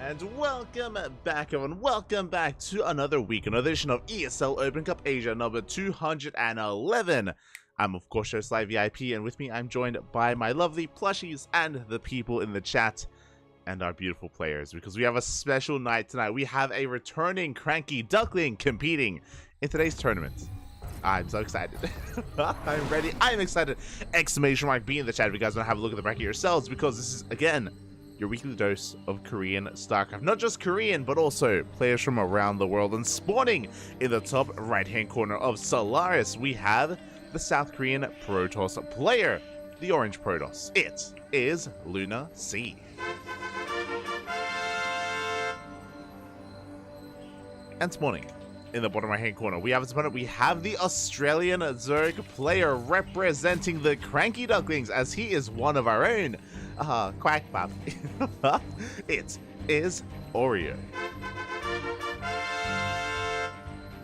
And welcome back, everyone. Welcome back to another week, another edition of ESL Open Cup Asia number 211. I'm, of course, host Live VIP, and with me, I'm joined by my lovely plushies and the people in the chat and our beautiful players, because we have a special night tonight. We have a returning CranKy Duckling competing in today's tournament. I'm so excited. I'm ready. I'm excited. Exclamation mark be in the chat if you guys want to have a look at the bracket yourselves, because this is, again, your weekly dose of Korean StarCraft. Not just Korean, but also players from around the world. And spawning in the top right-hand corner of Solaris, we have the South Korean Protoss player, the Orange Protoss. It is Luna C. And spawning in the bottom right-hand corner, we have its opponent. We have the Australian Zerg player representing the CranKy Ducklings, as he is one of our own. Quack Bop. It is Oreo.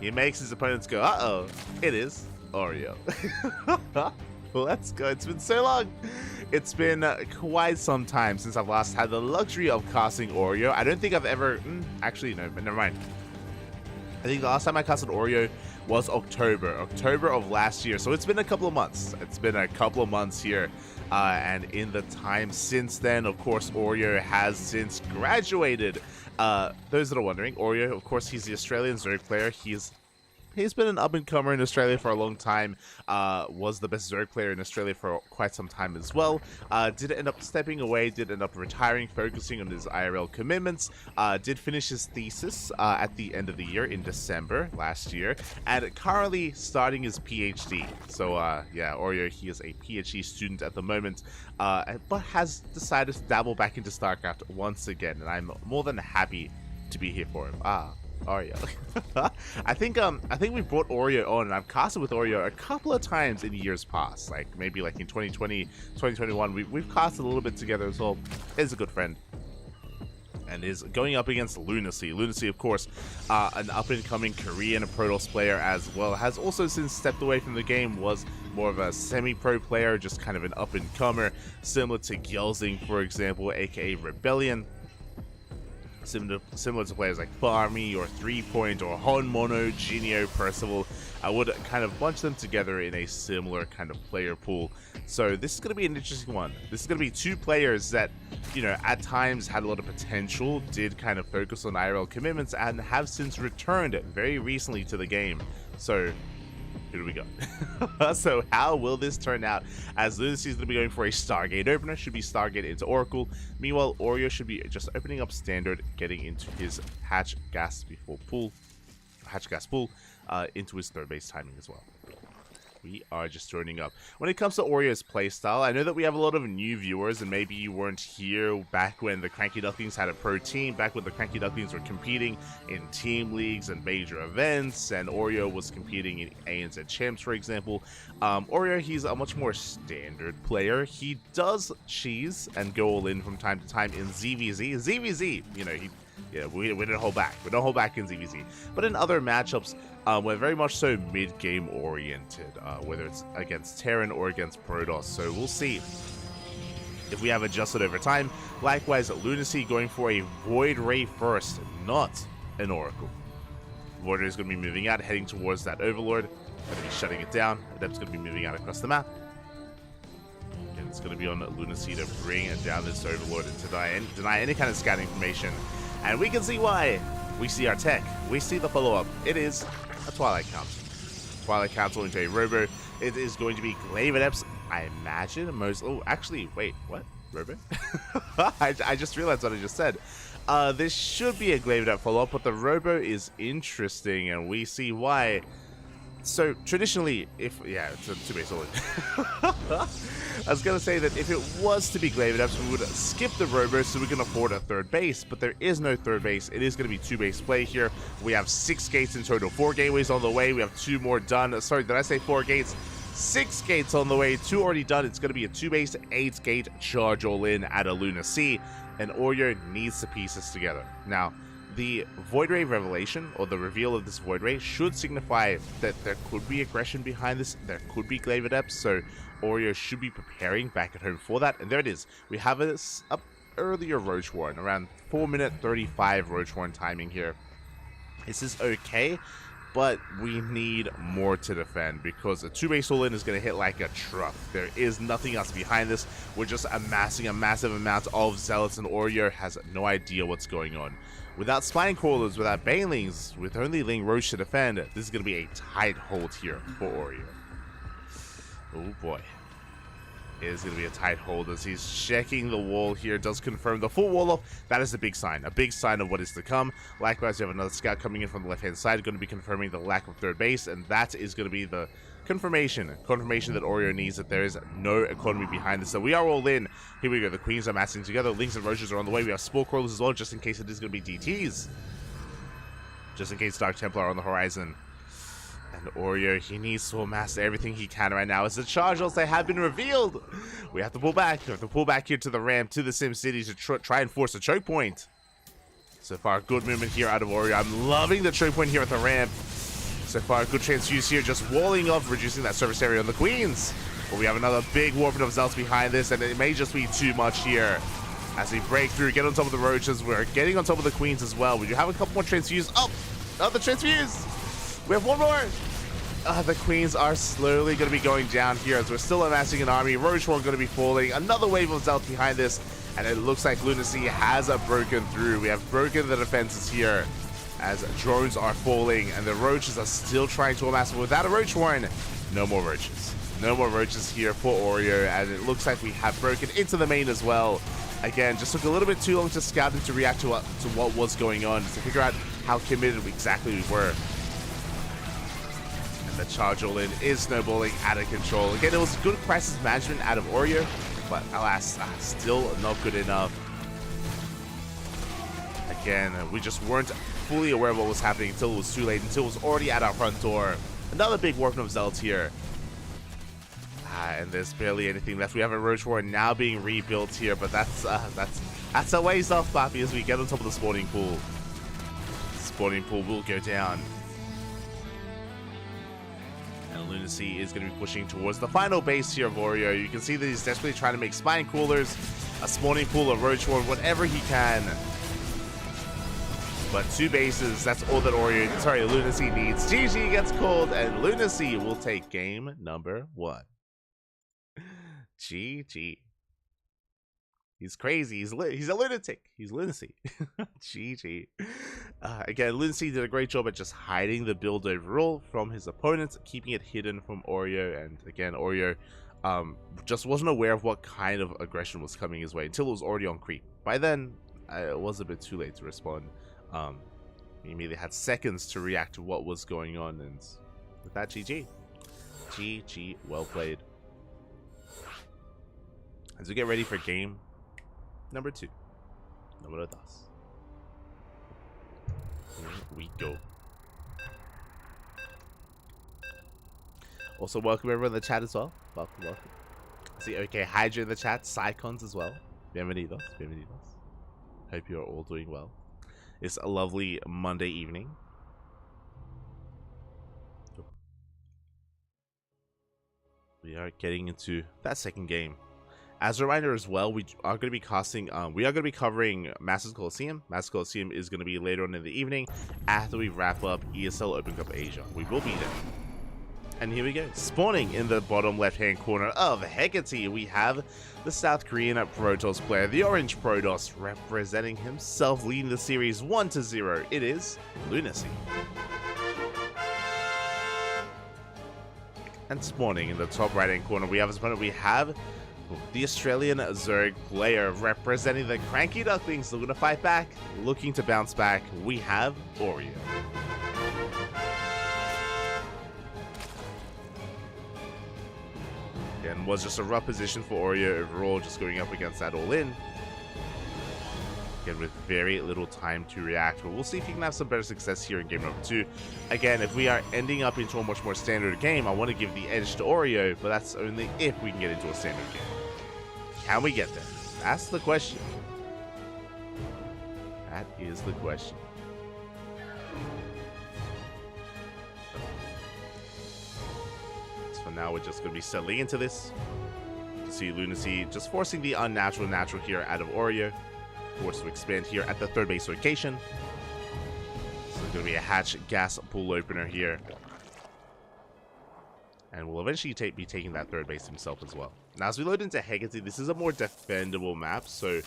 He makes his opponents go, uh-oh, it is Oreo. Let's go. It's been so long. It's been quite some time since I've last had the luxury of casting Oreo. I don't think I've ever... actually, no, but never mind. I think the last time I casted Oreo was October of last year. So it's been a couple of months. It's been a couple of months here. And in the time since then, of course, Oreo has since graduated. Those that are wondering, Oreo, of course, he's the Australian Zerg player. He's been an up-and-comer in Australia for a long time, was the best Zerg player in Australia for quite some time as well, did end up stepping away, did end up retiring, focusing on his IRL commitments, did finish his thesis at the end of the year in December last year, and currently starting his PhD. So yeah, Oreo, he is a PhD student at the moment, but has decided to dabble back into StarCraft once again, and I'm more than happy to be here for him. Oreo. I think we brought Oreo on, and I've casted with Oreo a couple of times in years past, like maybe like in 2020, 2021. We've casted a little bit together as well. He's a good friend, and is going up against Lunacy. Lunacy, of course, an up-and-coming Korean Protoss player as well. Has also since stepped away from the game. Was more of a semi-pro player, just kind of an up-and-comer, similar to Gyelzing, for example, aka Rebellion. similar to players like Farmy or 3Point or Hon Mono, Genio, Percival. I would kind of bunch them together in a similar kind of player pool. So this is going to be an interesting one. This is going to be two players that, you know, at times had a lot of potential, did kind of focus on IRL commitments, and have since returned very recently to the game. So here we go. So how will this turn out? As Lunacy is going to be going for a Stargate opener, should be Stargate into Oracle. Meanwhile, Oreo should be just opening up Standard, getting into his Hatch Gas pool, into his third base timing as well. We are just turning up. When it comes to Oreo's playstyle, I know that we have a lot of new viewers, and maybe you weren't here back when the CranKy Ducklings had a pro team, back when the CranKy Ducklings were competing in team leagues and major events, and Oreo was competing in ANZ Champs, for example. Oreo, he's a much more standard player. He does cheese and go all in from time to time in ZVZ. ZVZ, you know, we don't hold back. We don't hold back in ZVZ. But in other matchups, we're very much so mid-game oriented, whether it's against Terran or against Protoss. So we'll see if we have adjusted over time. Likewise, Lunacy going for a Void Ray first, not an Oracle. Void Ray is going to be moving out, heading towards that Overlord. Going to be shutting it down. Adept's going to be moving out across the map. And it's going to be on Lunacy to bring it down this Overlord and deny any kind of scout information. And we can see why. We see our tech. We see the follow-up. It is a Twilight Council. Twilight Council into a Robo. It is going to be Glaive Adepts, I imagine. Oh, actually, wait, what? Robo? I just realized what I just said. This should be a Glaive Adept follow-up, but the Robo is interesting, and we see why. So, traditionally, it's a two-base all-in. I was going to say that if it was to be Glaive Adepts, we would skip the Robo so we can afford a third base, but there is no third base. It is going to be two-base play here. We have 6 gates in total, 4 gateways on the way. We have 2 more done. Sorry, did I say 4 gates? 6 gates on the way, 2 already done. It's going to be a 2-base, 8-gate charge all-in at a Lunacy, and Oreo needs to piece this together. Now, the Void Ray revelation, or the reveal of this Void Ray, should signify that there could be aggression behind this, there could be Glaive Adepts, so Oreo should be preparing back at home for that, and there it is. We have a earlier Roach Warren, around 4-minute 35 Roach Warren timing here. This is okay, but we need more to defend, because a 2-base all-in is going to hit like a truck. There is nothing else behind this. We're just amassing a massive amount of Zealots, and Oreo has no idea what's going on. Without Spine Crawlers, without Banelings, with only Ling Roach to defend, this is going to be a tight hold here for Oreo. Oh boy. It is going to be a tight hold as he's checking the wall here. Does confirm the full wall off. That is a big sign of what is to come. Likewise, we have another scout coming in from the left-hand side, going to be confirming the lack of third base, and that is going to be the confirmation that Oreo needs that there is no economy behind this. So we are all in. Here we go. The Queens are massing together. Lings and Roaches are on the way. We have Spore Crawlers as well, just in case it is going to be DTs. Just in case Dark Templar are on the horizon. And Oreo, he needs to amass everything he can right now as the charges, they have been revealed. We have to pull back. We have to pull back here to the ramp, to the Sim City to try and force a choke point. So far, good movement here out of Oreo. I'm loving the choke point here at the ramp. So far, good transfuse here, just walling off, reducing that surface area on the Queens. But we have another big warping of Zealots behind this, and it may just be too much here. As we break through, get on top of the Roaches, we're getting on top of the Queens as well. We do have a couple more transfuse. Oh, another transfuse. We have one more. The Queens are slowly going to be going down here as we're still amassing an army. Roach War going to be falling. Another wave of Zealots behind this, and it looks like Lunacy has broken through. We have broken the defenses here as drones are falling, and the Roaches are still trying to amass. But without a Roach Warren, no more Roaches. No more Roaches here for Oreo, and it looks like we have broken into the main as well. Again, just took a little bit too long to scout and to react to what was going on, to figure out how committed exactly we were. And the charge all-in is snowballing out of control. Again, it was good crisis management out of Oreo, but alas, still not good enough. Again, we just weren't fully aware of what was happening until it was too late, until it was already at our front door. Another big warping of Zealots here. And there's barely anything left. We have a Roach War now being rebuilt here, but that's a ways off, Papi, as we get on top of the spawning pool. Spawning pool will go down. And Lunacy is going to be pushing towards the final base here of Oreo. You can see that he's desperately trying to make Spine Coolers, a spawning pool, a Roach War, whatever he can. But 2 bases, that's all that Lunacy needs. GG gets called, and Lunacy will take game number 1. GG. He's crazy. He's a lunatic. He's lunacy. GG. Again, Lunacy did a great job at just hiding the build overall from his opponents, keeping it hidden from Oreo. And again, Oreo just wasn't aware of what kind of aggression was coming his way until it was already on creep. By then, it was a bit too late to respond. He immediately had seconds to react to what was going on, and with that, GG. GG, well played. As we get ready for game number 2. Número 2. Here we go. Also, welcome everyone in the chat as well. Welcome. I see, okay, Hydra in the chat, Psycons as well. Bienvenidos. Hope you are all doing well. It's a lovely Monday evening. We are getting into that second game. As a reminder as well, we are going to be covering Masters Coliseum. Masters Coliseum is going to be later on in the evening after we wrap up ESL Open Cup Asia. We will be there. And here we go. Spawning in the bottom left-hand corner of Hecate, we have the South Korean Protoss player, the Orange Protoss, representing himself, leading the series 1-0. It is Lunacy. And spawning in the top right-hand corner, we have his opponent. We have the Australian Zerg player representing the CranKy Ducklings, looking to fight back, looking to bounce back. We have Oreo. And was just a rough position for Oreo overall, just going up against that all-in. Again, with very little time to react, but we'll see if he can have some better success here in game number 2. Again, if we are ending up into a much more standard game, I want to give the edge to Oreo, but that's only if we can get into a standard game. Can we get there? That's the question. That is the question. So for now, we're just going to be settling into this. You see Lunacy just forcing the unnatural natural here out of Oreo. Forced to expand here at the third base location. So there's going to be a hatch gas pool opener here. And will eventually be taking that third base himself as well. Now, as we load into Hecate, this is a more defendable map, so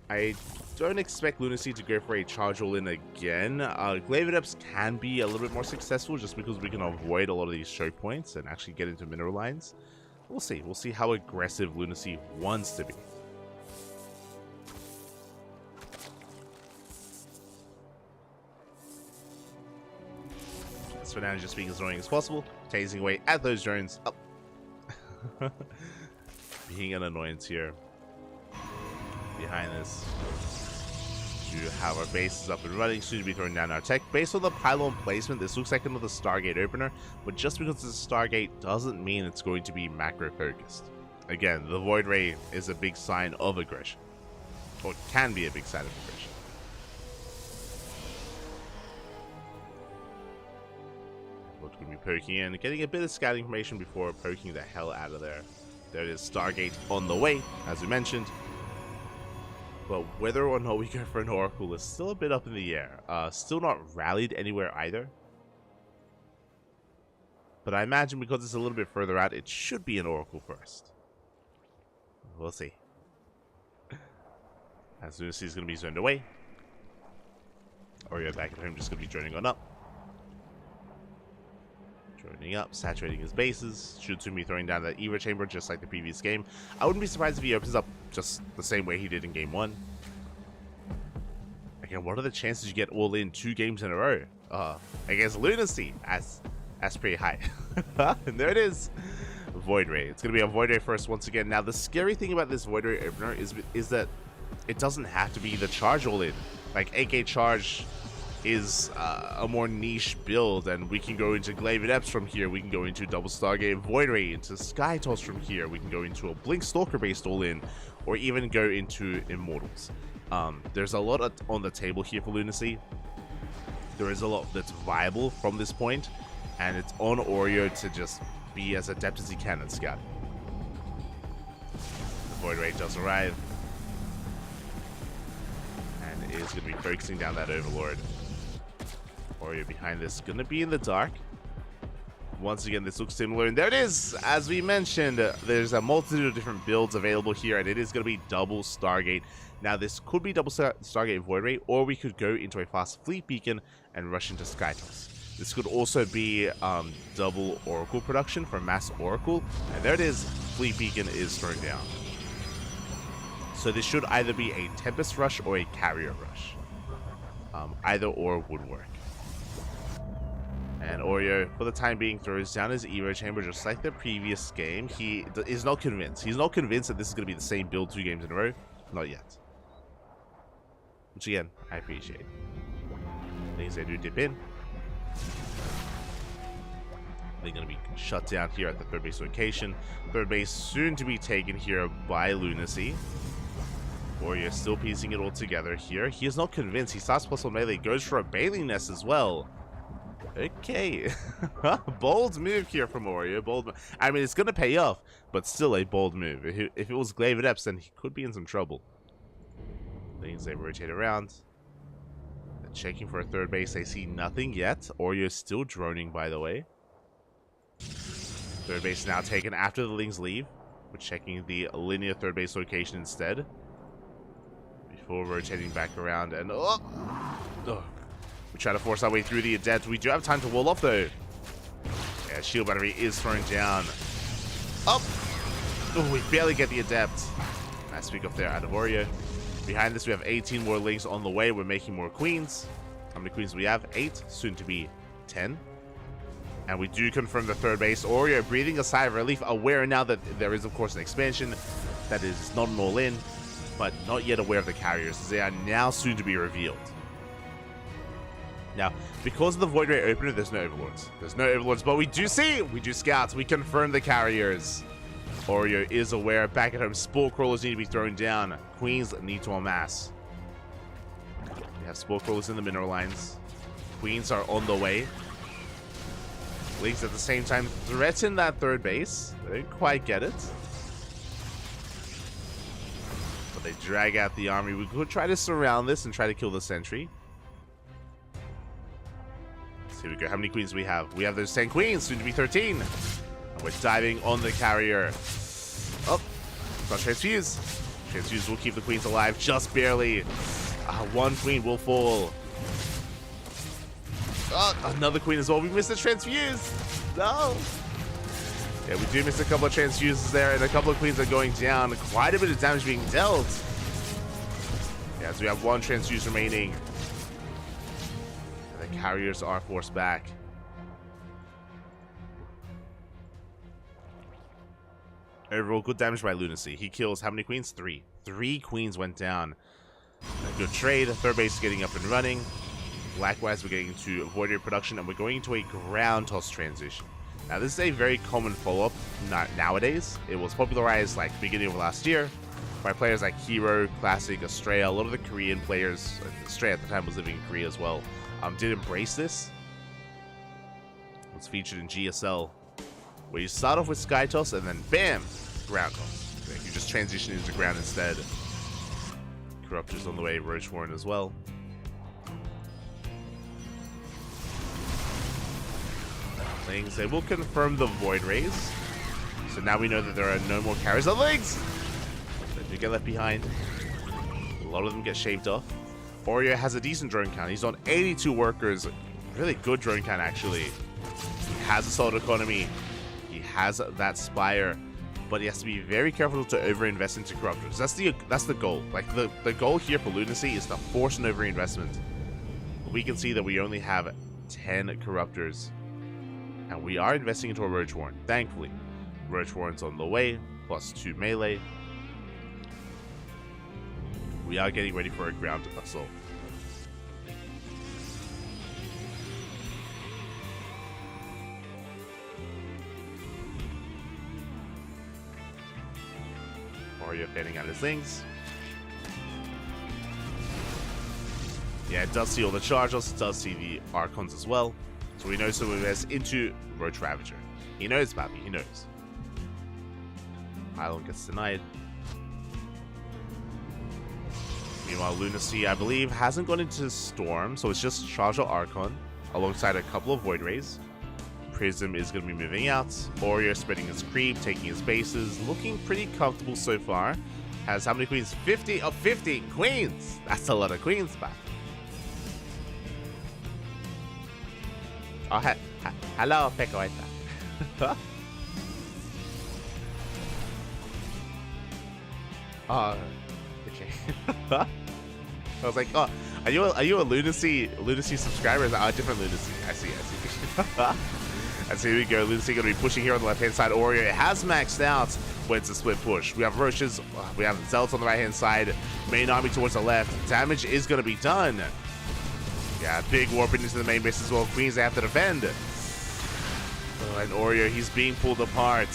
I don't expect Lunacy to go for a charge all-in again. Glaive Adepts can be a little bit more successful just because we can avoid a lot of these choke points and actually get into mineral lines. We'll see. We'll see how aggressive Lunacy wants to be. So now just being as annoying as possible, tasing away at those drones. Oh. Being an annoyance here. Behind this, to have our bases up and running, soon to be throwing down our tech. Based on the pylon placement, this looks like another Stargate opener, but just because it's a Stargate doesn't mean it's going to be macro focused. Again, the Void Ray is a big sign of aggression, or can be a big sign of aggression. We're going to be poking in, getting a bit of scouting information before poking the hell out of there. There it is, Stargate on the way, as we mentioned. But whether or not we go for an Oracle is still a bit up in the air. Still not rallied anywhere either. But I imagine because it's a little bit further out, it should be an Oracle first. We'll see. As soon as he's going to be zoned away. Oreo back at home just going to be joining on up. Joining up, saturating his bases. Should soon be throwing down that Evo chamber just like the previous game. I wouldn't be surprised if he opens up just the same way he did in game 1. Again, what are the chances you get all in 2 games in a row? Against Lunacy. That's pretty high. And there it is. Void Ray. It's going to be a Void Ray first once again. Now, the scary thing about this Void Ray opener is that it doesn't have to be the charge all in. Like, AK charge is a more niche build, and we can go into Glaive Adepts from here, we can go into Double Stargate Void Ray, into Sky Toss from here, we can go into a Blink Stalker based all-in, or even go into Immortals. There's a lot on the table here for Lunacy. There is a lot that's viable from this point, and it's on Oreo to just be as adept as he can at scouting. The Void Ray does arrive, and is going to be focusing down that Overlord. Oreo behind this, gonna be in the dark. Once again, this looks similar, and there it is! As we mentioned, there's a multitude of different builds available here, and it is going to be double Stargate. Now, this could be double Stargate Void Ray, or we could go into a fast Fleet Beacon and rush into Skytoss. This could also be double Oracle production for Mass Oracle, and there it is, Fleet Beacon is thrown down. So this should either be a Tempest Rush or a Carrier Rush. Either or would work. And Oreo, for the time being, throws down his Evo Chamber just like the previous game. He is not convinced. He's not convinced that this is going to be the same build 2 games in a row. Not yet. Which, again, I appreciate. Things they do dip in. They're going to be shut down here at the third base location. Third base soon to be taken here by Lunacy. Oreo still piecing it all together here. He is not convinced. He starts plus 1 melee. Goes for a Bathing Nest as well. Okay, bold move here from Oreo. Bold. I mean, it's gonna pay off, but still a bold move. If it was Glaive Adepts, then he could be in some trouble. Things they rotate around. They're checking for a third base. They see nothing yet. Oreo still droning, by the way. Third base now taken after the Lings leave. We're checking the linear third base location instead. Before rotating back around and we try to force our way through the Adept. We do have time to wall off, though. Yeah, Shield Battery is thrown down. Up! Oh, we barely get the Adept. Nice pick up there out of Oreo. Behind this, we have 18 more Lings on the way. We're making more Queens. How many Queens do we have? 8, soon to be 10. And we do confirm the third base. Oreo breathing a sigh of relief, aware now that there is, of course, an expansion that is not an all-in, but not yet aware of the carriers. They are now soon to be revealed. Now, because of the Void Ray opener, there's no Overlords. There's no Overlords, but we do scouts. We confirm the carriers. Oreo is aware. Back at home, Spore Crawlers need to be thrown down. Queens need to amass. We have Spore Crawlers in the mineral lines. Queens are on the way. Lings at the same time threaten that third base. They didn't quite get it. But they drag out the army. We could try to surround this and try to kill the sentry. Here we go. How many queens do we have? We have those 10 queens, soon to be 13. And we're diving on the carrier. Oh, not transfuse. Transfuse will keep the queens alive just barely. One queen will fall. Oh, another queen as well. We missed a transfuse. No. Yeah, we do miss a couple of transfuses there, and a couple of queens are going down. Quite a bit of damage being dealt. Yeah, so we have 1 transfuse remaining. Carriers are forced back. Overall, good damage by Lunacy. He kills how many queens? 3. 3 queens went down. A good trade. Third base is getting up and running. Likewise, we're getting into Void Ray production, and we're going into a ground toss transition. Now, this is a very common follow-up nowadays. It was popularized like beginning of last year by players like Hero, Classic, Astrea. A lot of the Korean players, Astrea at the time was living in Korea as well, did embrace this. It's featured in GSL, where you start off with Sky Toss and then bam, ground toss. Like you just transition into ground instead. Corruptor's on the way, Roach Warren as well. Things they will confirm the Void Rays. So now we know that there are no more carriers of legs. They do get left behind. A lot of them get shaved off. Oreo has a decent drone count. He's on 82 workers. Really good drone count, actually. He has a solid economy. He has that Spire. But he has to be very careful to overinvest into Corruptors. That's the goal. Like, the goal here for Lunacy is to force an overinvestment. We can see that we only have 10 Corruptors. And we are investing into a Roach Warren, thankfully. Roach Warren's on the way, plus 2 melee. We are getting ready for a ground assault. Oreo fanning out his things. Yeah, it does see all the charges, it does see the Archons as well. So we know some of us into Roach Ravager. He knows about me, he knows. Pylon gets denied. Meanwhile, Lunacy, I believe, hasn't gone into Storm, so it's just Charger Archon. alongside a couple of Void Rays. Prism is going to be moving out. Oreo spreading his creep, taking his bases, looking pretty comfortable so far. Has how many queens? 50 of 50 queens! That's a lot of queens, but... Oh, hello, Pecoita. Oh, okay. I was like, oh, are you a Lunacy subscriber? Different Lunacy. I see. And so here we go. Lunacy going to be pushing here on the left-hand side. Oreo has maxed out, but it's a split push. We have Roaches, we have Zealots on the right-hand side, main army towards the left. Damage is going to be done. Yeah, big warping into the main base as well. Queens, they have to defend. And Oreo, he's being pulled apart.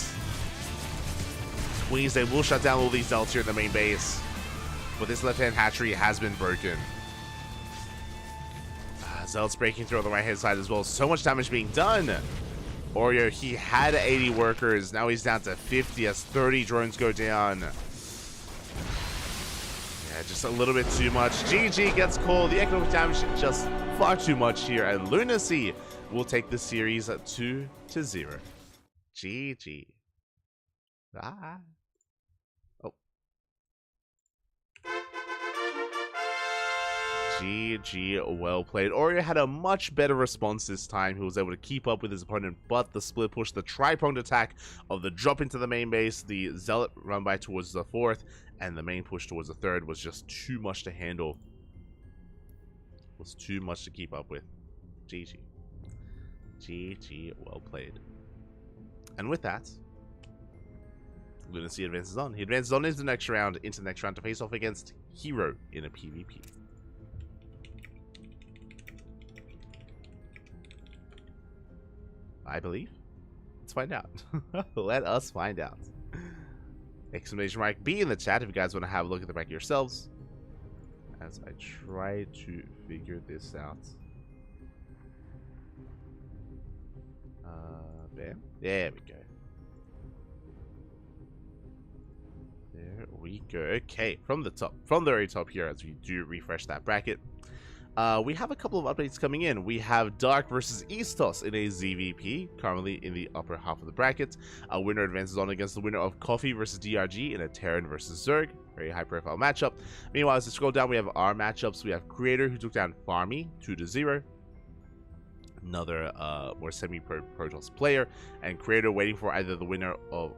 Queens, they will shut down all these Zealots here in the main base. But this left-hand hatchery has been broken. Zealots breaking through on the right-hand side as well. So much damage being done. Oreo, he had 80 workers. Now he's down to 50 as 30 drones go down. Yeah, just a little bit too much. GG gets called. The economic damage just far too much here. And Lunacy will take the series 2-0. GG. Ah. Oh. GG, well played. Oreo had a much better response this time. He was able to keep up with his opponent, but the split push, the tri-pronged attack of the drop into the main base, the Zealot run by towards the fourth, and the main push towards the third was just too much to handle. Was too much to keep up with. GG. GG, well played. And with that, Lunacy advances on. He advances on into the next round, to face off against Hero in a PvP. I believe. Let's find out. Let us find out. Exclamation mark B in the chat if you guys want to have a look at the back yourselves. As I try to figure this out. Bam. There we go. There we go. Okay, from the top, from the very top here, as we do refresh that bracket. We have a couple of updates coming in. We have Dark versus Eastos in a ZVP, currently in the upper half of the bracket. A winner advances on against the winner of Coffee versus DRG in a Terran versus Zerg. Very high profile matchup. Meanwhile, as we scroll down, we have our matchups. We have Creator, who took down Farmy 2-0. Another more semi-pro Protoss player, and Creator waiting for either the winner of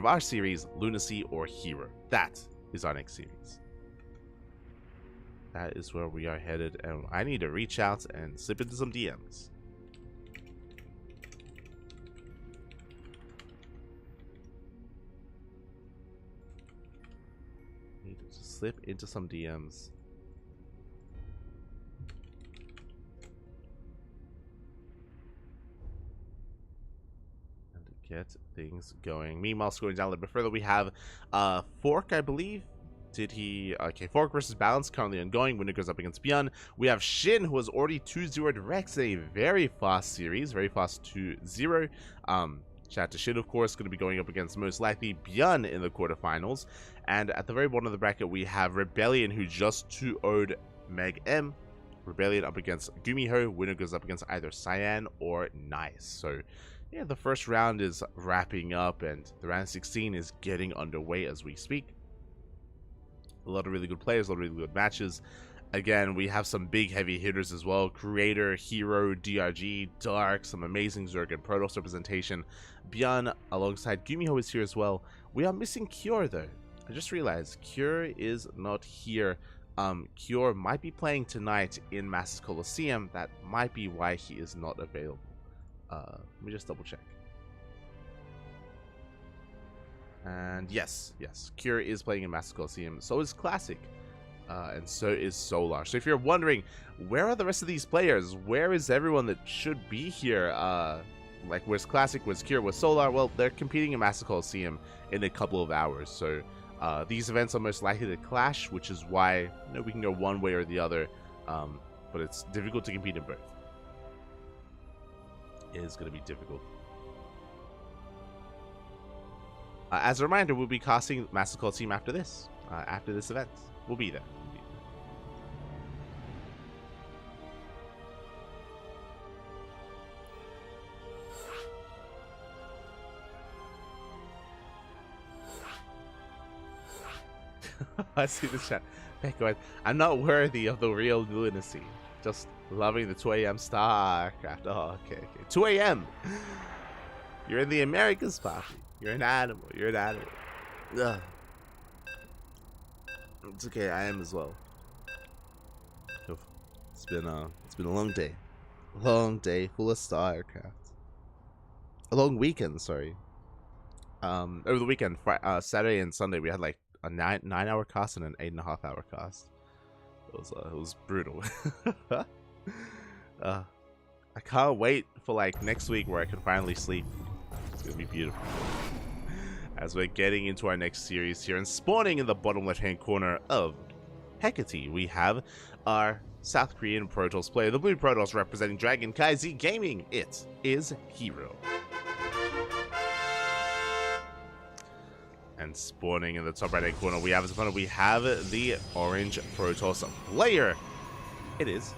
our series, Lunacy, or Hero. That is our next series. That is where we are headed, and I need to reach out and slip into some DMs. Need to slip into some DMs. And get things going. Meanwhile, scrolling down a little bit further, we have Fork, I believe. Did he... Okay, Fork versus Balance, currently ongoing. Winner goes up against Beyond. We have Shin, who has already 2-0'd Rex in a very fast series. Very fast 2-0. Shout out to Shin, of course, going to be going up against most likely Beyond in the quarterfinals. And at the very bottom of the bracket, we have Rebellion, who just 2-0'd Meg M. Rebellion up against Gumiho. Winner goes up against either Cyan or Nice. So, yeah, the first round is wrapping up, and the round 16 is getting underway as we speak. A lot of really good players, a lot of really good matches. Again, we have some big heavy hitters as well. Creator, Hero, DRG, Dark, some amazing Zerg and Protoss representation. Beyond, alongside Gumiho, is here as well. We are missing Cure, though. I just realized Cure is not here. Cure might be playing tonight in Masters Coliseum. That might be why he is not available. Let me just double check. And yes, Cure is playing in Masters Coliseum. So is Classic. And so is Solar. So if you're wondering, where are the rest of these players? Where is everyone that should be here? Like, where's Classic? Where's Cure? Where's Solar? Well, they're competing in Masters Coliseum in a couple of hours. So these events are most likely to clash, which is why we can go one way or the other. But it's difficult to compete in both. It is going to be difficult. As a reminder, we'll be casting Masters Coliseum after this event. We'll be there. I see the chat. Back going, I'm not worthy of the real lunacy. Just loving the 2 a.m. StarCraft. Oh, okay. 2 a.m. You're in the Americas, Poppy. You're an animal. You're an animal. Ugh. It's okay. I am as well. Oof. It's been a long day. Long day full of StarCraft. A long weekend, sorry. Over the weekend, Saturday and Sunday, we had like a 9-hour cast and an 8.5-hour cast. It was brutal. I can't wait for like next week where I can finally sleep. It's gonna be beautiful. As we're getting into our next series here and spawning in the bottom left-hand corner of Hecate, we have our South Korean Protoss player, the Blue Protoss representing CranKy Gaming. It is Hero. And spawning in the top right-hand corner, we have as opponent, we have the Orange Protoss player. It is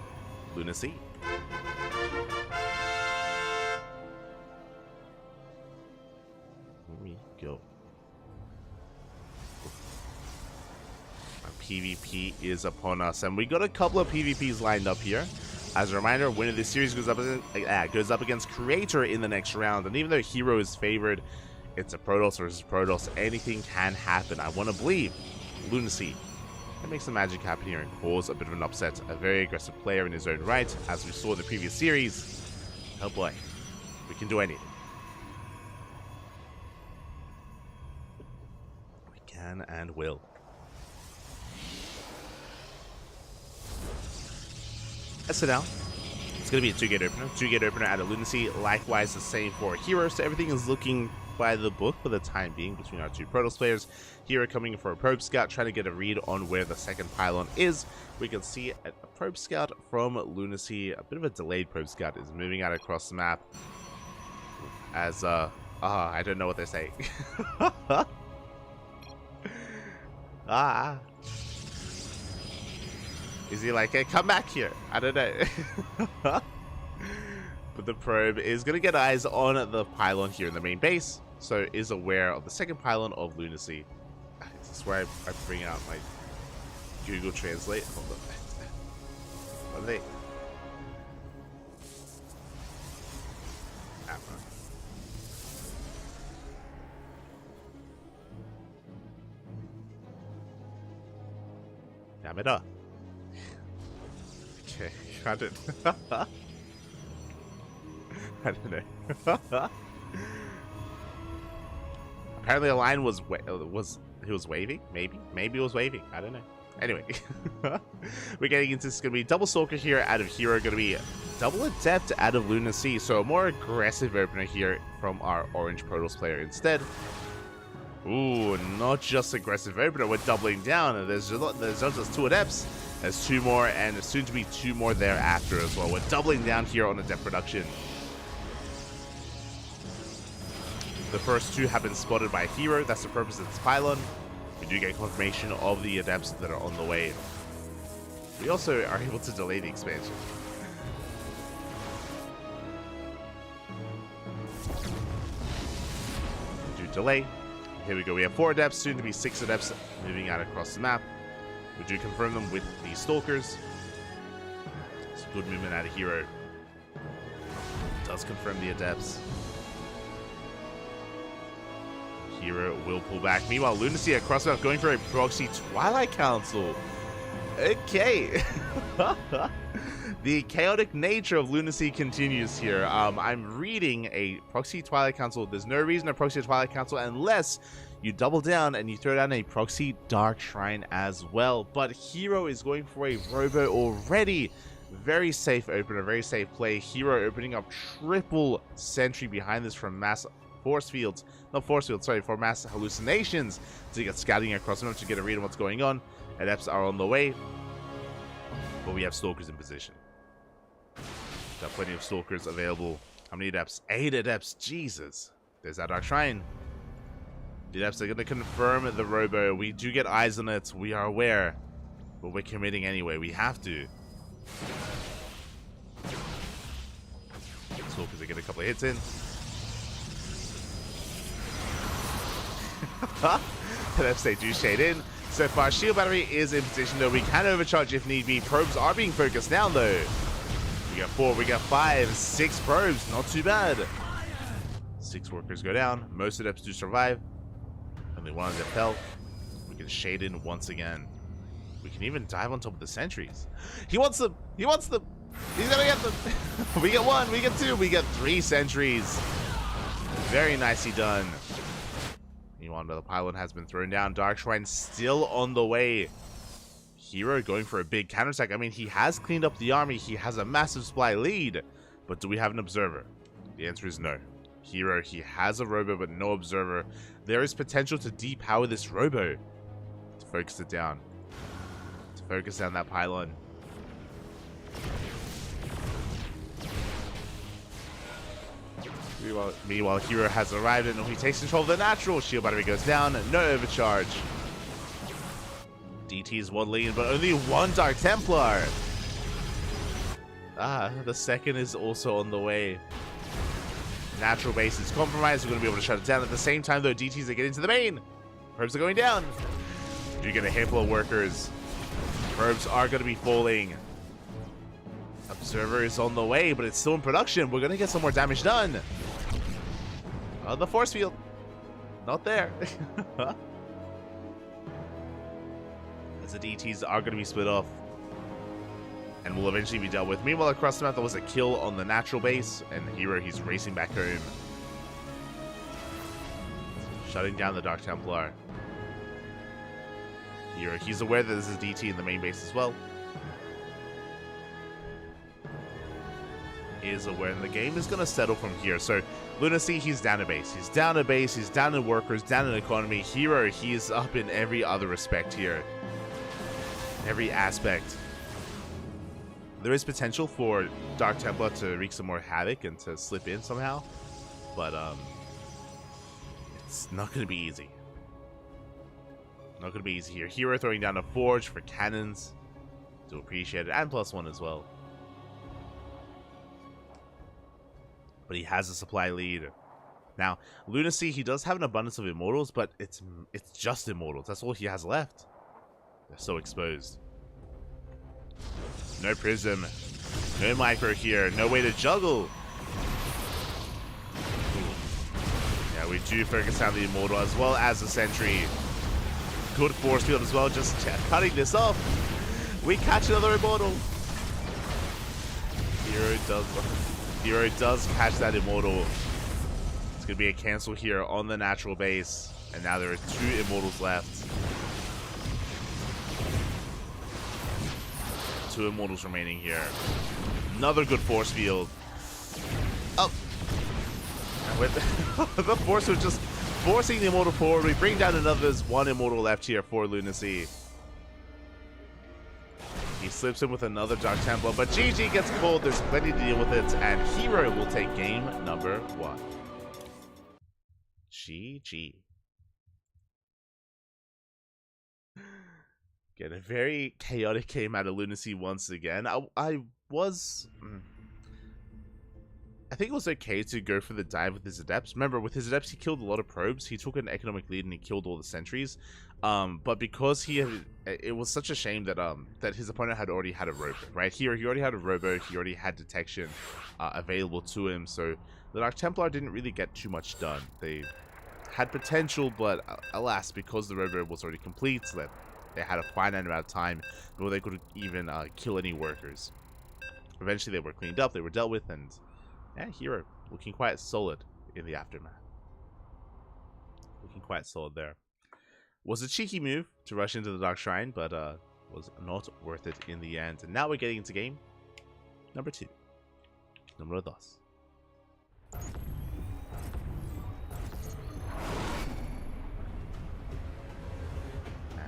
Lunacy. Here we go. Our PvP is upon us, and we got a couple of PvPs lined up here. As a reminder, winner of this series goes up against Creator in the next round, and even though Hero is favored, it's a Protoss versus Protoss. Anything can happen. I want to believe Lunacy can make some magic happen here and cause a bit of an upset. A very aggressive player in his own right, as we saw in the previous series. Oh boy, we can do anything. We can and will. So now, it's going to be a 2-gate opener. 2-gate opener out of Lunacy. Likewise, the same for Hero. So everything is looking by the book for the time being between our two Protoss players. Hero coming in for a probe scout, trying to get a read on where the second pylon is. We can see a probe scout from Lunacy, a bit of a delayed probe scout, is moving out across the map. As I don't know what they're saying. Is he like, hey, come back here? I don't know. But the probe is going to get eyes on the pylon here in the main base, so is aware of the second pylon of Lunacy. Is this where I bring out my Google Translate? Hold on. What are they? Damn it up. Okay, got it. I don't know. Apparently a line was he was waving, maybe it was waving, I don't know. Anyway, we're getting into, this is gonna be double Stalker here out of Hero, gonna be double Adept out of Lunacy, so a more aggressive opener here from our Orange Protoss player instead. Ooh, not just aggressive opener, we're doubling down. There's not just 2 Adepts, there's 2 more, and soon to be 2 more thereafter as well. We're doubling down here on Adept production. The first 2 have been spotted by Hero. That's the purpose of this pylon. We do get confirmation of the Adepts that are on the way. We also are able to delay the expansion. We do delay. Here we go. We have 4 Adepts, soon to be 6 Adepts moving out across the map. We do confirm them with the Stalkers. It's a good movement out of Hero. Does confirm the Adepts. Hero will pull back. Meanwhile, Lunacy across the map going for a proxy Twilight Council. Okay. The chaotic nature of Lunacy continues here. I'm reading a proxy Twilight Council. There's no reason to proxy a Twilight Council unless you double down and you throw down a proxy Dark Shrine as well. But Hero is going for a Robo already. Very safe opener, very safe play. Hero opening up triple sentry behind this from mass force fields. Not force fields, sorry, for mass hallucinations to get scouting across the map to get a read on what's going on. Adepts are on the way, but we have Stalkers in position. Got plenty of Stalkers available. How many Adepts? 8 Adepts, Jesus. There's that Dark Shrine. The Adepts are going to confirm the Robo. We do get eyes on it, we are aware, but we're committing anyway, we have to. Stalkers are getting a couple of hits in. Adepts, they do shade in. So far, shield battery is in position, though. We can overcharge if need be. Probes are being focused down, though. We got 4, we got 5, 6 probes. Not too bad. 6 workers go down. Most adepts do survive. Only 1 adept fell. We can shade in once again. We can even dive on top of the sentries. He wants them. He wants them. He's gonna get them. We get 1, we get 2, we get 3 sentries. Very nicely done. Meanwhile, another pylon has been thrown down. Dark Shrine still on the way. Hero going for a big counterattack. I mean, he has cleaned up the army. He has a massive supply lead. But do we have an observer? The answer is no. Hero, he has a robo, but no observer. There is potential to depower this robo. To focus it down. To focus down that pylon. Meanwhile, Hero has arrived and he takes control of the natural. Shield battery goes down. No overcharge. DT is one lead, but only 1 Dark Templar. The second is also on the way. Natural base is compromised. We're going to be able to shut it down. At the same time, though, DTs are getting to the main. Probes are going down. You get a handful of workers. Probes are going to be falling. Observer is on the way, but it's still in production. We're going to get some more damage done. The force field. Not there. As the DTs are going to be split off. And will eventually be dealt with. Meanwhile, across the map, there was a kill on the natural base. And Hero, he's racing back home. Shutting down the Dark Templar. Hero, he's aware that this is DT in the main base as well. Is aware, and the game is going to settle from here. So Lunacy, he's down a base. He's down a base. He's down in workers, down in economy. Hero, he is up in every other respect here. Every aspect. There is potential for Dark Templar to wreak some more havoc and to slip in somehow. But it's not going to be easy. Not going to be easy here. Hero throwing down a forge for cannons. Do appreciate it. And +1 as well. But he has a supply lead. Now, Lunacy, he does have an abundance of immortals, but it's just immortals. That's all he has left. They're so exposed. No prism. No micro here. No way to juggle. Yeah, we do focus on the immortal as well as the sentry. Good force field as well. Just cutting this off. We catch another immortal. Hero does catch that immortal. It's going to be a cancel here on the natural base. And now there are 2 immortals left. 2 immortals remaining here. Another good force field. Oh. And with the force field just forcing the immortal forward. We bring down another. There's 1 immortal left here for Lunacy. He slips in with another Dark Templar, but GG gets called. There's plenty to deal with it, and Hero will take game number 1. GG. Get a very chaotic game out of Lunacy once again. I think it was okay to go for the dive with his adepts. Remember, with his adepts, he killed a lot of probes. He took an economic lead and he killed all the sentries. But because it was such a shame that that his opponent had already had a robo, right? He already had a robo. He already had detection available to him. So the Dark Templar didn't really get too much done. They had potential, but alas, because the robo was already complete, so that they had a finite amount of time before they could even kill any workers. Eventually, they were cleaned up. They were dealt with, and yeah, Hero looking quite solid in the aftermath. Looking quite solid there. Was a cheeky move to rush into the Dark Shrine, but was not worth it in the end. And now we're getting into game number 2. Número 2.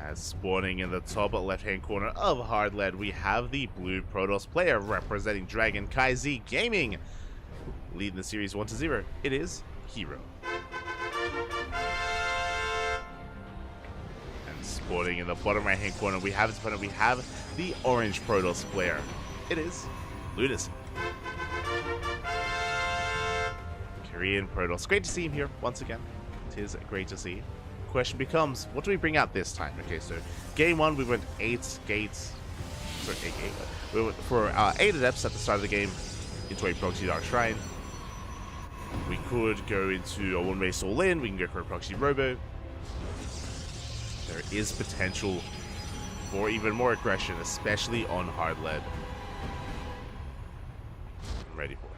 As spawning in the top left-hand corner of Hard Lead, we have the blue Protoss player representing Dragon KaiZ Gaming. Leading the series 1-0. It is Hero. And spawning in the bottom right-hand corner, we have the orange Protoss player. It is Lunacy. Korean Protoss. Great to see him here once again. It is great to see. question becomes, what do we bring out this time? Okay, so game 1 we went 8 gates. Sorry, 8 gates. We went for 8 adepts at the start of the game into a proxy Dark Shrine. We could go into a one-base all-in. We can go for a proxy robo. There is potential for even more aggression, especially on hard lead. I'm ready for it.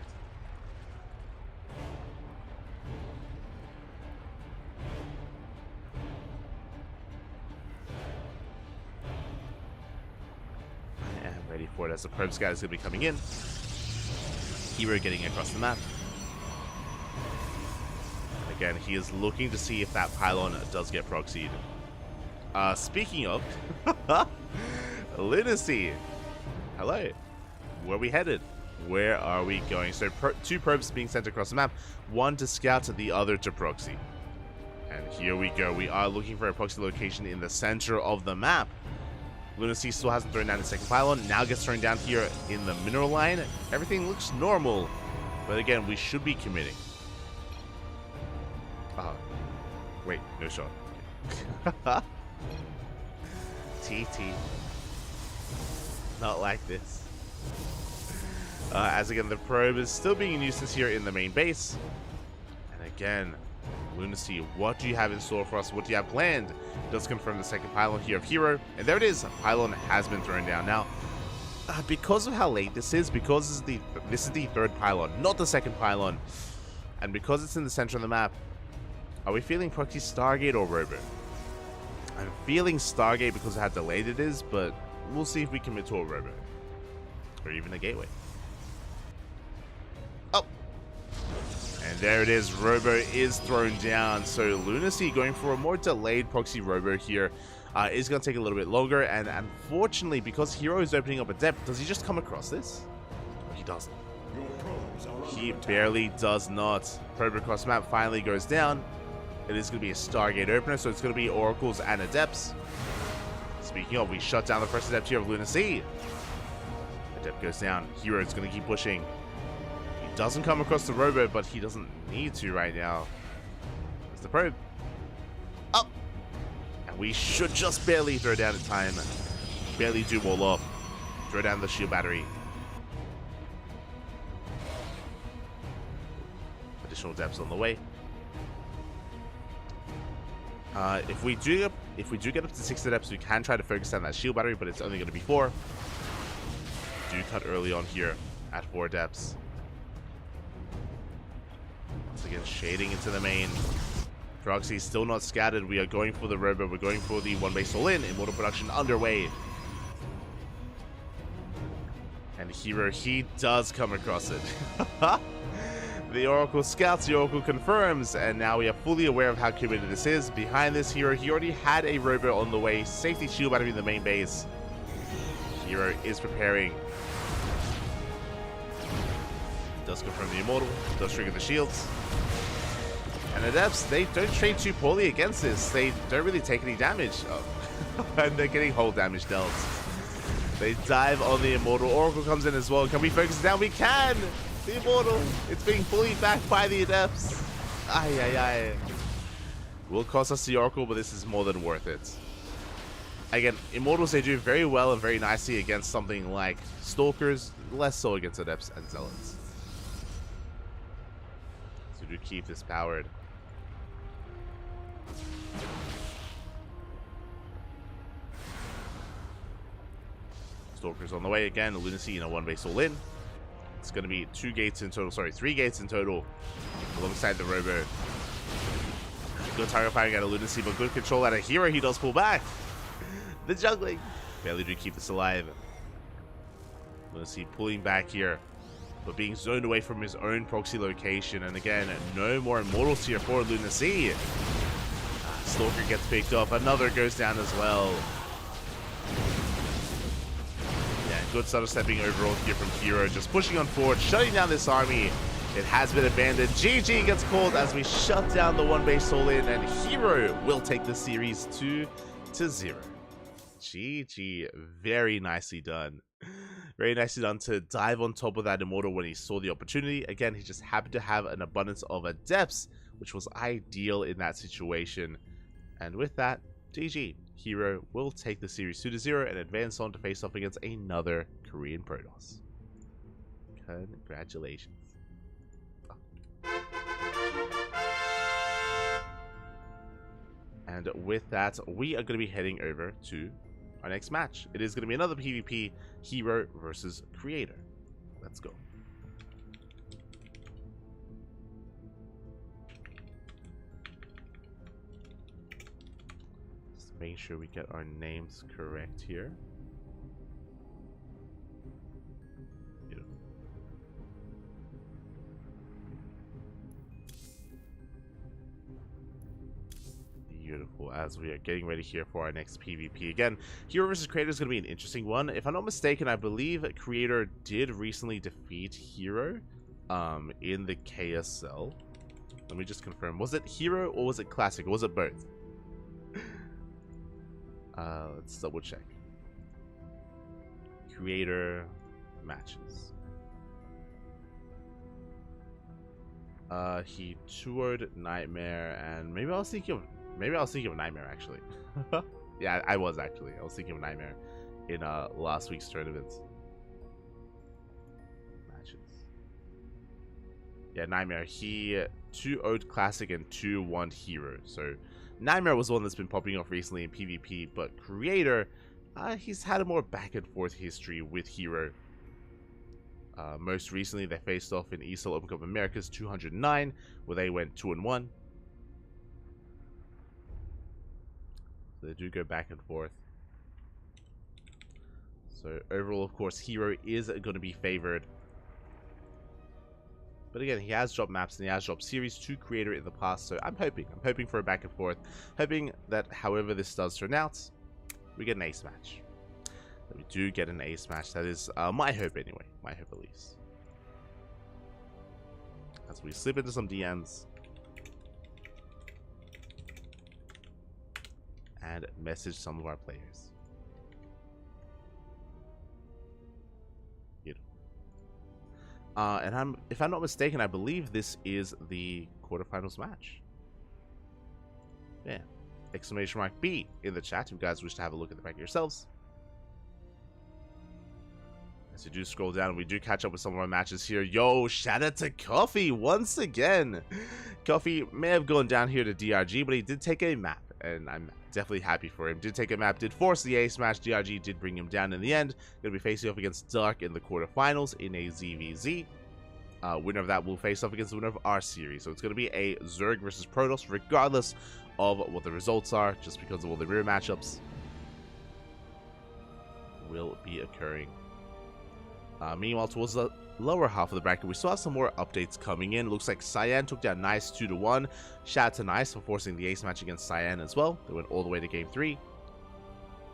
I am ready for it as the probe scout is going to be coming in. Hero getting across the map. Again, he is looking to see if that pylon does get proxied. Speaking of, Lunacy. Hello. Where are we headed? Where are we going? So 2 probes being sent across the map. One to scout, the other to proxy. And here we go. We are looking for a proxy location in the center of the map. Lunacy still hasn't thrown down the second pylon. Now gets thrown down here in the mineral line. Everything looks normal. But again, we should be committing. Wait, no shot. TT. Not like this. As again, the probe is still being a nuisance here in the main base. And again, Lunacy, what do you have in store for us? What do you have planned? It does confirm the second pylon here of Hero. And there it is. Pylon has been thrown down. Now, because of how late this is, because this is the third pylon, not the second pylon. And because it's in the center of the map, are we feeling proxy Stargate or Robo? I'm feeling Stargate because of how delayed it is, but we'll see if we commit to a Robo. Or even a Gateway. Oh! And there it is. Robo is thrown down. So Lunacy going for a more delayed proxy Robo here is going to take a little bit longer. And unfortunately, because Hero is opening up a depth, does he just come across this? He doesn't. He barely does not. Probe across map finally goes down. It is going to be a Stargate opener, so it's going to be Oracles and Adepts. Speaking of, we shut down the first Adept here of Lunacy. Adept goes down. Hero is going to keep pushing. He doesn't come across the Robo, but he doesn't need to right now. There's the probe. Up! And we should just barely throw down in time. Barely do wall off. Throw down the shield battery. Additional Adepts on the way. If we do get up to 6 adepts, we can try to focus on that shield battery, but it's only going to be 4. Do cut early on here at 4 adepts. Once again, shading into the main. Proxy still not scattered. We are going for the Robo. We're going for the one-base all-in. Immortal production underway. And Hero, he does come across it. The Oracle scouts, the Oracle confirms, and now we are fully aware of how committed this is. Behind this Hero, he already had a Robo on the way. Safety shield battery in the main base. Hero is preparing. Does confirm the Immortal, does trigger the shields. And Adepts, they don't trade too poorly against this. They don't really take any damage. Oh. And they're getting whole damage dealt. They dive on the Immortal. Oracle comes in as well. Can we focus it down? We can! The Immortal, it's being fully backed by the Adepts. Ay, ay, ay. Will cost us the Oracle, but this is more than worth it. Again, Immortals, they do very well and very nicely against something like Stalkers, less so against Adepts and Zealots. So do keep this powered. Stalkers on the way again, Lunacy in a one-base all-in. It's going to be 2 gates in total, sorry, 3 gates in total, alongside the Robo. Good target firing out of Lunacy, but good control out of Hero. He does pull back. The juggling. Barely do keep this alive. Lunacy pulling back here, but being zoned away from his own proxy location. And again, no more Immortals here for Lunacy. Stalker gets picked up. Another goes down as well. Good sort of stepping overall here from Hero, just pushing on forward, shutting down this army. It has been abandoned. GG gets called as we shut down the one-base all-in, and Hero will take the series 2-0. GG, very nicely done. Very nicely done to dive on top of that Immortal when he saw the opportunity. Again, he just happened to have an abundance of Adepts, which was ideal in that situation. And with that, GG. Hero will take the series 2-0 and advance on to face off against another Korean Protoss. Congratulations. And with that, we are going to be heading over to our next match. It is going to be another PvP, Hero versus Creator. Let's go. Just make sure we get our names correct here. Beautiful, as we are getting ready here for our next PvP. Again, Hero vs. Creator is going to be an interesting one. If I'm not mistaken, I believe Creator did recently defeat Hero in the KSL. Let me just confirm. Was it Hero or was it Classic? Or was it both? Let's double check. Creator matches. He toured Nightmare, and maybe I was thinking of Nightmare, actually. Yeah, I was thinking of Nightmare in last week's tournaments. Matches. Yeah, Nightmare. He 2-0'd Classic and 2-1 Hero. So Nightmare was one that's been popping off recently in PvP, but Creator, he's had a more back and forth history with Hero. Most recently, they faced off in ESL Open Cup America's 209, where they went 2-1. They do go back and forth. So overall, of course, Hero is going to be favored. But again, he has dropped maps and he has dropped series to Creator in the past. So I'm hoping for a back and forth. Hoping that however this does turn out, we get an ace match. That we do get an ace match. That is my hope anyway. My hope at least. As we slip into some DMs. And message some of our players. Beautiful. And if I'm not mistaken, I believe this is the quarterfinals match. Yeah. Exclamation mark B in the chat if you guys wish to have a look at the back yourselves. As you do scroll down, we do catch up with some of our matches here. Yo, shout out to Coffee once again. Coffee may have gone down here to DRG, but he did take a map. And I'm definitely happy for him. Did take a map, did force the ace match. DRG did bring him down in the end. Going to be facing off against Dark in the quarterfinals in a ZVZ. Winner of that will face off against the winner of our series. So it's going to be a Zerg versus Protoss, regardless of what the results are, just because of all the mirror matchups will be occurring. Meanwhile, towards the lower half of the bracket, we saw some more updates coming in. Looks like Cyan took down Nice 2-1. Shout out to Nice for forcing the ace match against Cyan as well. They went all the way to game 3.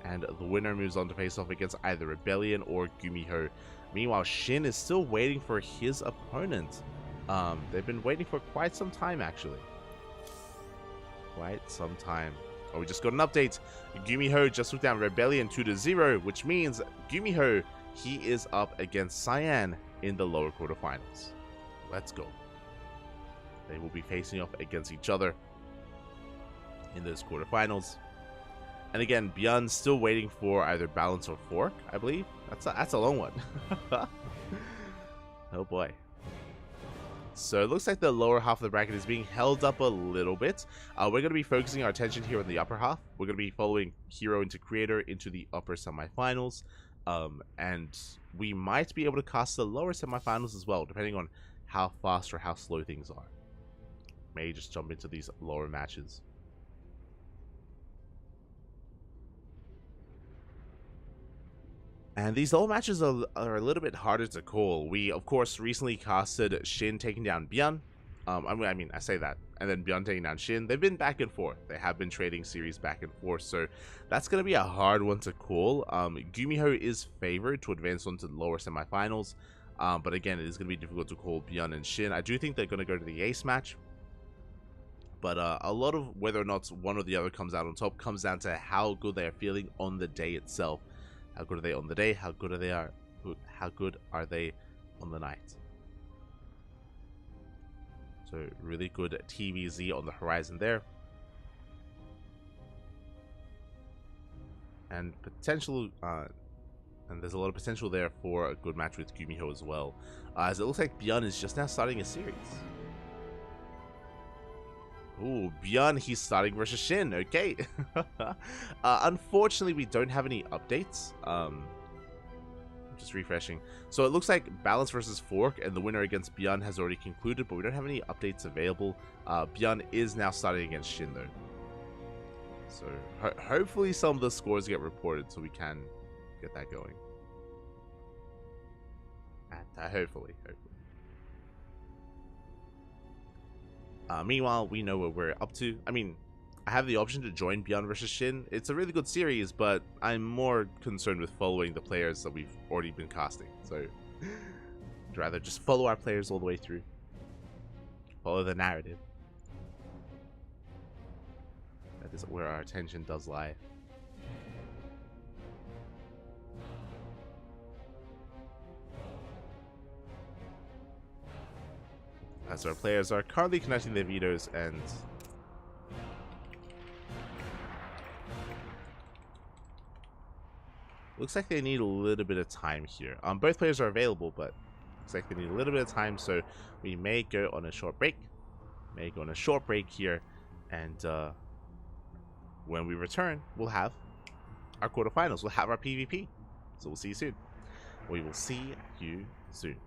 And the winner moves on to face off against either Rebellion or Gumiho. Meanwhile, Shin is still waiting for his opponent. They've been waiting for quite some time, actually. Quite some time. Oh, we just got an update. Gumiho just took down Rebellion 2-0, which means Gumiho, he is up against Cyan in the lower quarterfinals. Let's go. They will be facing off against each other in those quarterfinals. And again, Beyond's still waiting for either Balance or Fork, I believe. That's a long one. Oh boy. So it looks like the lower half of the bracket is being held up a little bit. We're going to be focusing our attention here on the upper half. We're going to be following Hero into Creator into the upper semifinals. And we might be able to cast the lower semifinals as well, depending on how fast or how slow things are. May just jump into these lower matches. And these lower matches are a little bit harder to call. We, of course, recently casted Shin taking down Byun. I mean, I say that. And then Byun taking down Shin. They've been back and forth. They have been trading series back and forth. So that's going to be a hard one to call. Gumiho is favored to advance on to the lower semifinals. But again, it is going to be difficult to call Byun and Shin. I do think they're going to go to the ace match. But a lot of whether or not one or the other comes out on top comes down to how good they are feeling on the day itself. How good are they on the day? How good are they on the night? So really good TVZ on the horizon there. and potential, and there's a lot of potential there for a good match with Gumiho as well, as it looks like Bjorn is just now starting a series. Ooh, Bjorn, he's starting versus Shin. Okay. Unfortunately, we don't have any updates. Just refreshing. So it looks like Balance versus Fork, and the winner against Bjorn has already concluded, but we don't have any updates available. Bjorn is now starting against Shin, though. So hopefully some of the scores get reported, so we can get that going. Hopefully. Meanwhile, we know what we're up to. I mean, I have the option to join Bjorn vs. Shin. It's a really good series, but I'm more concerned with following the players that we've already been casting. So, I'd rather just follow our players all the way through. Follow the narrative. That is where our attention does lie. As our players are currently connecting their vetoes, and looks like they need a little bit of time here. Both players are available, but looks like they need a little bit of time, so we may go on a short break. Here, and when we return, we'll have our quarterfinals. We'll have our PvP. So we'll see you soon. We will see you soon.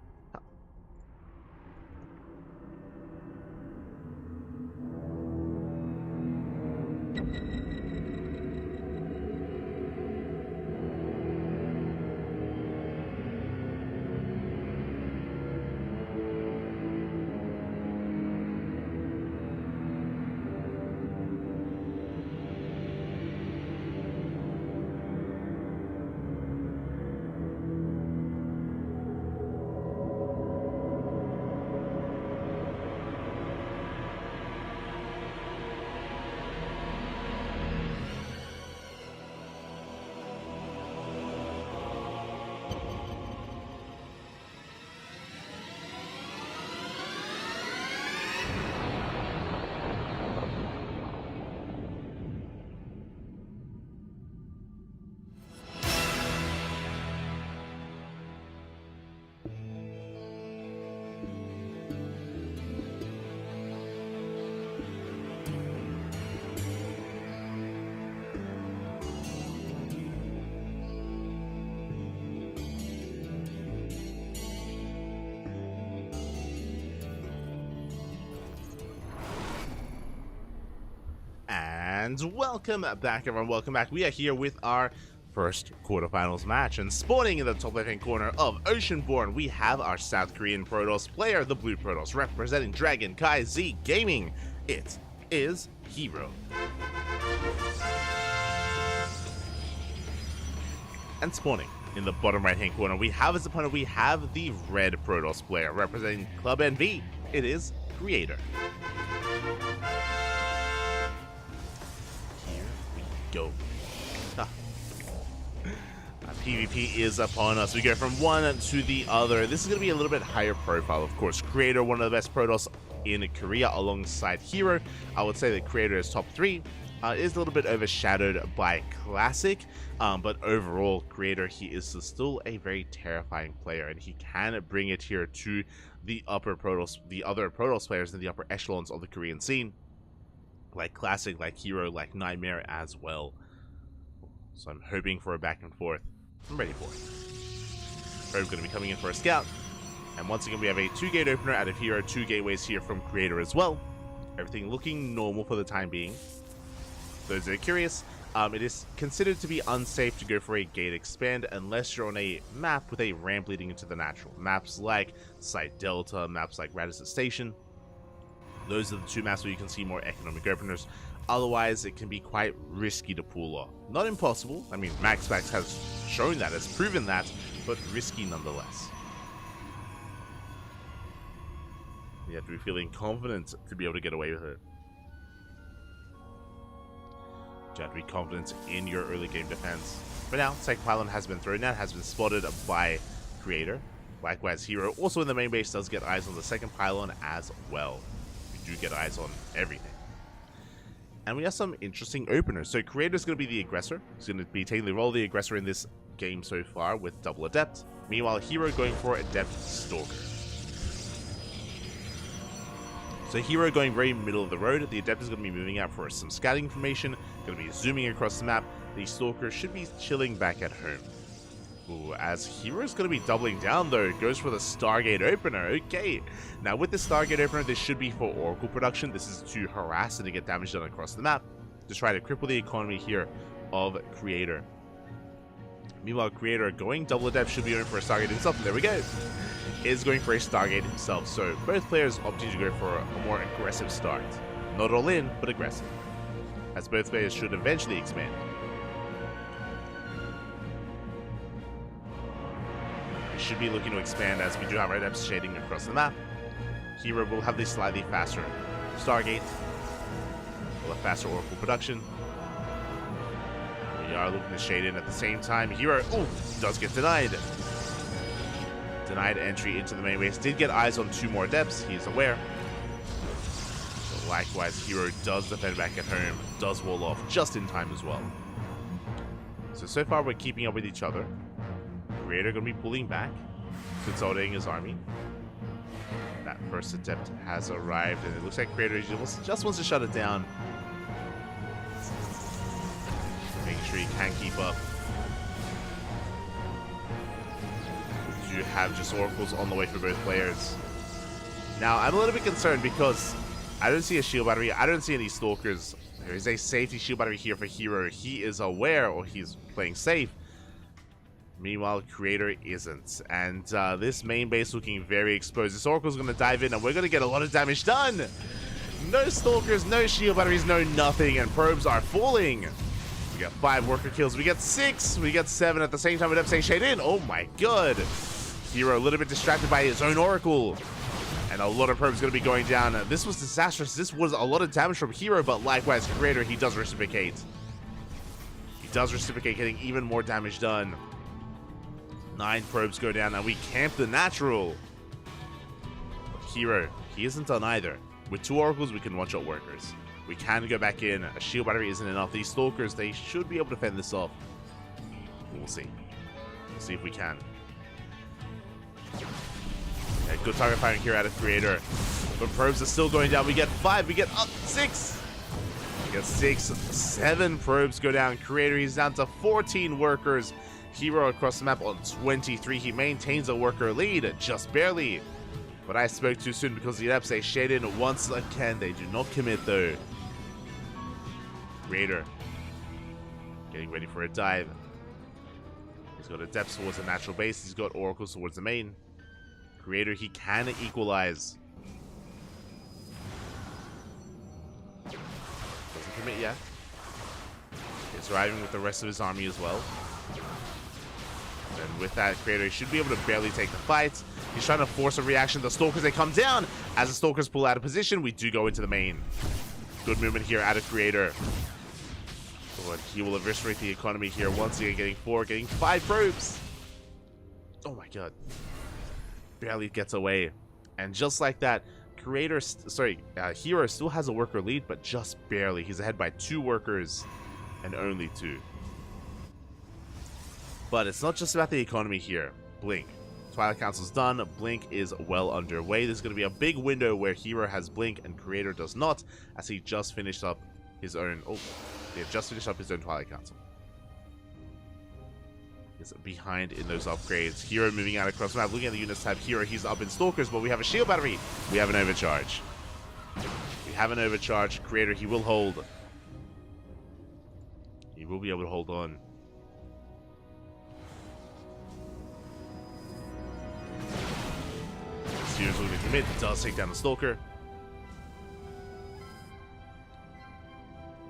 And welcome back, everyone. Welcome back. We are here with our first quarterfinals match, and spawning in the top left hand corner of Oceanborn, we have our South Korean Protoss player, the Blue Protoss, representing Dragon Kai Z Gaming. It is Hero. And spawning in the bottom right hand corner, we have as opponent, we have the Red Protoss player, representing Club NV. It is Creator. Go. PvP is upon us. We go from one to the other. This is going to be a little bit higher profile, of course. Creator, one of the best Protoss in Korea, alongside Hero. I would say that Creator is top 3. Is a little bit overshadowed by Classic, but overall, Creator, he is still a very terrifying player, and he can bring it here to the upper Protoss, the other Protoss players in the upper echelons of the Korean scene, like Classic, like Hero, like Nightmare as well. So I'm hoping for a back and forth. I'm ready for it. Probe going to be coming in for a scout. And once again, we have a 2-gate opener out of Hero, 2 gateways here from Creator as well. Everything looking normal for the time being. Those that are curious, it is considered to be unsafe to go for a gate expand unless you're on a map with a ramp leading into the natural. Maps like Site Delta, maps like Radisson Station. Those are the 2 maps where you can see more economic openers. Otherwise, it can be quite risky to pull off. Not impossible. I mean, MaxPax has shown that, has proven that, but risky nonetheless. You have to be feeling confident to be able to get away with it. You have to be confident in your early game defense. For now, second pylon has been thrown out, has been spotted by Creator. Likewise, Hero also in the main base does get eyes on the second pylon as well. We do get eyes on everything. And we have some interesting openers. So Creator's going to be the aggressor. He's going to be taking the role of the aggressor in this game so far with double Adept. Meanwhile, Hero going for Adept Stalker. So Hero going very middle of the road. The Adept is going to be moving out for some scouting information. Going to be zooming across the map. The Stalker should be chilling back at home. Ooh, as Hero's going to be doubling down though, goes for the Stargate opener. Okay, now with the Stargate opener, this should be for Oracle production. This is to harass and to get damage done across the map, to try to cripple the economy here of Creator. Meanwhile, Creator going double Adept should be going for a Stargate himself, and there we go. Is going for a Stargate himself, so both players opting to go for a more aggressive start. Not all in, but aggressive, as both players should eventually expand. Should be looking to expand as we do have Adepts shading across the map. Hero will have this slightly faster Stargate. We'll have faster Oracle production. We are looking to shade in at the same time. Hero, ooh, does get denied. Denied entry into the main base. Did get eyes on 2 more Adepts. He's aware. But likewise, Hero does defend back at home. Does wall off just in time as well. So far we're keeping up with each other. Creator going to be pulling back, consolidating his army. That first Adept has arrived, and it looks like Creator just wants to shut it down. Making sure he can keep up. We do have just Oracles on the way for both players. Now, I'm a little bit concerned because I don't see a shield battery. I don't see any Stalkers. There is a safety shield battery here for Hero. He is aware, or he's playing safe. Meanwhile, Creator isn't. And this main base looking very exposed. This Oracle's going to dive in, and we're going to get a lot of damage done. No Stalkers, no shield batteries, no nothing. And probes are falling. We got 5 worker kills. We get 6. We get 7 at the same time with Epsay Shade in. Oh my god. Hero a little bit distracted by his own Oracle. And a lot of probes going to be going down. This was disastrous. This was a lot of damage from Hero, but likewise, Creator, he does reciprocate. He does reciprocate, getting even more damage done. 9 probes go down, and we camp the natural. But Hero, he isn't done either. With 2 Oracles, we can one-shot workers. We can go back in. A shield battery isn't enough. These Stalkers, they should be able to fend this off. We'll see. We'll see if we can. Yeah, good target firing here out of Creator. But probes are still going down. We get 5. We get up 6. We get 6. 7 probes go down. Creator, he's down to 14 workers. Hero across the map on 23. He maintains a worker lead, just barely. But I spoke too soon because the Adepts, they shade in once again. They do not commit though. Creator getting ready for a dive. He's got Adepts towards the natural base. He's got Oracles towards the main. Creator, he can equalize. Doesn't commit yet. He's arriving with the rest of his army as well. And with that, Creator should be able to barely take the fight. He's trying to force a reaction. The Stalkers, they come down. As the Stalkers pull out of position, we do go into the main. Good movement here out of Creator. But he will eviscerate the economy here once again, getting 4, getting 5 probes. Oh my god. Barely gets away. And just like that, Hero still has a worker lead, but just barely. He's ahead by 2 workers and only 2. But it's not just about the economy here. Blink. Twilight Council's done. Blink is well underway. There's going to be a big window where Hero has Blink and Creator does not, as he just finished up his own... Oh, they have just finished up his own Twilight Council. He's behind in those upgrades. Hero moving out across the map. Looking at the units tab, Hero, he's up in Stalkers, but we have a shield battery. We have an overcharge. We have an overcharge. Creator, he will hold. He will be able to hold on. Hero's looking to commit. Does take down the Stalker.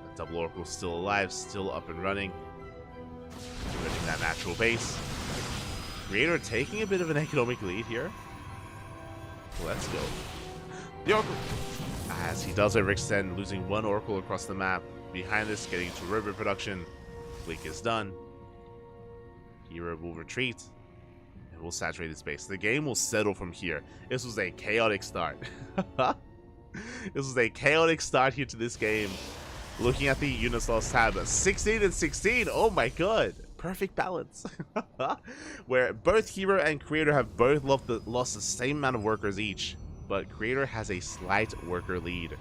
That double Oracle still alive, still up and running. Running that natural base. Creator taking a bit of an economic lead here. Let's go. The Oracle, as he does overextend, losing 1 Oracle across the map. Behind this, getting into robo production. Blink is done. Hero will retreat. And will saturate his base. The game will settle from here. This was a chaotic start. This was a chaotic start here to this game. Looking at the units lost tab, 16 and 16. Oh my god. Perfect balance. Where both Hero and Creator have both lost the same amount of workers each, but Creator has a slight worker lead.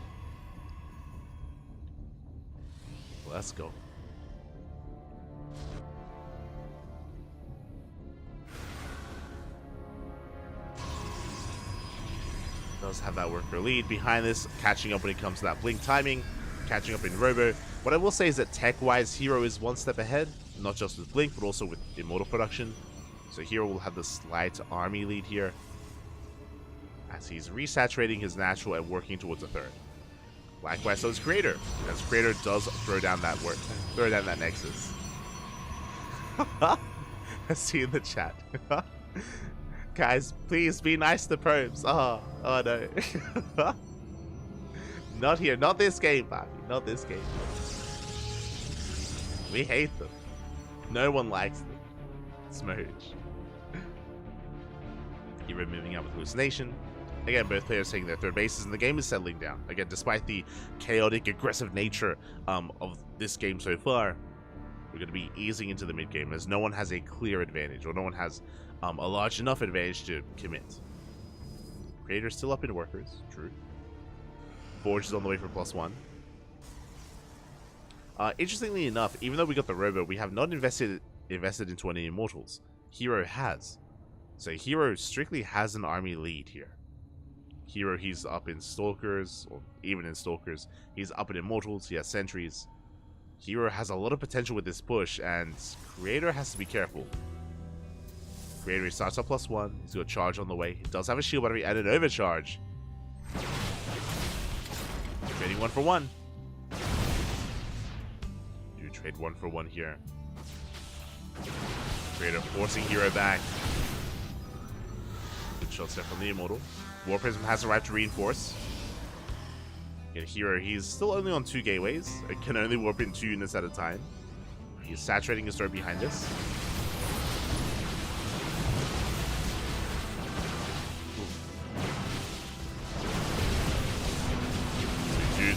Let's go. Does have that worker lead. Behind this, catching up when it comes to that blink timing, catching up in Robo. What I will say is that tech-wise, Hero is one step ahead, not just with blink, but also with Immortal production. So Hero will have the slight army lead here, as he's resaturating his natural and working towards a third. Likewise, so is Creator, as Creator does throw down that Nexus. I see in the chat. Guys, please be nice to probes. Oh no. Not here. Not this game, Bobby. Not this game. We hate them. No one likes them. Smooch. Hero moving out with Hallucination. Again, both players taking their third bases, and the game is settling down. Again, despite the chaotic, aggressive nature of this game so far, we're going to be easing into the mid game, as no one has a clear advantage, or no one has a large enough advantage to commit. Creator's still up in workers, true. Forge is on the way for +1. Interestingly enough, even though we got the Robo, we have not invested into any Immortals. Hero has. So Hero strictly has an army lead here. Hero, he's up in Stalkers, or even in Stalkers. He's up in Immortals, he has Sentries. Hero has a lot of potential with this push, and Creator has to be careful. Creator starts up +1, he's got a charge on the way. He does have a shield battery and an overcharge. Trading 1 for 1. Do trade 1 for 1 here. Creator forcing Hero back. Good shots there from the Immortal. War Prism has arrived to reinforce. Again, Hero, he's still only on 2 gateways. It can only warp in 2 units at a time. He's saturating his throat behind us.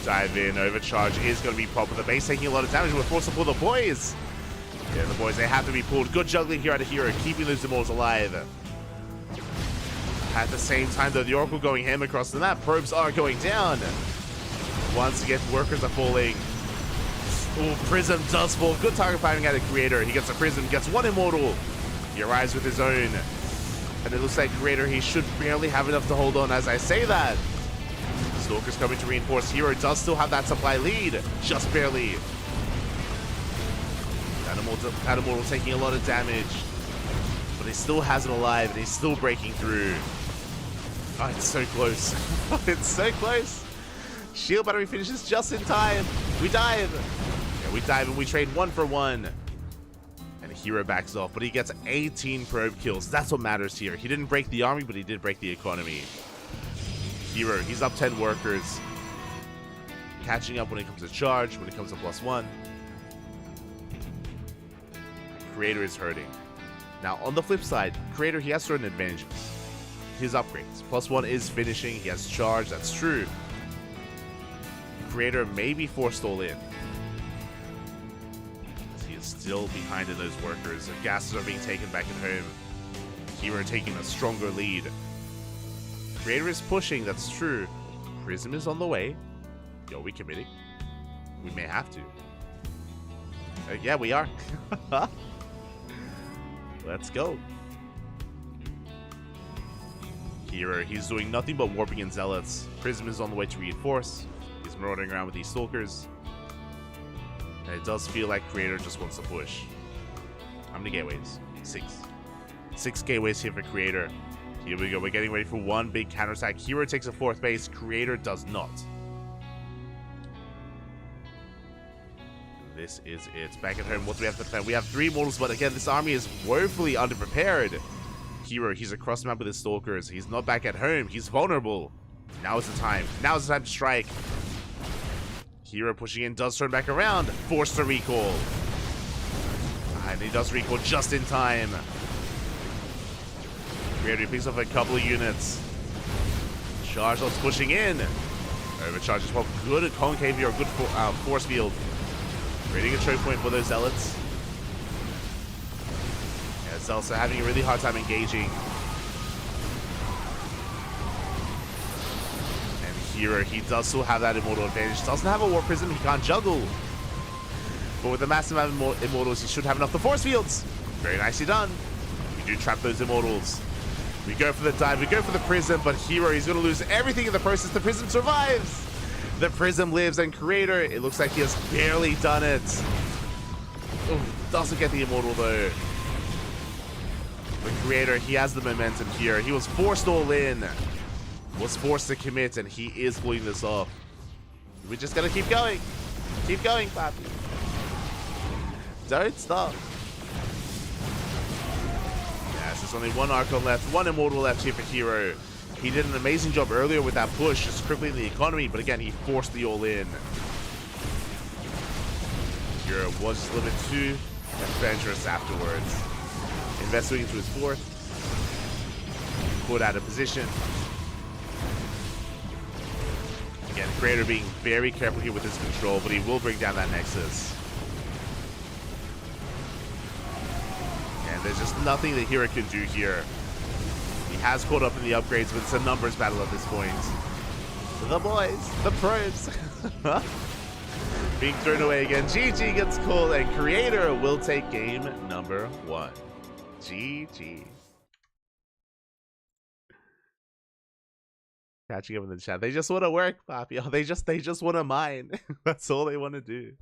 Dive in, overcharge is going to be proper. The base taking a lot of damage. We're forced to pull the boys. Yeah, the boys, they have to be pulled. Good juggling here out of Hero, keeping those Immortals alive. At the same time, though, the Oracle going ham across the map. Probes are going down. Once again, workers are falling. Oh, Prism does fall. Good target firing out of Creator. He gets a Prism, gets 1 Immortal. He arrives with his own. And it looks like Creator, he should barely have enough to hold on as I say that. Stalker's coming to reinforce. Hero does still have that supply lead, just barely. That Immortal taking a lot of damage, but he still has it alive, and he's still breaking through. Oh, it's so close. It's so close. Shield battery finishes just in time. We dive. Yeah, we dive, and we trade 1 for 1. And Hero backs off, but he gets 18 probe kills. That's what matters here. He didn't break the army, but he did break the economy. Hero, he's up 10 workers. Catching up when it comes to charge, when it comes to +1. Creator is hurting. Now, on the flip side, Creator, he has certain advantages. His upgrades. +1 is finishing, he has charge, that's true. Creator may be forced all in. As he is still behind in those workers. The gases are being taken back at home. Hero taking a stronger lead. Creator is pushing, that's true. Prism is on the way. Yo, we committing? We may have to. Yeah, we are. Let's go. Hero, he's doing nothing but warping in Zealots. Prism is on the way to reinforce. He's marauding around with these Stalkers. And it does feel like Creator just wants to push. How many gateways? 6. 6 gateways here for Creator. Here we go, we're getting ready for 1 big counterattack. Hero takes a 4th base, Creator does not. This is it. Back at home, what do we have to defend? We have 3 Immortals, but again, this army is woefully underprepared. Hero, he's across the map with his Stalkers. He's not back at home, he's vulnerable. Now is the time. Now is the time to strike. Hero pushing in, does turn back around. Forced to recall. And he does recall just in time. Creator picks up a couple of units. Charge lots pushing in. Overcharge as well. Good concave here, good force field. Creating a choke point for those Zealots. Yeah, Zealots are having a really hard time engaging. And Hero, he does still have that Immortal advantage. Doesn't have a Warp Prism, he can't juggle. But with the massive amount of Immortals, he should have enough. The force fields! Very nicely done. We do trap those Immortals. We go for the dive, we go for the Prism, but Hero, he's going to lose everything in the process. The Prism survives! The Prism lives, and Creator, it looks like he has barely done it. Ooh, doesn't get the Immortal, though. The Creator, he has the momentum here. He was forced all in. Was forced to commit, and he is pulling this off. We just gotta keep going. Keep going, Papi. Don't stop. Yes, there's only one Archon left, one Immortal left here for Hero. He did an amazing job earlier with that push, just crippling the economy, but again, he forced the all-in. Hero was just a little bit too adventurous afterwards. Investing into his fourth. Put out of position. Again, Creator being very careful here with his control, but he will bring down that Nexus. And there's just nothing that Hero can do here. He has caught up in the upgrades, but it's a numbers battle at this point. The boys, the pros. Being thrown away again. GG gets called, and Creator will take game number 1. GG. Catching up in the chat. They just want to work, Papi. Oh, they just want to mine. That's all they want to do.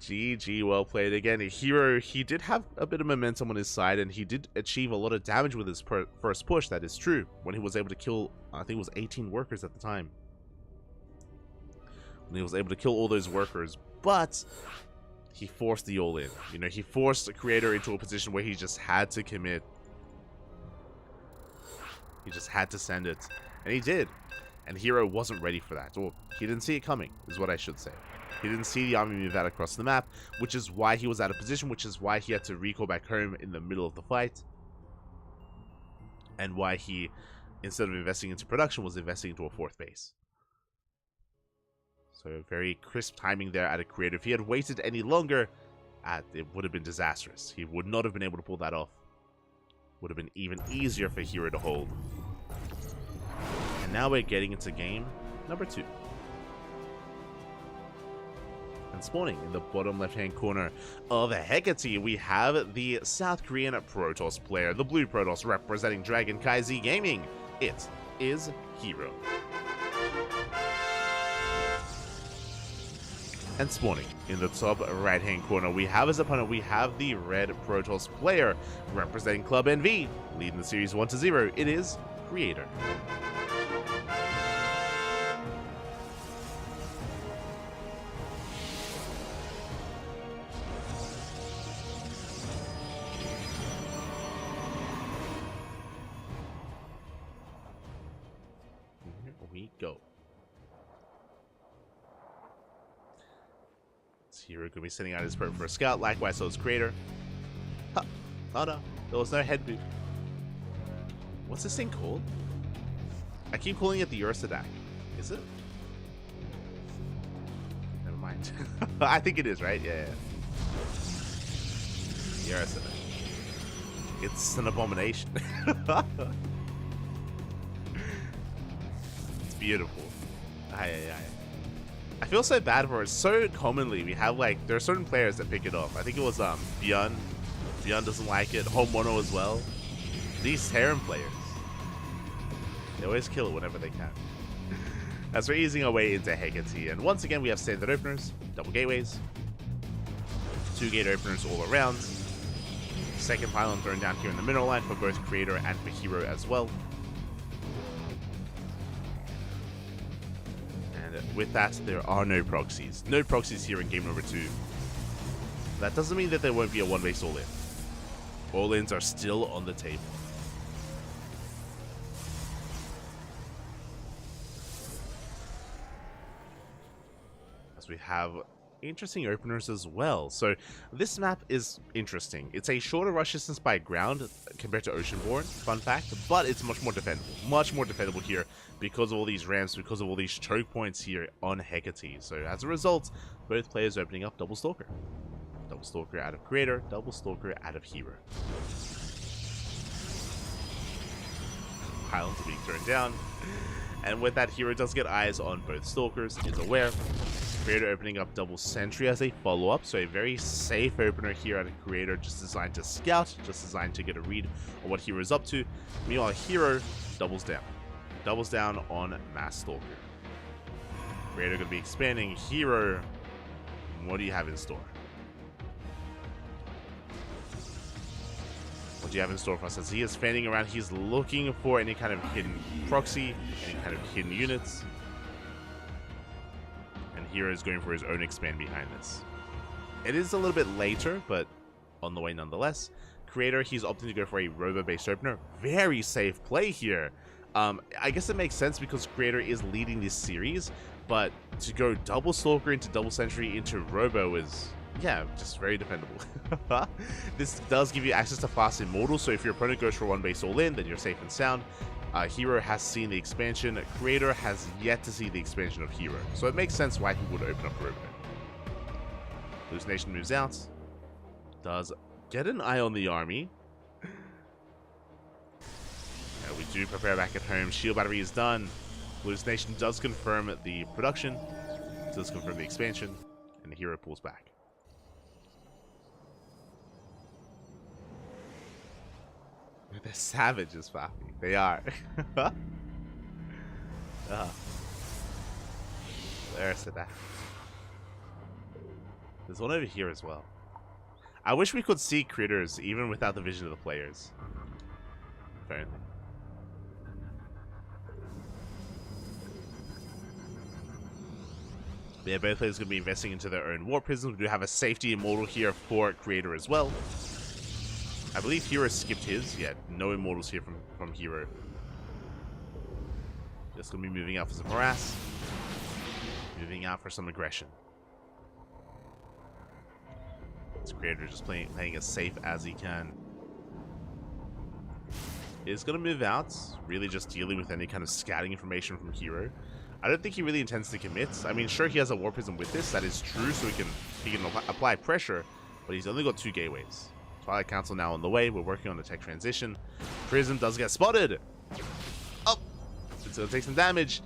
GG, well played. Again, Hero, he did have a bit of momentum on his side, and he did achieve a lot of damage with his first push. That is true. When he was able to kill, I think it was 18 workers at the time. When he was able to kill all those workers, but he forced the all-in. You know, he forced the Creator into a position where he just had to commit. He just had to send it. And he did. And Hero wasn't ready for that. Or he didn't see it coming, is what I should say. He didn't see the army move out across the map, which is why he was out of position, which is why he had to recall back home in the middle of the fight. And why he, instead of investing into production, was investing into a fourth base. So very crisp timing there at a Creator. If he had waited any longer, it would have been disastrous. He would not have been able to pull that off. Would have been even easier for Hero to hold. And now we're getting into game number 2. And spawning in the bottom left-hand corner of Hecate, we have the South Korean Protoss player, the blue Protoss representing CranKy Z Gaming. It is Hero. And spawning in the top right-hand corner, we have as opponent, we have the red Protoss player representing Club NV, leading the series 1-0. It is Creator. We go. Hero going to be sending out his perp for a scout. Likewise, so is Creator. Huh. Oh no, there was no head move. What's this thing called? I keep calling it the Ursadak. Is it? Never mind. I think it is, right? Yeah. The Ursadak. It's an abomination. Beautiful. I feel so bad for it. So commonly we have, like, there are certain players that pick it up. I think it was Bjorn. Bjorn doesn't like it. Home Mono as well. These Terran players, they always kill it whenever they can. As we're easing our way into Hecate, and once again we have standard openers, double gateways, 2 gate openers all around. Second pylon thrown down here in the mineral line for both Creator and for Hero as well. With that, there are no proxies. No proxies here in game number 2. That doesn't mean that there won't be a one-base all-in. All-ins are still on the table. As we have interesting openers as well. So this map is interesting. It's a shorter rush distance by ground compared to Oceanborn, fun fact, but it's much more defendable. Much more defendable here because of all these ramps, because of all these choke points here on Hecate. So as a result, both players opening up double Stalker. Double Stalker out of Creator, double Stalker out of Hero. Pylons are being thrown down. And with that, Hero does get eyes on both Stalkers, is aware. Creator opening up double Sentry as a follow-up, so a very safe opener here at a Creator, just designed to scout, just designed to get a read on what Hero is up to. Meanwhile, Hero doubles down. Doubles down on Mass Stalker. Creator going to be expanding. Hero, what do you have in store? What do you have in store for us? As he is fanning around, he's looking for any kind of hidden proxy, any kind of hidden units. And Hero is going for his own expand behind this. It is a little bit later, but on the way nonetheless. Creator, he's opting to go for a robo-based opener. Very safe play here. I guess it makes sense because Creator is leading this series, but to go double Stalker into double Sentry into Robo is, yeah, just very dependable. This does give you access to fast Immortal, so if your opponent goes for one base all in, then you're safe and sound. Hero has seen the expansion. Creator has yet to see the expansion of Hero, so it makes sense why he would open up Robo. Hallucination moves out. Does get an eye on the army. We do prepare back at home. Shield battery is done. Hallucination does confirm the production, does confirm the expansion, and the Hero pulls back. They're savages, Fafi. They are. There's that. There's one over here as well. I wish we could see critters even without the vision of the players. Apparently. Yeah, both players going to be investing into their own Warp Prisms. We do have a safety Immortal here for Creator as well. I believe Hero skipped his. Yeah, no Immortals here from Hero. Just going to be moving out for some harass. Moving out for some aggression. This Creator just playing as safe as he can. Is going to move out, really just dealing with any kind of scouting information from Hero. I don't think he really intends to commit. I mean, sure, he has a Warp Prism with this. That is true, so he can apply pressure, but he's only got 2 gateways. Twilight Council now on the way. We're working on the tech transition. Prism does get spotted. Oh, it's going to take some damage,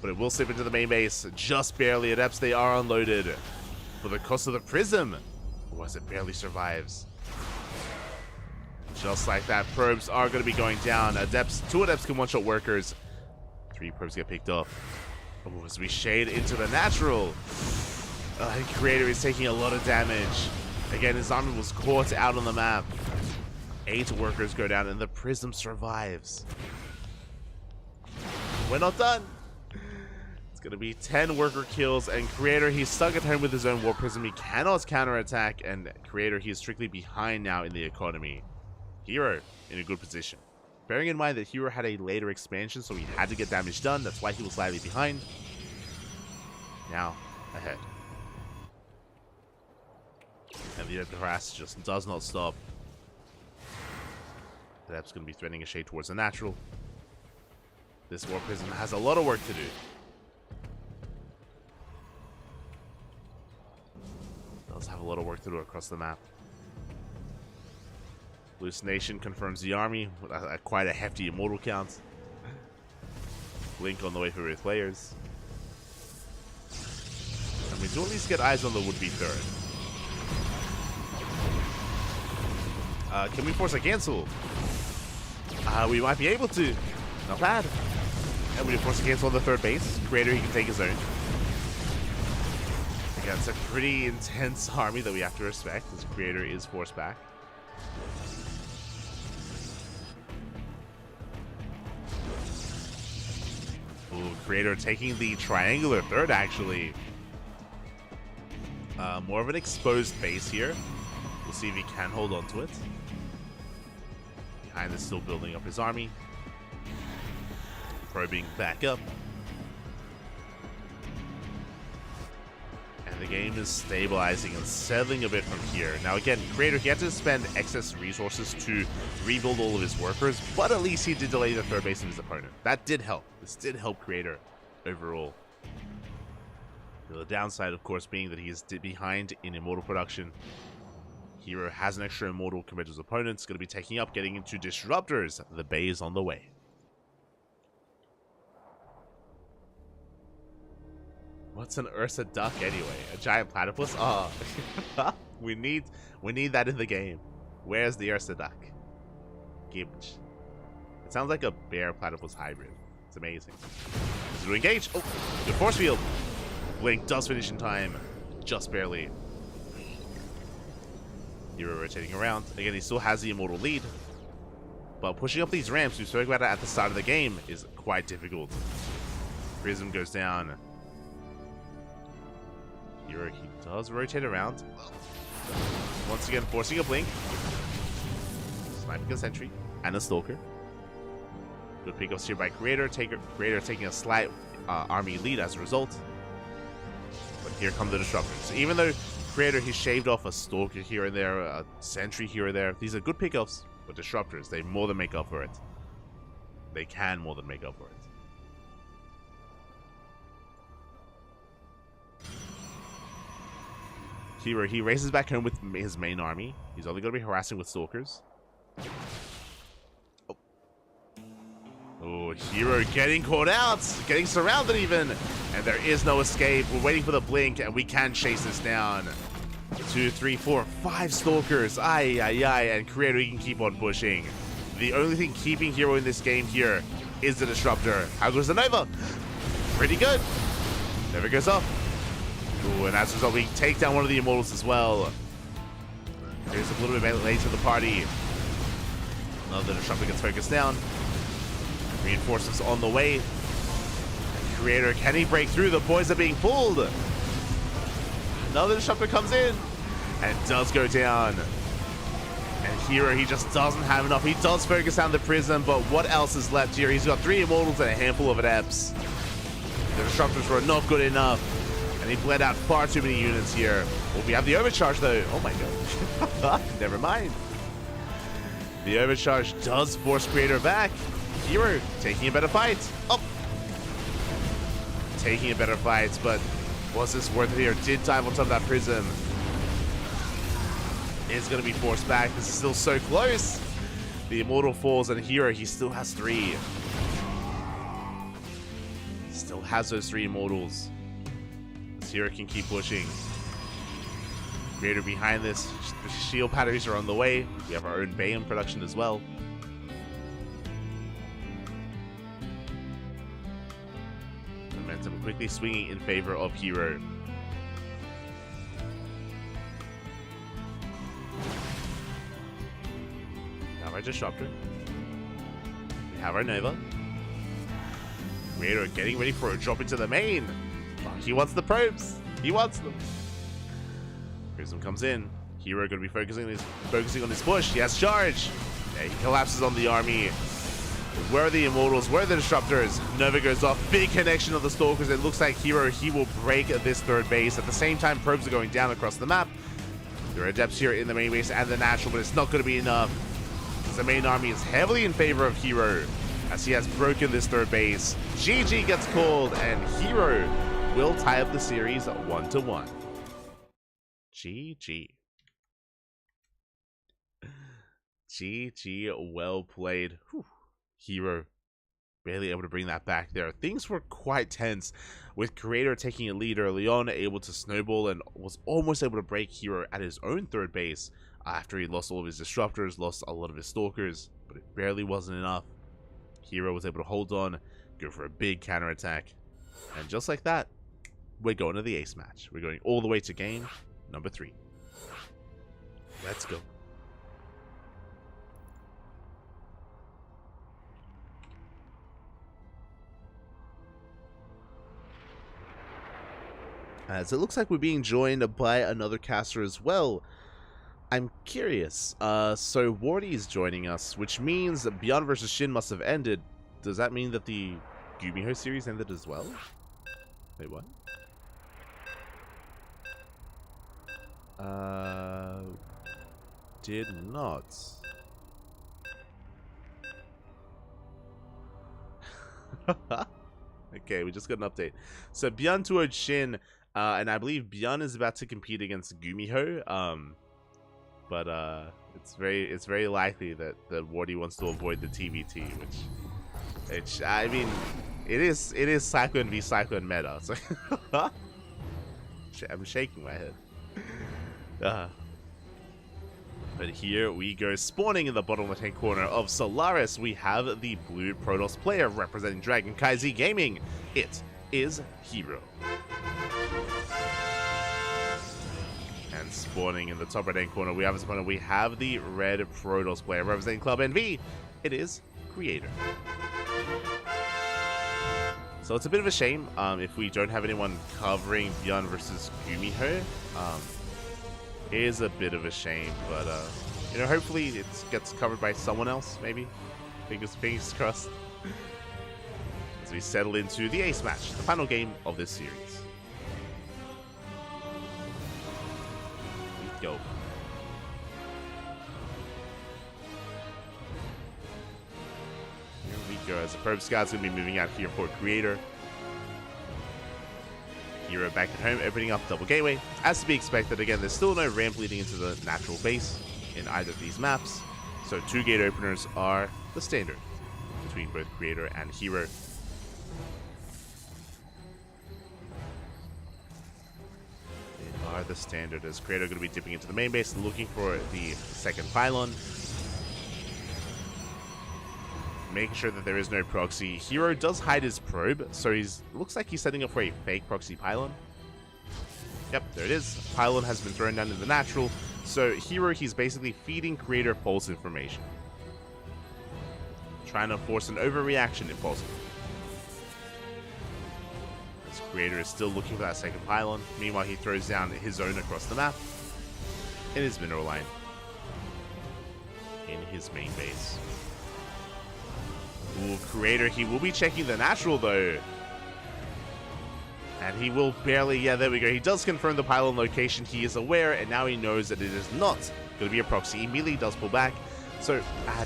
but it will slip into the main base. Just barely. Adepts, they are unloaded. For the cost of the Prism. Or as it barely survives. Just like that, probes are going to be going down. Adepts, 2 Adepts can one-shot workers. 3 probes get picked up. Oh, as we shade into the natural. Creator is taking a lot of damage. Again, his army was caught out on the map. 8 workers go down and the Prism survives. We're not done. It's going to be 10 worker kills, and Creator, he's stuck at home with his own Warp Prism. He cannot counterattack, and Creator, he is strictly behind now in the economy. Hero in a good position. Bearing in mind that Hero had a later expansion, so he had to get damage done. That's why he was slightly behind. Now, ahead. And the harass just does not stop. That's going to be threatening a shade towards the natural. This Warp Prism has a lot of work to do. Does have a lot of work to do across the map. Hallucination confirms the army with quite a hefty Immortal count. Blink on the way for both players. And we do at least get eyes on the would-be third. Can we force a cancel? We might be able to. Not bad. And we force a cancel on the third base. Creator, he can take his own. Again, it's a pretty intense army that we have to respect. This Creator is forced back. Creator taking the triangular third, actually. More of an exposed base here. We'll see if he can hold on to it. Behind this, still building up his army. Probing back up. And The game is stabilizing and settling a bit from here. Now again, Creator, he had to spend excess resources to rebuild all of his workers, but at least he did delay the third base of his opponent. That did help. This did help Creator overall. The downside, of course, being that he is behind in Immortal production. Hero has an extra Immortal compared to his opponents. Going to be taking up, getting into Disruptors. The Bay is on the way. What's an Ursa Duck anyway? A giant platypus? Oh, we need that in the game. Where's the Ursa Duck? Gibbage. It sounds like a bear platypus hybrid. It's amazing. Does it engage? Oh, good force field. Blink does finish in time, just barely. Hero rotating around. Again, he still has the Immortal lead, but pushing up these ramps, we spoke about it at the start of the game, is quite difficult. Prism goes down. Hero, he does rotate around. Once again, forcing a blink. Sniping a sentry and a stalker. Good pickups here by Creator. Creator taking a slight army lead as a result. But here come the Disruptors. Even though Creator, he shaved off a stalker here and there, a sentry here and there. These are good pickups, but Disruptors, they more than make up for it. They can more than make up for it. Hero, he races back home with his main army. He's only going to be harassing with stalkers. Oh, Hero getting caught out, getting surrounded even, and there is no escape. We're waiting for the blink, and we can chase this down. 2, 3, 4, 5 stalkers. Aye, aye, aye, and Creator, he can keep on pushing. The only thing keeping Hero in this game here is the Disruptor. How goes the Nova? Pretty good. Never goes up. Ooh, and as a result, we take down one of the Immortals as well. There's a little bit late to the party. Another Disruptor gets focused down. Reinforcements on the way. Creator, can he break through? The boys are being pulled. Another Disruptor comes in and does go down. And Hero, he just doesn't have enough. He does focus down the Prism, but what else is left here? He's got 3 Immortals and a handful of Adepts. The Disruptors were not good enough. And he bled out far too many units here. Well, we have the overcharge though. Oh my god. Never mind. The overcharge does force Creator back. Hero taking a better fight. Oh. Taking a better fight, but was this worth it here? Did dive on top of that Prism. Is going to be forced back. This is still so close. The Immortal falls and Hero, he still has 3. Still has those 3 Immortals. Hero can keep pushing. Creator behind this. The shield batteries are on the way. We have our own Bay in production as well. Momentum quickly swinging in favor of Hero. We have our Disruptor. We have our Nova. Creator getting ready for a drop into the main. He wants the probes. He wants them. Prism comes in. Hero going to be focusing on his push. He has charge. Yeah, he collapses on the army. Where are the Immortals? Where are the Disruptors? Nova goes off. Big connection of the Stalkers. It looks like Hero, he will break this third base. At the same time, probes are going down across the map. There are Adepts here in the main base and the natural, but it's not going to be enough. The main army is heavily in favor of Hero as he has broken this third base. GG gets called, and Hero will tie up the series 1-1. GG. GG, well played. Whew. Hero barely able to bring that back there. Things were quite tense with Creator taking a lead early on, able to snowball and was almost able to break Hero at his own third base after he lost all of his Disruptors, lost a lot of his Stalkers, but it barely wasn't enough. Hero was able to hold on, go for a big counterattack, and just like that, we're going to the ace match. We're going all the way to game number 3. Let's go. As it looks like we're being joined by another caster as well. I'm curious. So Wardy is joining us, which means Beyond vs. Shin must have ended. Does that mean that the Gumiho series ended as well? Wait, what? Did not. Okay, we just got an update. So Byeon toured Shin, and I believe Byeon is about to compete against Gumiho. But it's very likely that Wardy wants to avoid the TVT, which I mean, it is Cyclone v Cyclone meta. So I'm shaking my head. But here we go, spawning in the bottom left-hand corner of Solaris, we have the blue Protoss player representing CranKy Gaming. It is Hero. And spawning in the top right-hand corner, we have his opponent. We have the red Protoss player representing Club NV. It is Creator. So it's a bit of a shame if we don't have anyone covering Byeon versus Gumiho. It is a bit of a shame, but you know, hopefully it gets covered by someone else, maybe. Fingers crossed. As we settle into the ace match, the final game of this series. Let's go. Here we go, as the probe scout's going to be moving out here for Creator. Hero back at home, opening up double gateway. As to be expected, again, there's still no ramp leading into the natural base in either of these maps, so 2 gate openers are the standard between both Creator and Hero. They are the standard, as Creator going to be dipping into the main base, looking for the second pylon. Making sure that there is no proxy. Hero does hide his probe, so looks like he's setting up for a fake proxy pylon. Yep, there it is. Pylon has been thrown down in the natural, so Hero, he's basically feeding Creator false information. Trying to force an overreaction if possible. This Creator is still looking for that second pylon. Meanwhile, he throws down his own across the map in his mineral line in his main base. Ooh, Creator, he will be checking the natural though. And he will barely, yeah, there we go. He does confirm the pylon location. He is aware, and now he knows that it is not going to be a proxy. He immediately does pull back. So,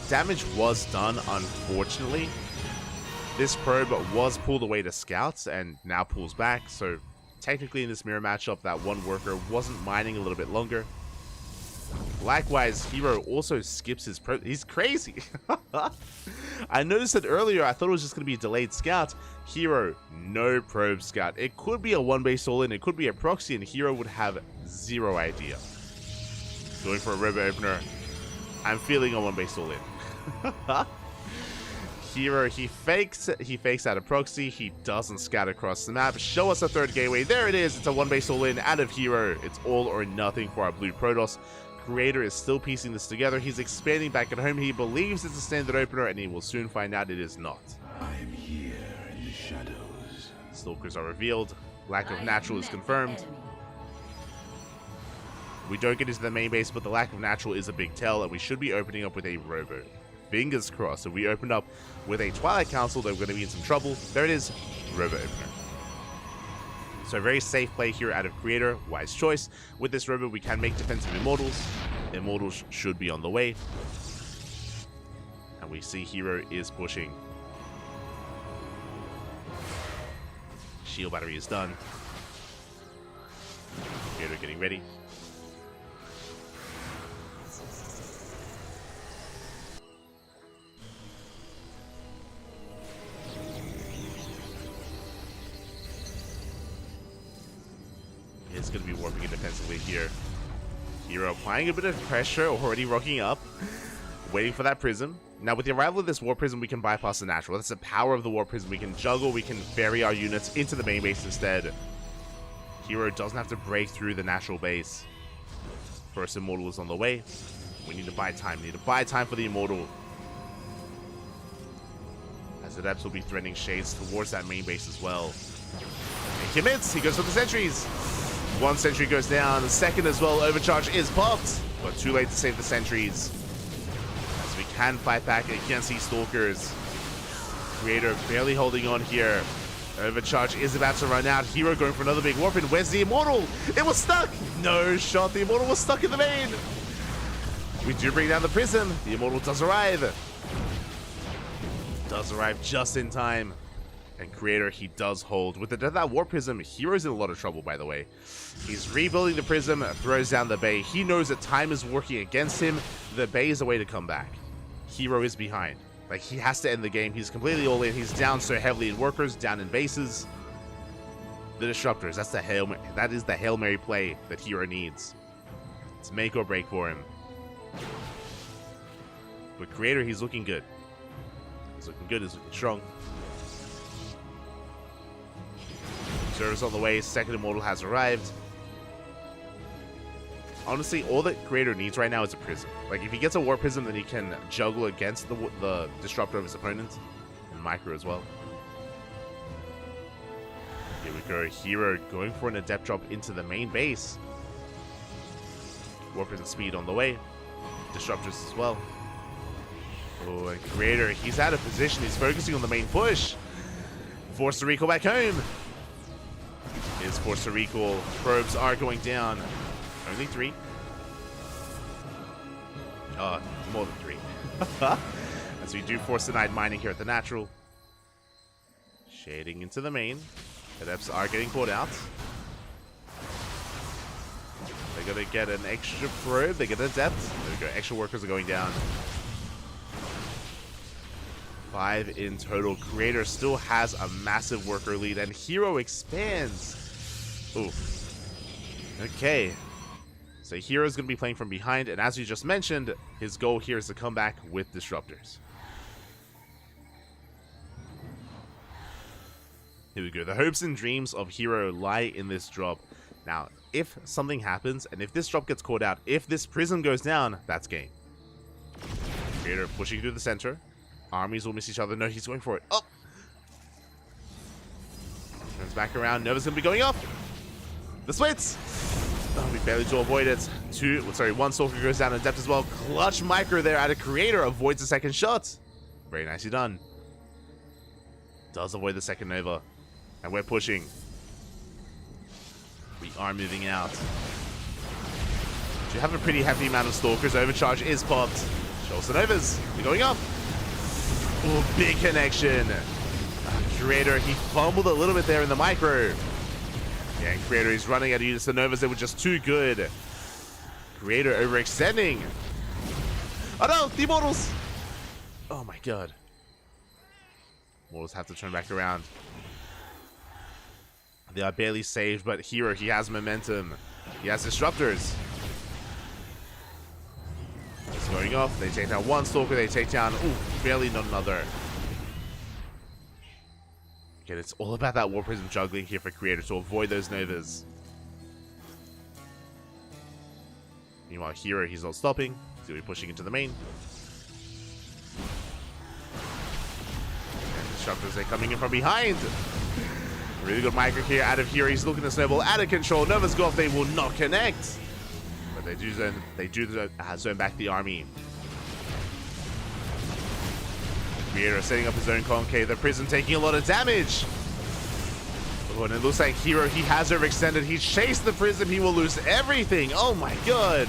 damage was done, unfortunately. This probe was pulled away to scouts, and now pulls back. So, technically in this mirror matchup, that one worker wasn't mining a little bit longer. Likewise, Hero also skips his probe. He's crazy. I noticed it earlier. I thought it was just going to be a delayed scout. Hero, no probe scout. It could be a one base all-in. It could be a proxy, and Hero would have zero idea. Going for a river opener. I'm feeling a one base all-in. Hero, he fakes out a proxy. He doesn't scout across the map. Show us a third gateway. There it is. It's a one base all-in out of Hero. It's all or nothing for our blue Protoss. Creator is still piecing this together. He's expanding back at home. He believes it's a standard opener, and he will soon find out it is not. I am here in the shadows. Stalkers are revealed. Lack of natural is confirmed. We don't get into the main base, but the lack of natural is a big tell, and we should be opening up with a robo. Fingers crossed. If we opened up with a Twilight Council, they're going to be in some trouble. There it is, robo opener. So very safe play here out of Creator, wise choice. With this robo, we can make defensive Immortals. Immortals should be on the way. And we see Hero is pushing. Shield battery is done. Creator getting ready. Is going to be warping it defensively here. Hero applying a bit of pressure, already rocking up, waiting for that prism. Now with the arrival of this Warp Prism, we can bypass the natural. That's the power of the Warp Prism. We can juggle, we can ferry our units into the main base instead. Hero doesn't have to break through the natural base. First Immortal is on the way. We need to buy time. We need to buy time for the Immortal. As the Adepts will be threatening shades towards that main base as well. And he commits. He goes for the sentries. One sentry goes down, the second as well. Overcharge is popped, but too late to save the sentries. As we can fight back against these Stalkers. Creator barely holding on here. Overcharge is about to run out. Hero going for another big warp in. Where's the Immortal? It was stuck. No shot. The Immortal was stuck in the main. We do bring down the Prism. The Immortal does arrive. Does arrive just in time. And Creator, he does hold. With that Warp Prism, Hero's in a lot of trouble, by the way. He's rebuilding the Prism, throws down the Bay. He knows that time is working against him. The Bay is a way to come back. Hero is behind. Like, he has to end the game. He's completely all in. He's down so heavily in workers, down in bases. The Disruptors, that is the Hail Mary play that Hero needs. It's make or break for him. But Creator, he's looking good. He's looking good, he's looking strong. Service on the way, second Immortal has arrived. Honestly, all that Creator needs right now is a Prism. Like, if he gets a War Prism, then he can juggle against the Disruptor of his opponent. And Micro as well. Here we go, Hero going for an Adept drop into the main base. War Prism speed on the way. Disruptors as well. Oh, and Creator, he's out of position. He's focusing on the main push. Forced to recall back home. Is forced to recall. Probes are going down. Only 3. More than 3. As we do force denied mining here at the natural. Shading into the main. Adepts are getting caught out. They're going to get an extra probe. They get an Adept. There we go. Extra workers are going down. 5 in total. Creator still has a massive worker lead, and Hero expands. Ooh. Okay. So Hero's going to be playing from behind, and as you just mentioned, his goal here is to come back with Disruptors. Here we go. The hopes and dreams of Hero lie in this drop. Now, if something happens, and if this drop gets caught out, if this Prism goes down, that's game. Creator pushing through the center. Armies will miss each other. No, he's going for it. Oh! Turns back around. Nova's going to be going up. The splits! Oh, we barely to avoid it. One Stalker goes down, Adept as well. Clutch Micro there out of Creator. Avoids the second shot. Very nicely done. Does avoid the second Nova. And we're pushing. We are moving out. Do have a pretty hefty amount of Stalkers. Overcharge is popped. Shows the Novas. We're going up. Oh, big connection. Creator, he fumbled a little bit there in the Micro. Yeah, and Creator is running out of units. The Novas, they were just too good. Creator overextending. Oh no, the Immortals! Oh my god. Immortals have to turn back around. They are barely saved, but Hero, he has momentum. He has Disruptors. It's going off. They take down one Stalker. They take down, barely not another. Again, it's all about that War Prism juggling here for Creator to avoid those Novas. Meanwhile, Hero, he's not stopping. He's going to be pushing into the main. And Disruptors, they're coming in from behind. Really good Micro here out of Hero. He's looking to snowball out of control. Novas go off. They will not connect. But they do zone back the army. Creator setting up his own CranKy. The Prism taking a lot of damage. Oh, and it looks like Hero, he has overextended. He's chased the Prism. He will lose everything. Oh my god.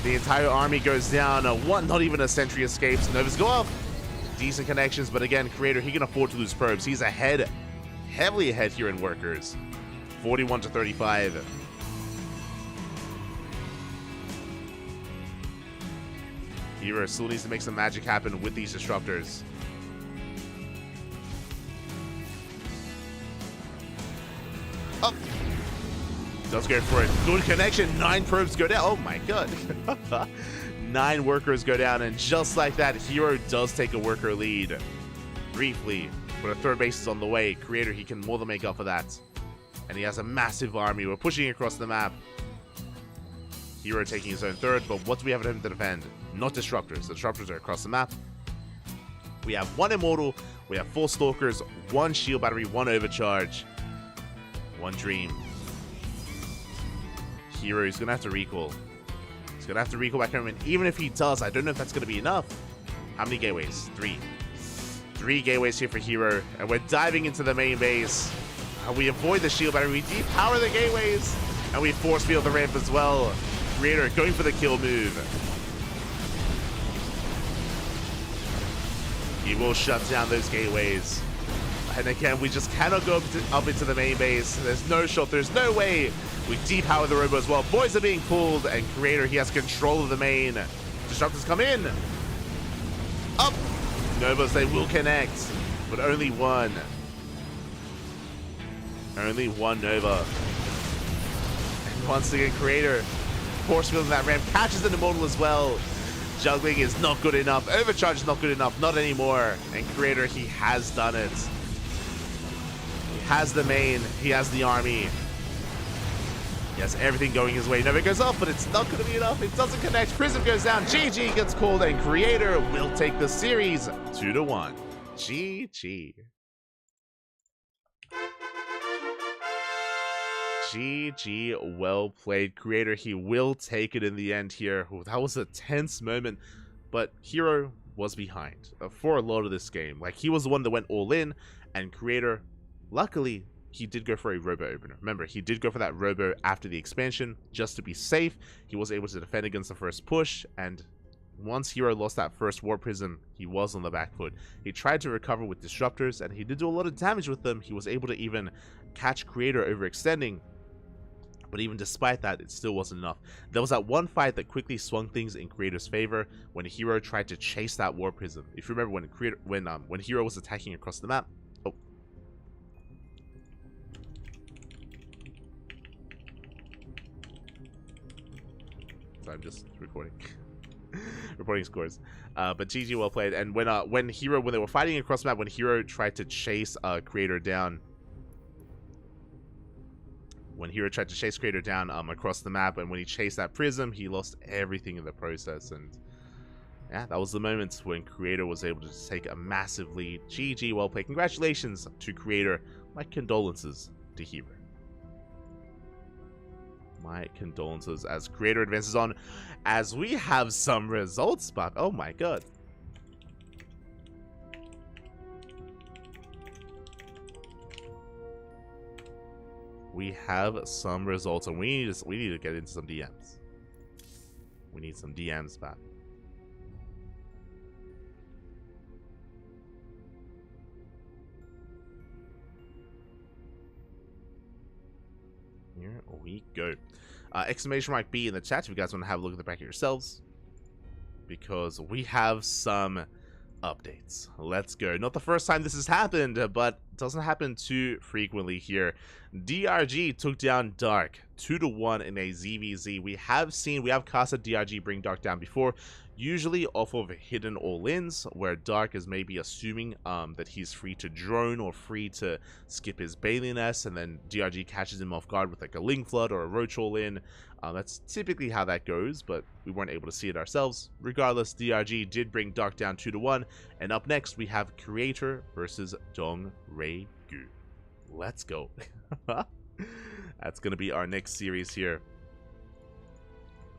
The entire army goes down. Not even a sentry escapes. Novas go off. Decent connections, but again, Creator, he can afford to lose probes. He's ahead, heavily ahead here in workers. 41 to 35. Hero still needs to make some magic happen with these Disruptors. Oh! Does go for it. Good connection. 9 probes go down. Oh my god. 9 workers go down, and just like that, Hero does take a worker lead. Briefly. But a third base is on the way. Creator, he can more than make up for that. And he has a massive army. We're pushing across the map. Hero taking his own third, but what do we have at him to defend? Not Disruptors. The Disruptors are across the map. We have 1 Immortal, we have 4 Stalkers, 1 Shield Battery, 1 Overcharge, 1 Dream. Hero is going to have to recall. He's going to have to recall back home, and even if he does, I don't know if that's going to be enough. How many gateways? 3. 3 gateways here for Hero, and we're diving into the main base. We avoid the shield battery, we depower the gateways, and we force field the ramp as well. Creator going for the kill move. He will shut down those gateways. And again, we just cannot go up into the main base. There's no shot, there's no way. We depower the robo as well. Boys are being pulled, and Creator, he has control of the main. Disruptors come in. Up. Novas, they will connect, but only one. Only one Nova. And once again, Creator force fielding that ramp, catches an Immortal as well. Juggling is not good enough. Overcharge is not good enough. Not anymore. And Creator, he has done it. He has the main. He has the army. He has everything going his way. Nova goes off, but it's not going to be enough. It doesn't connect. Prism goes down. GG gets called, and Creator will take the series 2-1. GG. GG, well played. Creator, he will take it in the end here. Ooh, that was a tense moment, but Hero was behind for a lot of this game. Like, he was the one that went all in, and Creator, luckily, he did go for a robo opener. Remember, he did go for that robo after the expansion just to be safe. He was able to defend against the first push, and once Hero lost that first Warp Prism, he was on the back foot. He tried to recover with Disruptors, and he did do a lot of damage with them. He was able to even catch Creator overextending, but even despite that, it still wasn't enough. There was that one fight that quickly swung things in Creator's favor when Hero tried to chase that Warp Prism. If you remember when Hero was attacking across the map. Oh. So I'm just recording. Reporting scores. But GG, well played. And when they were fighting across the map, when Hero tried to chase Creator down, across the map, and when he chased that Prism, he lost everything in the process. And yeah, that was the moment when Creator was able to take a massive lead. GG, well played. Congratulations to Creator. My condolences to Hero. My condolences as Creator advances on, as we have some results back. Oh my god. We have some results, and we need to get into some DMs. We need some DMs back. Here we go. Exclamation mark B in the chat if you guys want to have a look at the bracket yourselves, because we have some updates. Let's go. Not the first time this has happened, but it doesn't happen too frequently here. DRG took down Dark 2-1 in a ZVZ. We have casted DRG bring Dark down before, usually off of hidden all-ins, where Dark is maybe assuming that he's free to drone or free to skip his Bailing S, and then DRG catches him off guard with like a Ling Flood or a Roach all-in. That's typically how that goes, but we weren't able to see it ourselves. Regardless, DRG did bring Dark down 2-1, and up next we have Creator versus Dong Rei Gu. Let's go. That's going to be our next series here.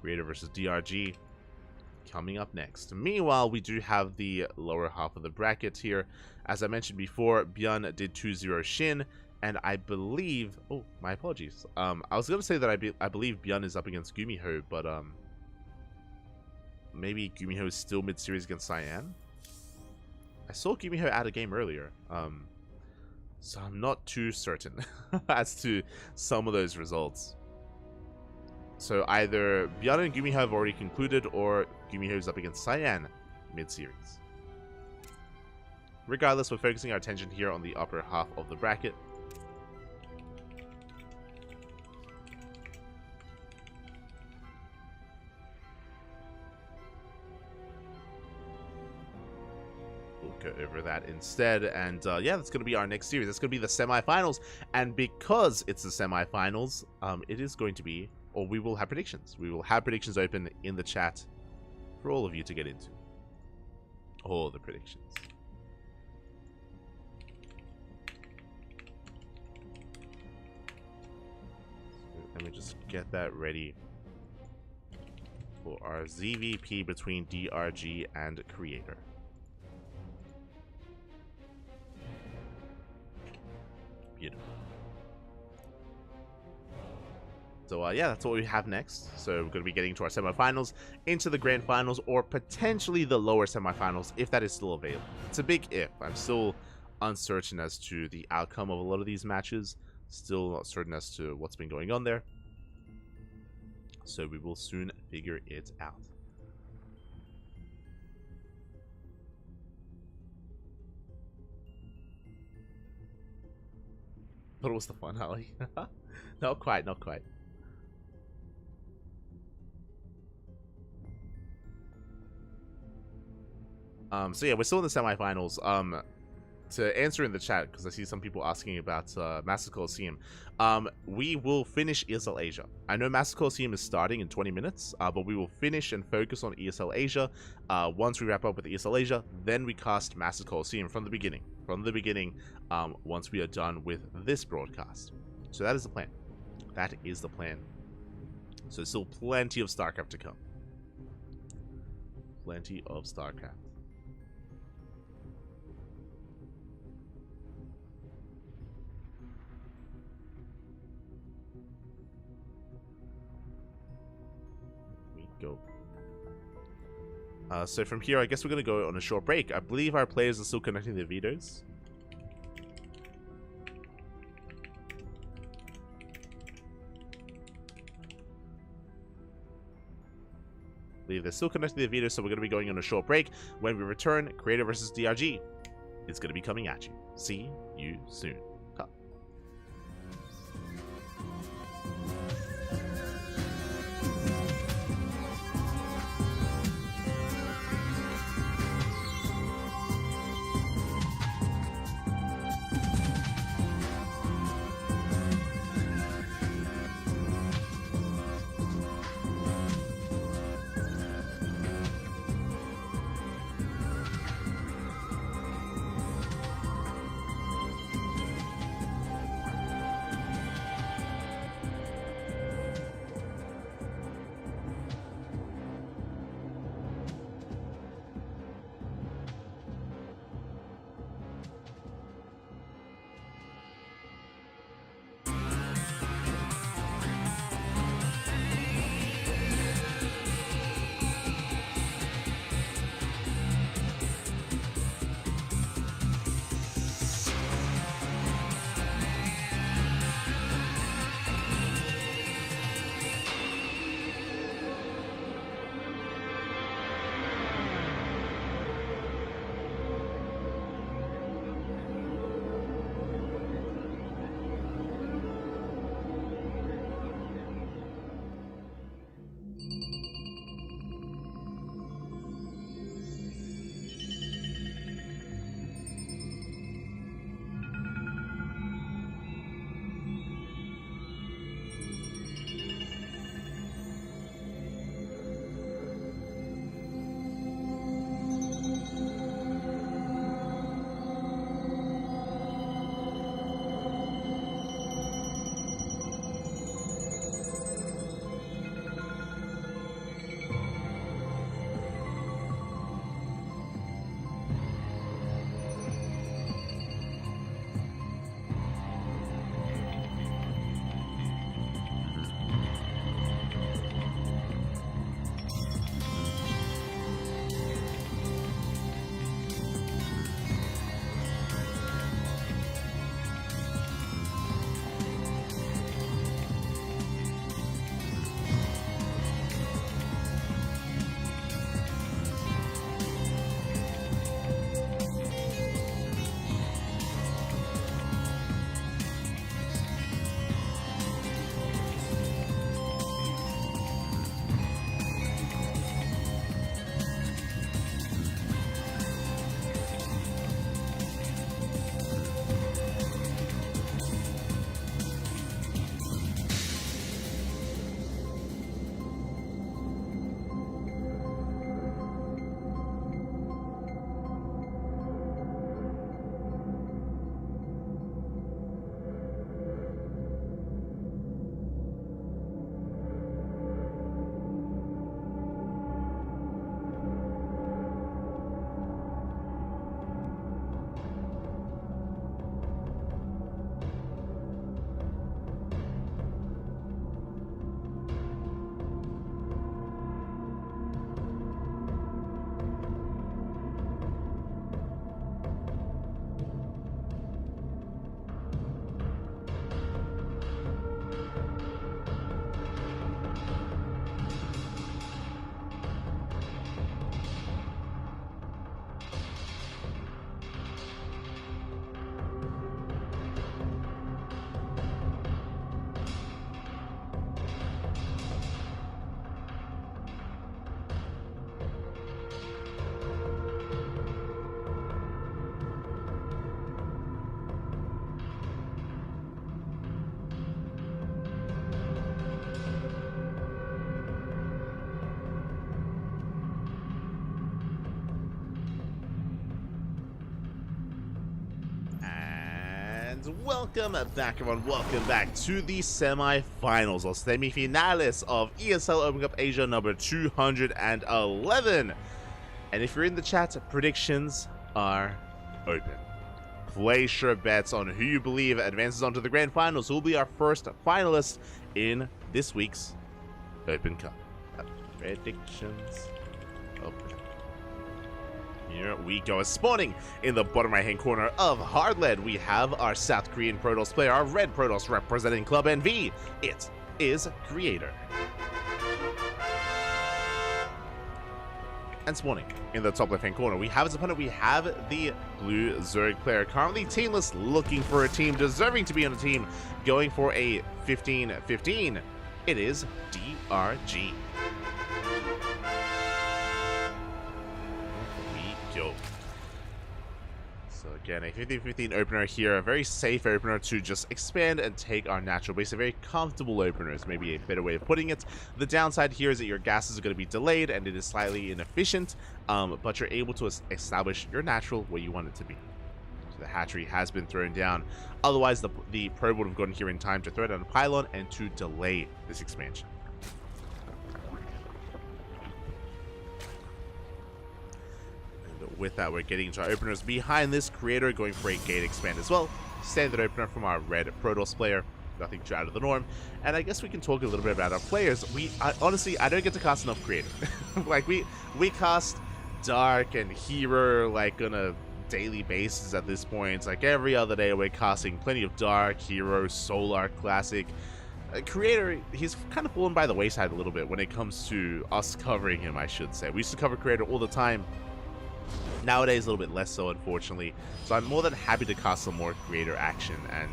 Creator versus DRG coming up next. Meanwhile, we do have the lower half of the bracket here. As I mentioned before, Byun did 2-0 Shin, and I believe... Oh, my apologies. I was going to say that I believe Byun is up against Gumiho, but maybe Gumiho is still mid-series against Cyan. I saw Gumiho add a game earlier, so I'm not too certain as to some of those results. So either Byun and Gumiho have already concluded, or Gumiho is up against Cyan mid-series. Regardless, we're focusing our attention here on the upper half of the bracket. Go over that instead, and yeah, that's going to be our next series. That's going to be the semifinals, and because it's the semifinals, it is going to be, or we will have predictions. We will have predictions open in the chat for all of you to get into. All the predictions. So let me just get that ready for our ZVP between DRG and Creator. Beautiful. So yeah, that's what we have next. So we're going to be getting to our semifinals, into the grand finals, or potentially the lower semifinals if that is still available. It's a big if. I'm still uncertain as to the outcome of a lot of these matches. Still not certain as to what's been going on there. So we will soon figure it out. Thought it was the finale. Not quite, not quite. So yeah, we're still in the semifinals. To answer in the chat, because I see some people asking about Master Coliseum, we will finish ESL Asia. I know Master Coliseum is starting in 20 minutes, but we will finish and focus on ESL Asia. Once we wrap up with ESL Asia, then we cast Master Coliseum from the beginning. Once we are done with this broadcast. So that is the plan. That is the plan. So still plenty of StarCraft to come. Plenty of StarCraft. Go. So from here, I guess we're going to go on a short break. I believe our players are still connecting their vetoes. I believe they're still connecting their vetoes, so we're going to be going on a short break. When we return, Creator versus DRG is going to be coming at you. See you soon. welcome back, everyone. Welcome back to the semi-finals or semi-finales of ESL Open Cup Asia number 211. And if you're in the chat, predictions are open. Place your bets on who you believe advances onto the grand finals, who will be our first finalist in this week's Open Cup. Predictions open. Here we go. Spawning in the bottom right hand corner of Hardlead, we have our South Korean Protoss player, our red Protoss representing Club NV. It is Creator. And spawning in the top left hand corner, we have his opponent. We have the blue Zerg player, currently teamless, looking for a team, deserving to be on a team, going for a 15-15. It is DRG. Go. So again, a 15-15 opener here, a very safe opener to just expand and take our natural base. A very comfortable opener is maybe a better way of putting it. The downside here is that your gases are going to be delayed and it is slightly inefficient, but you're able to establish your natural where you want it to be. So the hatchery has been thrown down. Otherwise, the probe would have gotten here in time to throw down a pylon and to delay this expansion. With that, we're getting into our openers. Behind this, Creator going for a gate expand as well. Standard opener from our red Protoss player. Nothing too out of the norm. And I guess we can talk a little bit about our players. Honestly, I don't get to cast enough Creator. Like, we cast Dark and Hero, like, on a daily basis at this point. Like, every other day, we're casting plenty of Dark, Hero, Solar, Classic. Creator, he's kind of fallen by the wayside a little bit when it comes to us covering him, I should say. We used to cover Creator all the time. Nowadays, a little bit less so, unfortunately. So I'm more than happy to cast some more Creator action. And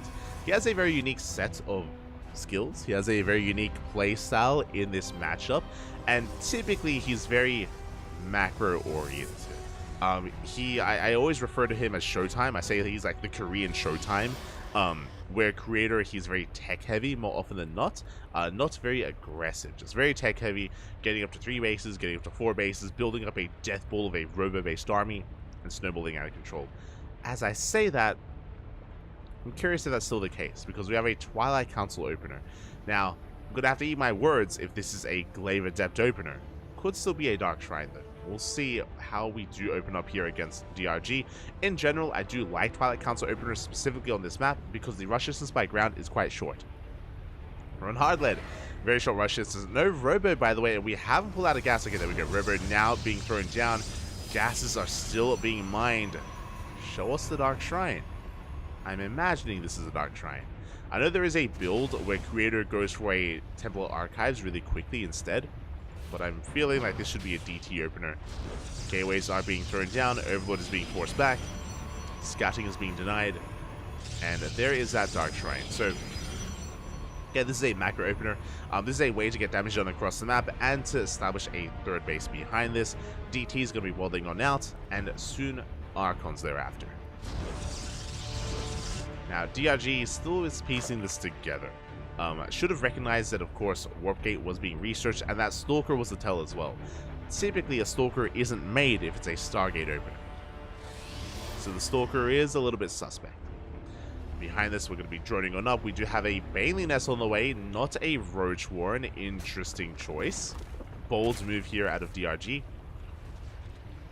he has a very unique set of skills. He has a very unique play style in this matchup. And typically, he's very macro-oriented. I always refer to him as Showtime. I say he's like the Korean Showtime. Where Creator, he's very tech-heavy more often than not. Not very aggressive, just very tech-heavy, getting up to 3 bases, getting up to 4 bases, building up a death ball of a robo-based army, and snowballing out of control. As I say that, I'm curious if that's still the case, because we have a Twilight Council opener. Now, I'm going to have to eat my words if this is a Glaive Adept opener. Could still be a Dark Shrine, though. We'll see how we do open up here against DRG. In general, I do like Twilight Council openers specifically on this map because the rush distance by ground is quite short. We're on Hardlead. Very short rush distance. No Robo, by the way, and we haven't pulled out a gas. Okay, there we go. Robo now being thrown down. Gases are still being mined. Show us the Dark Shrine. I'm imagining this is a Dark Shrine. I know there is a build where Creator goes for a Temple Archives really quickly instead, but I'm feeling like this should be a DT opener. Gateways are being thrown down, Overlord is being forced back, scouting is being denied, and there is that Dark Shrine. So, yeah, this is a macro opener. This is a way to get damage done across the map and to establish a third base behind this. DT is going to be welding on out, and soon Archons thereafter. Now, DRG still is piecing this together. Should have recognized that, of course, Warp Gate was being researched, and that Stalker was the tell as well. Typically, a Stalker isn't made if it's a Stargate opener. So the Stalker is a little bit suspect. Behind this, we're going to be droning on up. We do have a Bailey Nest on the way, not a Roach Warren. Interesting choice. Bold move here out of DRG.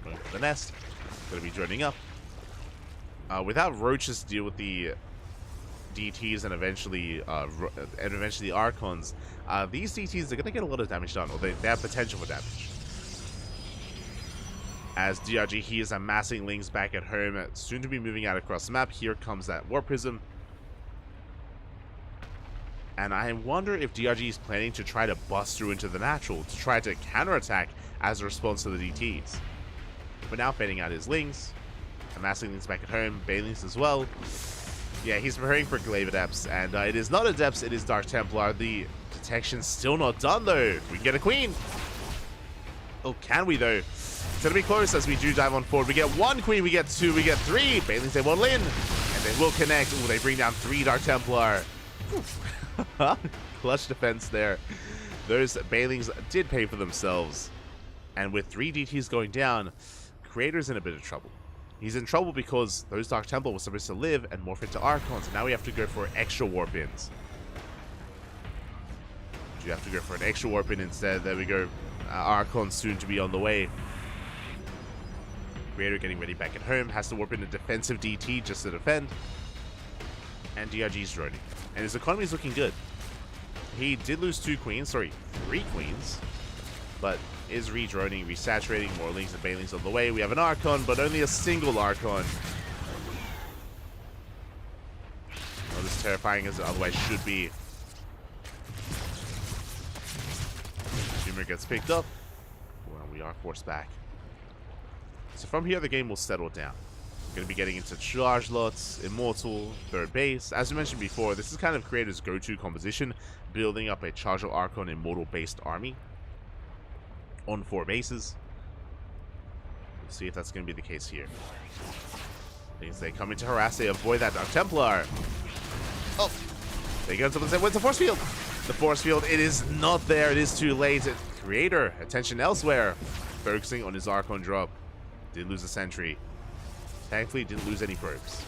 Going for the nest. Going to be droning up. Without Roaches deal with the DTs and eventually the Archons, these DTs are going to get a lot of damage done, or they have potential for damage. As DRG, he is amassing Lings back at home, soon to be moving out across the map. Here comes that Warp Prism. And I wonder if DRG is planning to try to bust through into the natural, to try to counterattack as a response to the DTs. But now fading out his Lings, amassing Lings back at home, Bailings as well. Yeah, he's preparing for Glaive Adepts, and it is not Adepts, it is Dark Templar. The detection's still not done, though. We can get a Queen. Oh, can we, though? It's going to be close as we do dive on forward. We get 1 Queen, we get 2, we get 3. Bailings, they won't in, and they will connect. Oh, they bring down 3 Dark Templar. Clutch defense there. Those Bailings did pay for themselves. And with 3 DTs going down, Creator's in a bit of trouble. He's in trouble because those Dark Templar were supposed to live and morph into Archons, and now we have to go for extra warp-ins. You have to go for an extra warp-in instead. There we go. Archon soon to be on the way. Creator getting ready back at home. Has to warp in a defensive DT just to defend. And DRG's droning. And his economy is looking good. He did lose 3 queens, but is redroning, resaturating, more links and bailings on the way. We have an Archon, but only a single Archon. Not as terrifying as it otherwise should be. Tumor gets picked up. Well, we are forced back. So from here, the game will settle down. We're going to be getting into charge lots, immortal, third base. As we mentioned before, this is kind of Creator's go-to composition, building up a charge Archon immortal-based army on 4 bases. We'll see if that's going to be the case here. Things they come in to harass, they avoid that Dark Templar. Oh! They get into the where's the force field? The force field, it is not there. It is too late. Creator, attention elsewhere. Focusing on his Archon drop. Did lose a sentry. Thankfully, didn't lose any probes.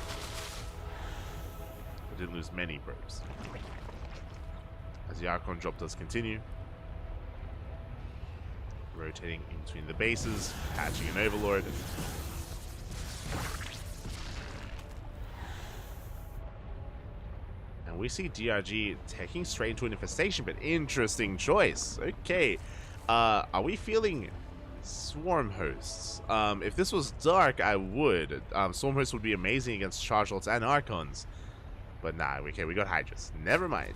But didn't lose many probes. As the Archon drop does continue. Rotating in between the bases, patching an Overlord. And we see DRG taking straight into an infestation, but interesting choice. Okay. Are we feeling Swarm Hosts? If this was Dark, I would. Swarm Hosts would be amazing against Charge Lots and Archons. But nah, okay, we got Hydras. Never mind.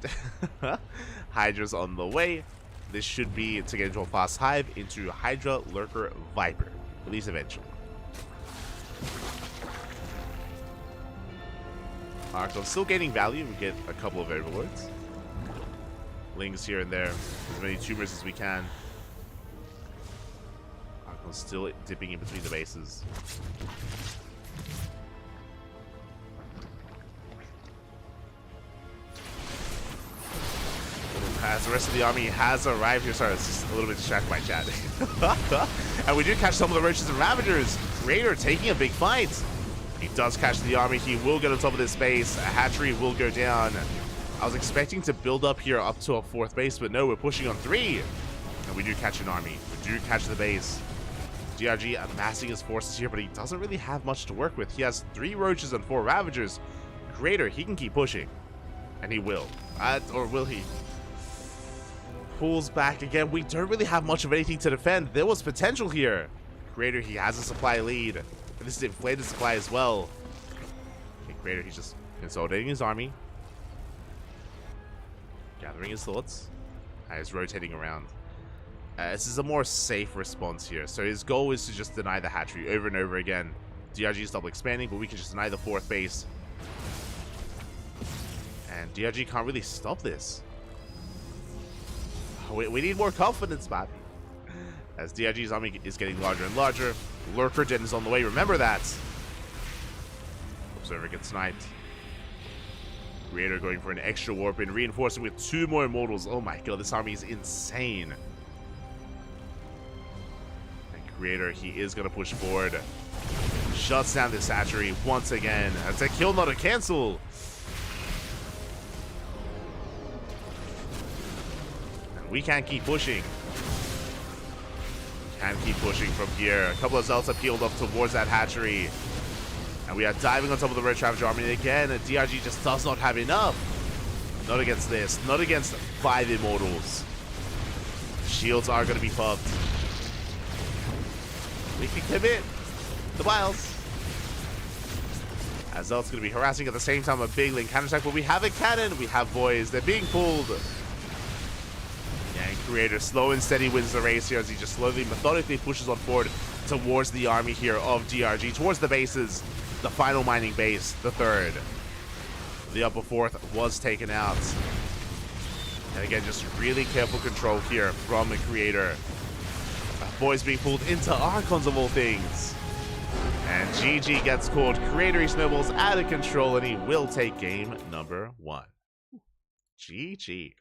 Hydras on the way. This should be to get into a fast hive into Hydra, Lurker, Viper. At least eventually. Archon still gaining value. We get a couple of Overlords. Lings here and there. As many tumors as we can. Archon still dipping in between the bases. As the rest of the army has arrived here. Sorry, it's just a little bit distracted by chat. And we do catch some of the Roaches and Ravagers. Creator taking a big fight. He does catch the army. He will get on top of this base. A hatchery will go down. I was expecting to build up here up to a 4th base, but no, we're pushing on 3. And we do catch an army. We do catch the base. DRG amassing his forces here, but he doesn't really have much to work with. He has 3 Roaches and 4 Ravagers. Creator, he can keep pushing. And he will. Or will he? Pulls back again. We don't really have much of anything to defend. There was potential here. Creator, he has a supply lead. And this is inflated supply as well. Okay, Creator, he's just consolidating his army. Gathering his thoughts. He's rotating around. This is a more safe response here. So his goal is to just deny the hatchery over and over again. DRG is double expanding, but we can just deny the 4th base. And DRG can't really stop this. We need more confidence, Bobby. As DRG's army is getting larger and larger. Lurker Gen is on the way, remember that. Observer gets sniped. Creator going for an extra warp in, reinforcing with 2 more Immortals. Oh my god, this army is insane. And Creator, he is going to push forward. Shuts down this hatchery once again. That's a kill, not a cancel. We can't keep pushing. Can't keep pushing from here. A couple of Zealots have peeled off towards that hatchery. And we are diving on top of the Red Ravager army again. And DRG just does not have enough. Not against this. Not against 5 Immortals. Shields are going to be popped. We can commit the Biles. As Zealot's going to be harassing at the same time a big link counterattack. But we have a cannon. We have boys. They're being pulled. And Creator slow and steady wins the race here as he just slowly, methodically pushes on forward towards the army here of DRG, towards the bases, the final mining base, the 3rd. The upper 4th was taken out. And again, just really careful control here from the Creator. Boys being pulled into Archons of all things. And GG gets called. Creator, he snowballs out of control and he will take game number 1. GG.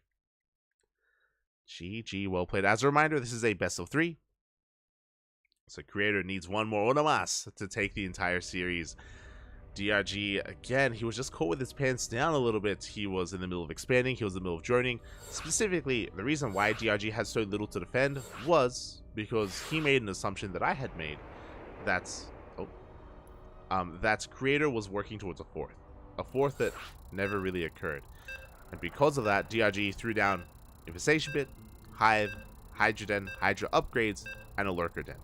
GG, well played. As a reminder, this is a best of 3. So Creator needs one more una más to take the entire series. DRG, again, he was just caught with his pants down a little bit. He was in the middle of expanding, he was in the middle of droning. Specifically, the reason why DRG had so little to defend was because he made an assumption that I had made. That Creator was working towards a fourth that never really occurred. And because of that, DRG threw down Infestation Pit, Hive, Hydra Den, Hydra upgrades, and a Lurker Den.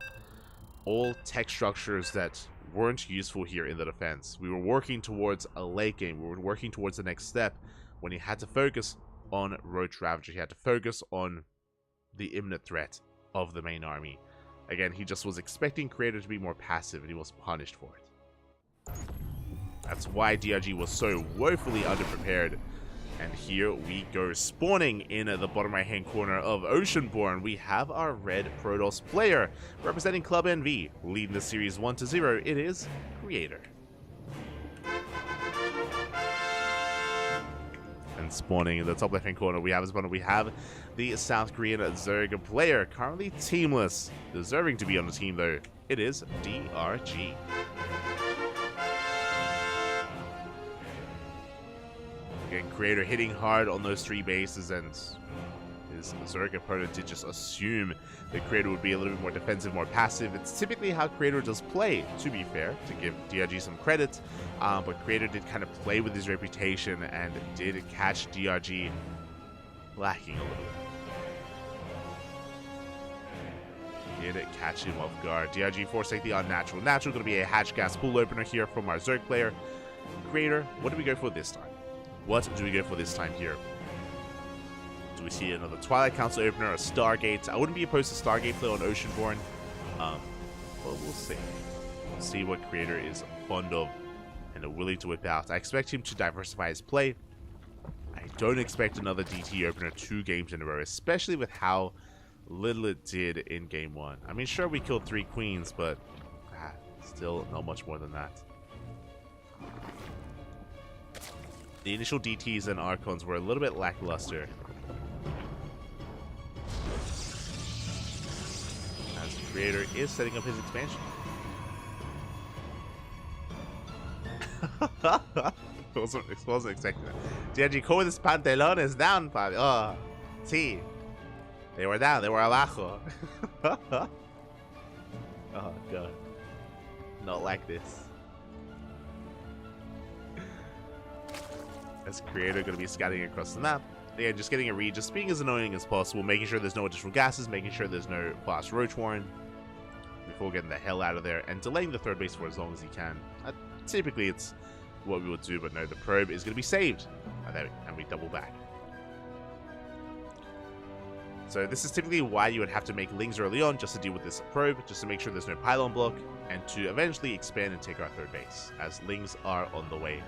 All tech structures that weren't useful here in the defense. We were working towards a late game. We were working towards the next step when he had to focus on Roach Ravager. He had to focus on the imminent threat of the main army. Again, he just was expecting Creator to be more passive, and he was punished for it. That's why DRG was so woefully underprepared. And here we go, spawning in the bottom right hand corner of Oceanborn. We have our red Protoss player representing Club NV, leading the series 1-0. It is Creator. And spawning in the top left hand corner, we have the South Korean Zerg player, currently teamless, deserving to be on the team though. It is DRG. Again, Creator hitting hard on those 3 bases, and his Zerg opponent did just assume that Creator would be a little bit more defensive, more passive. It's typically how Creator does play, to be fair, to give DRG some credit. But Creator did kind of play with his reputation and did catch DRG lacking a little bit. Did catch him off guard. DRG forsake the unnatural. Natural going to be a hatch gas pool opener here from our Zerg player. Creator, what do we go for this time? What do we go for this time here? Do we see another Twilight Council opener, a Stargate? I wouldn't be opposed to Stargate play on Oceanborn. But we'll see. We'll see what Creator is fond of and willing to whip out. I expect him to diversify his play. I don't expect another DT opener 2 games in a row, especially with how little it did in game 1. I mean, sure, we killed 3 queens, but still not much more than that. The initial DTs and Archons were a little bit lackluster. As Creator is setting up his expansion. wasn't expecting that. DRG caught with his pantalones down, Fabi. Oh, sí. They were down, they were abajo. Oh, God. Not like this. As Creator going to be scouting across the map. Again, just getting a read, just being as annoying as possible, making sure there's no additional gases, making sure there's no fast Roach Warren before getting the hell out of there, and delaying the 3rd base for as long as he can. Typically, it's what we would do, but no, the probe is going to be saved. And we double back. So this is typically why you would have to make Lings early on, just to deal with this probe, just to make sure there's no pylon block, and to eventually expand and take our 3rd base, as Lings are on the way.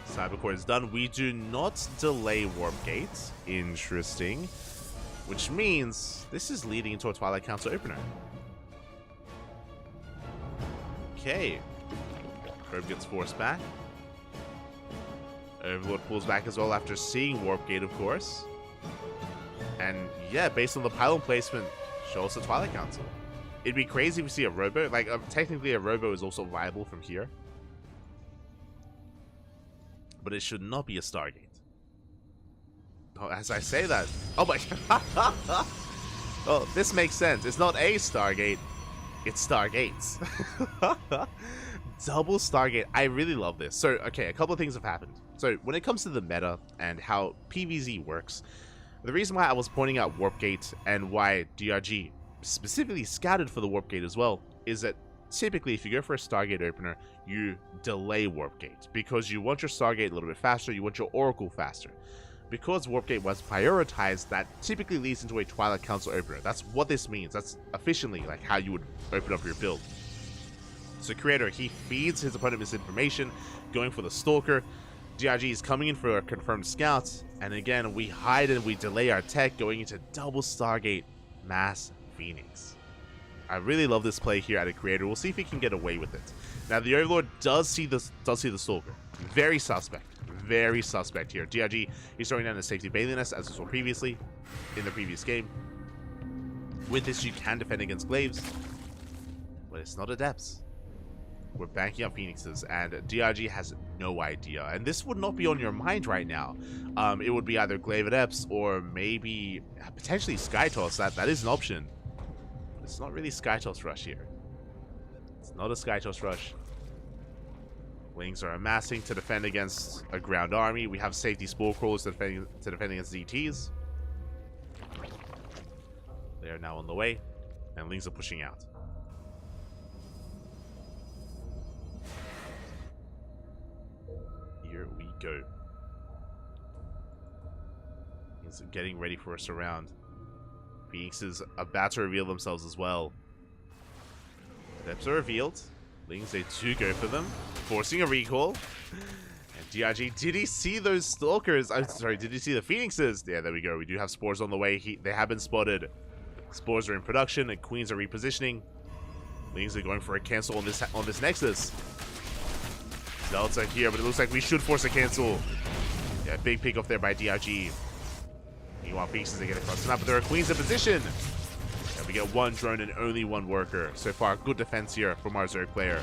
Cybercore is done. We do not delay Warp Gate. Interesting. Which means this is leading into a Twilight Council opener. Okay. Probe gets forced back. Overlord pulls back as well after seeing Warp Gate, of course. And yeah, based on the pylon placement, show us the Twilight Council. It'd be crazy if we see a Robo. Like, technically a Robo is also viable from here. But it should not be a Stargate. Oh, as I say that, oh my god. Oh, this makes sense. It's not a Stargate, it's Stargates. Double Stargate. I really love this. So, okay, a couple of things have happened. So, when it comes to the meta and how PvZ works, the reason why I was pointing out Warp Gate and why DRG specifically scouted for the Warp Gate as well is that typically, if you go for a Stargate opener, you delay Warp Gate because you want your Stargate a little bit faster, you want your Oracle faster. Because Warp Gate was prioritized, that typically leads into a Twilight Council opener. That's what this means. That's efficiently like how you would open up your build. So Creator, he feeds his opponent misinformation, going for the Stalker. DRG is coming in for a confirmed scout, and again, we hide and we delay our tech, going into double Stargate Mass Phoenix. I really love this play here at a Creator. We'll see if he can get away with it. Now, the Overlord does see the Stalker. Very suspect. Very suspect here. DRG, he's throwing down the safety Baliness, as we saw previously in the previous game. With this, you can defend against glaives, but it's not adepts. We're banking up phoenixes, and DRG has no idea. And this would not be on your mind right now. It would be either glaive adepts or maybe potentially Skytoss. That is an option. But it's not really Skytoss rush here. It's not a Skytoss rush. Wings are amassing to defend against a ground army. We have safety spore crawlers to defend against ZTs. They are now on the way, and Lings are pushing out. Here we go. He's getting ready for a surround. Phoenix is about to reveal themselves as well. Adepts are revealed. Lings, they do go for them, forcing a recall. And DRG, did he see those stalkers? I'm sorry, did he see the phoenixes? Yeah, there we go. We do have spores on the way. They have been spotted. Spores are in production, and queens are repositioning. Lings are going for a cancel on this nexus. Zealots are here, but it looks like we should force a cancel. Yeah, big pick off there by DRG. Meanwhile, pieces they get across the map, but there are queens in position. And we get one drone and only one worker. So far, good defense here from our Zerg player.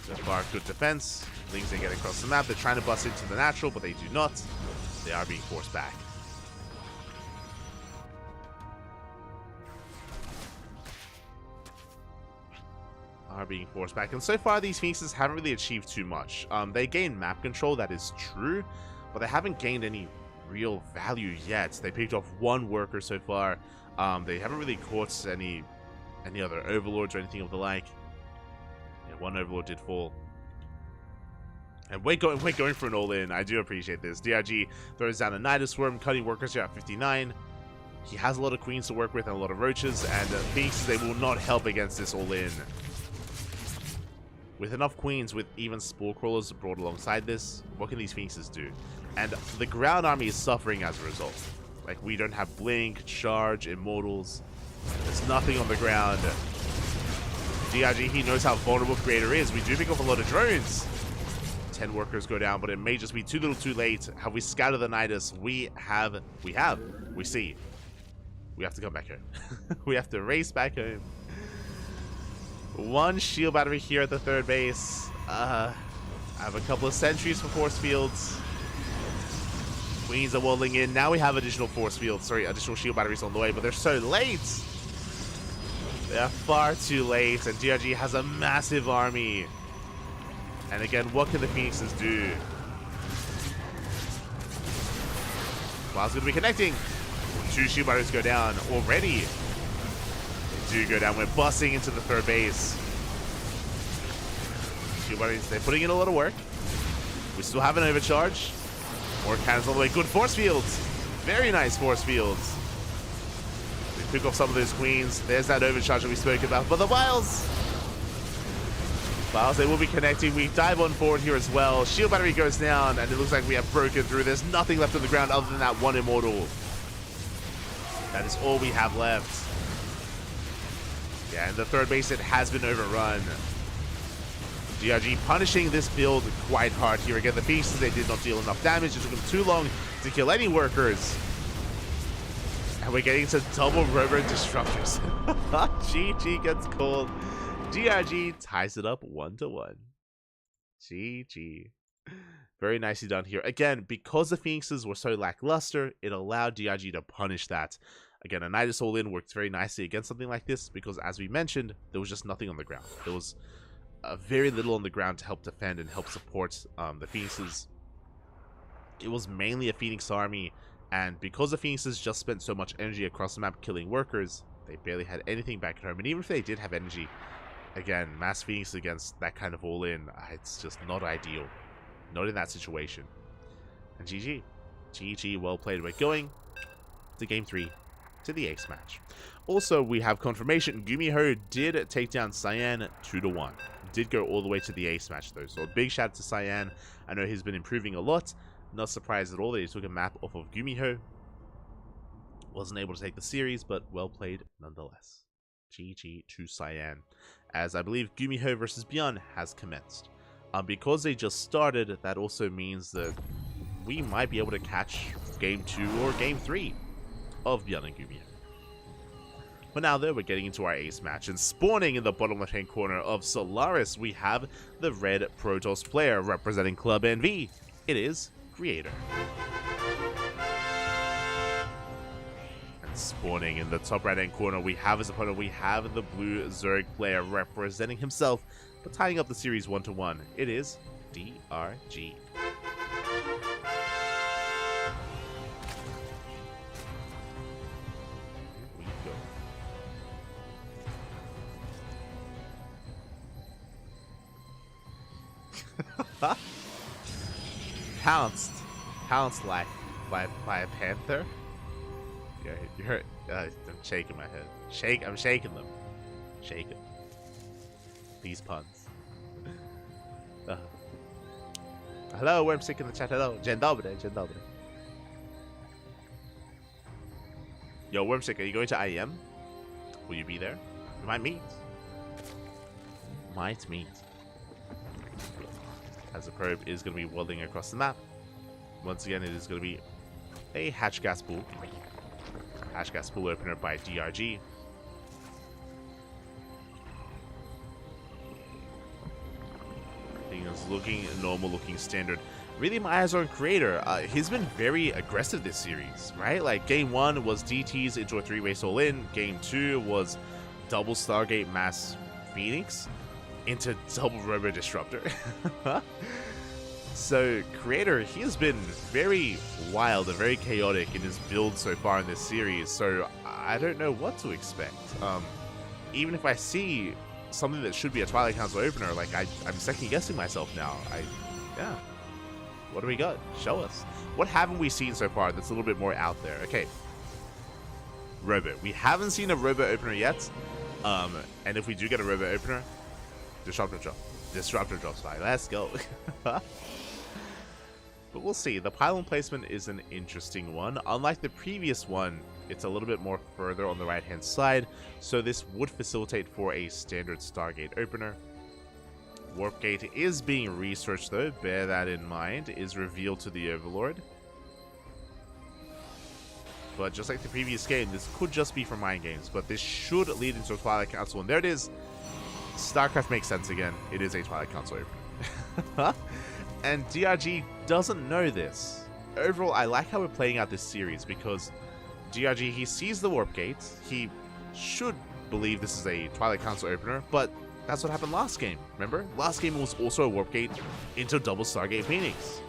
So far, good defense. Lings they get across the map. They're trying to bust into the natural, but they do not. They are being forced back. And so far these phoenixes haven't really achieved too much. They gain map control, that is true, but they haven't gained any real value yet. They picked off one worker so far. They haven't really caught any other overlords or anything of the like. Yeah, one overlord did fall. And we're going for an all-in. I do appreciate this. DRG throws down a Nidus Swarm, cutting workers here at 59. He has a lot of queens to work with and a lot of roaches, and phoenixes, they will not help against this all-in. With enough queens, with even spore crawlers brought alongside this, what can these phoenixes do? And the ground army is suffering as a result. Like, we don't have blink, charge, immortals. There's nothing on the ground. DRG, he knows how vulnerable Creator is. We do pick up a lot of drones. 10 workers go down, but it may just be too little too late. Have we scouted the Nidus? We see. We have to come back home. We have to race back home. One shield battery here at the third base. I have a couple of sentries for force fields. Queens are walling in. Now we have additional additional shield batteries on the way, but they're so late. They are far too late, and DRG has a massive army. And again, what can the phoenixes do? Cloud's going to be connecting. 2 shield batteries go down already. They do go down. We're busting into the third base. Shield batteries, they're putting in a lot of work. We still have an overcharge. More cannons all the way. Good force fields. Very nice force fields. We pick off some of those queens. There's that overcharge that we spoke about. But the Vials, they will be connecting. We dive on forward here as well. Shield battery goes down, and it looks like we have broken through. There's nothing left on the ground other than that one immortal. That is all we have left. Yeah, and the third base, it has been overrun. DRG punishing this build quite hard here. Again, the pieces, they did not deal enough damage. It took them too long to kill any workers. And we're getting to double robo disruptors. GG gets called. DRG ties it up 1-1. GG. Very nicely done here. Again, because the phoenixes were so lackluster, it allowed DRG to punish that. Again, a Nidus all-in worked very nicely against something like this because, as we mentioned, there was just nothing on the ground. There was very little on the ground to help defend and help support the phoenixes. It was mainly a phoenix army, and because the phoenixes just spent so much energy across the map killing workers, they barely had anything back at home. And even if they did have energy, again, mass phoenix against that kind of all-in, it's just not ideal. Not in that situation. And GG. GG, well played. We're going to Game 3, to the ace match. Also, we have confirmation. Gumiho did take down Cyan 2-1. Did go all the way to the ace match, though. So a big shout out to Cyan. I know he's been improving a lot. Not surprised at all that he took a map off of Gumiho. Wasn't able to take the series, but well played nonetheless. GG to Cyan. As I believe Gumiho versus Beyond has commenced. Because they just started, that also means that we might be able to catch Game 2 or Game 3 of Beyond and Gumia. But now though, we're getting into our ace match, and spawning in the bottom left hand corner of Solaris, we have the red Protoss player representing Club NV. It is Creator. And spawning in the top right hand corner, we have his opponent, we have the blue Zerg player representing himself, but tying up the series 1-1. It is DRG. Pounced like by a panther. You're I'm shaking my head. I'm shaking them. Shaking. These puns. Hello, Wormsick in the chat. Hello, dzień dobry, dzień dobry. Yo, Wormsick, are you going to IEM? Will you be there? We might meet. Might meet. As the probe is going to be welding across the map. Once again, it is going to be a hatch gas pool. Hatch gas pool opener by DRG. Everything is looking normal, looking standard. Really, my eyes are on Creator. He's been very aggressive this series, right? Like, Game 1 was DTs into a 3-way soul in. Game 2 was double Stargate Mass Phoenix into double Robo Disruptor. So Creator, he has been very wild and very chaotic in his build so far in this series, so I don't know what to expect. Even if I see something that should be a Twilight Council opener, like I'm second guessing myself now. Yeah. What do we got? Show us. What haven't we seen so far that's a little bit more out there? Okay. Robo. We haven't seen a Robo opener yet. And if we do get a Robo opener, Disruptor drop. Disruptor drops by. Let's go. But we'll see. The pylon placement is an interesting one. Unlike the previous one, it's a little bit more further on the right-hand side, so this would facilitate for a standard Stargate opener. Warp Gate is being researched though, bear that in mind, is revealed to the Overlord. But just like the previous game, this could just be for mind games, but this should lead into a Twilight Council, and there it is. StarCraft makes sense again. It is a Twilight Council opener. And DRG doesn't know this. Overall, I like how we're playing out this series because DRG, he sees the Warp Gate. He should believe this is a Twilight Council opener, but that's what happened last game, remember? Last game was also a Warp Gate into double Stargate Phoenix.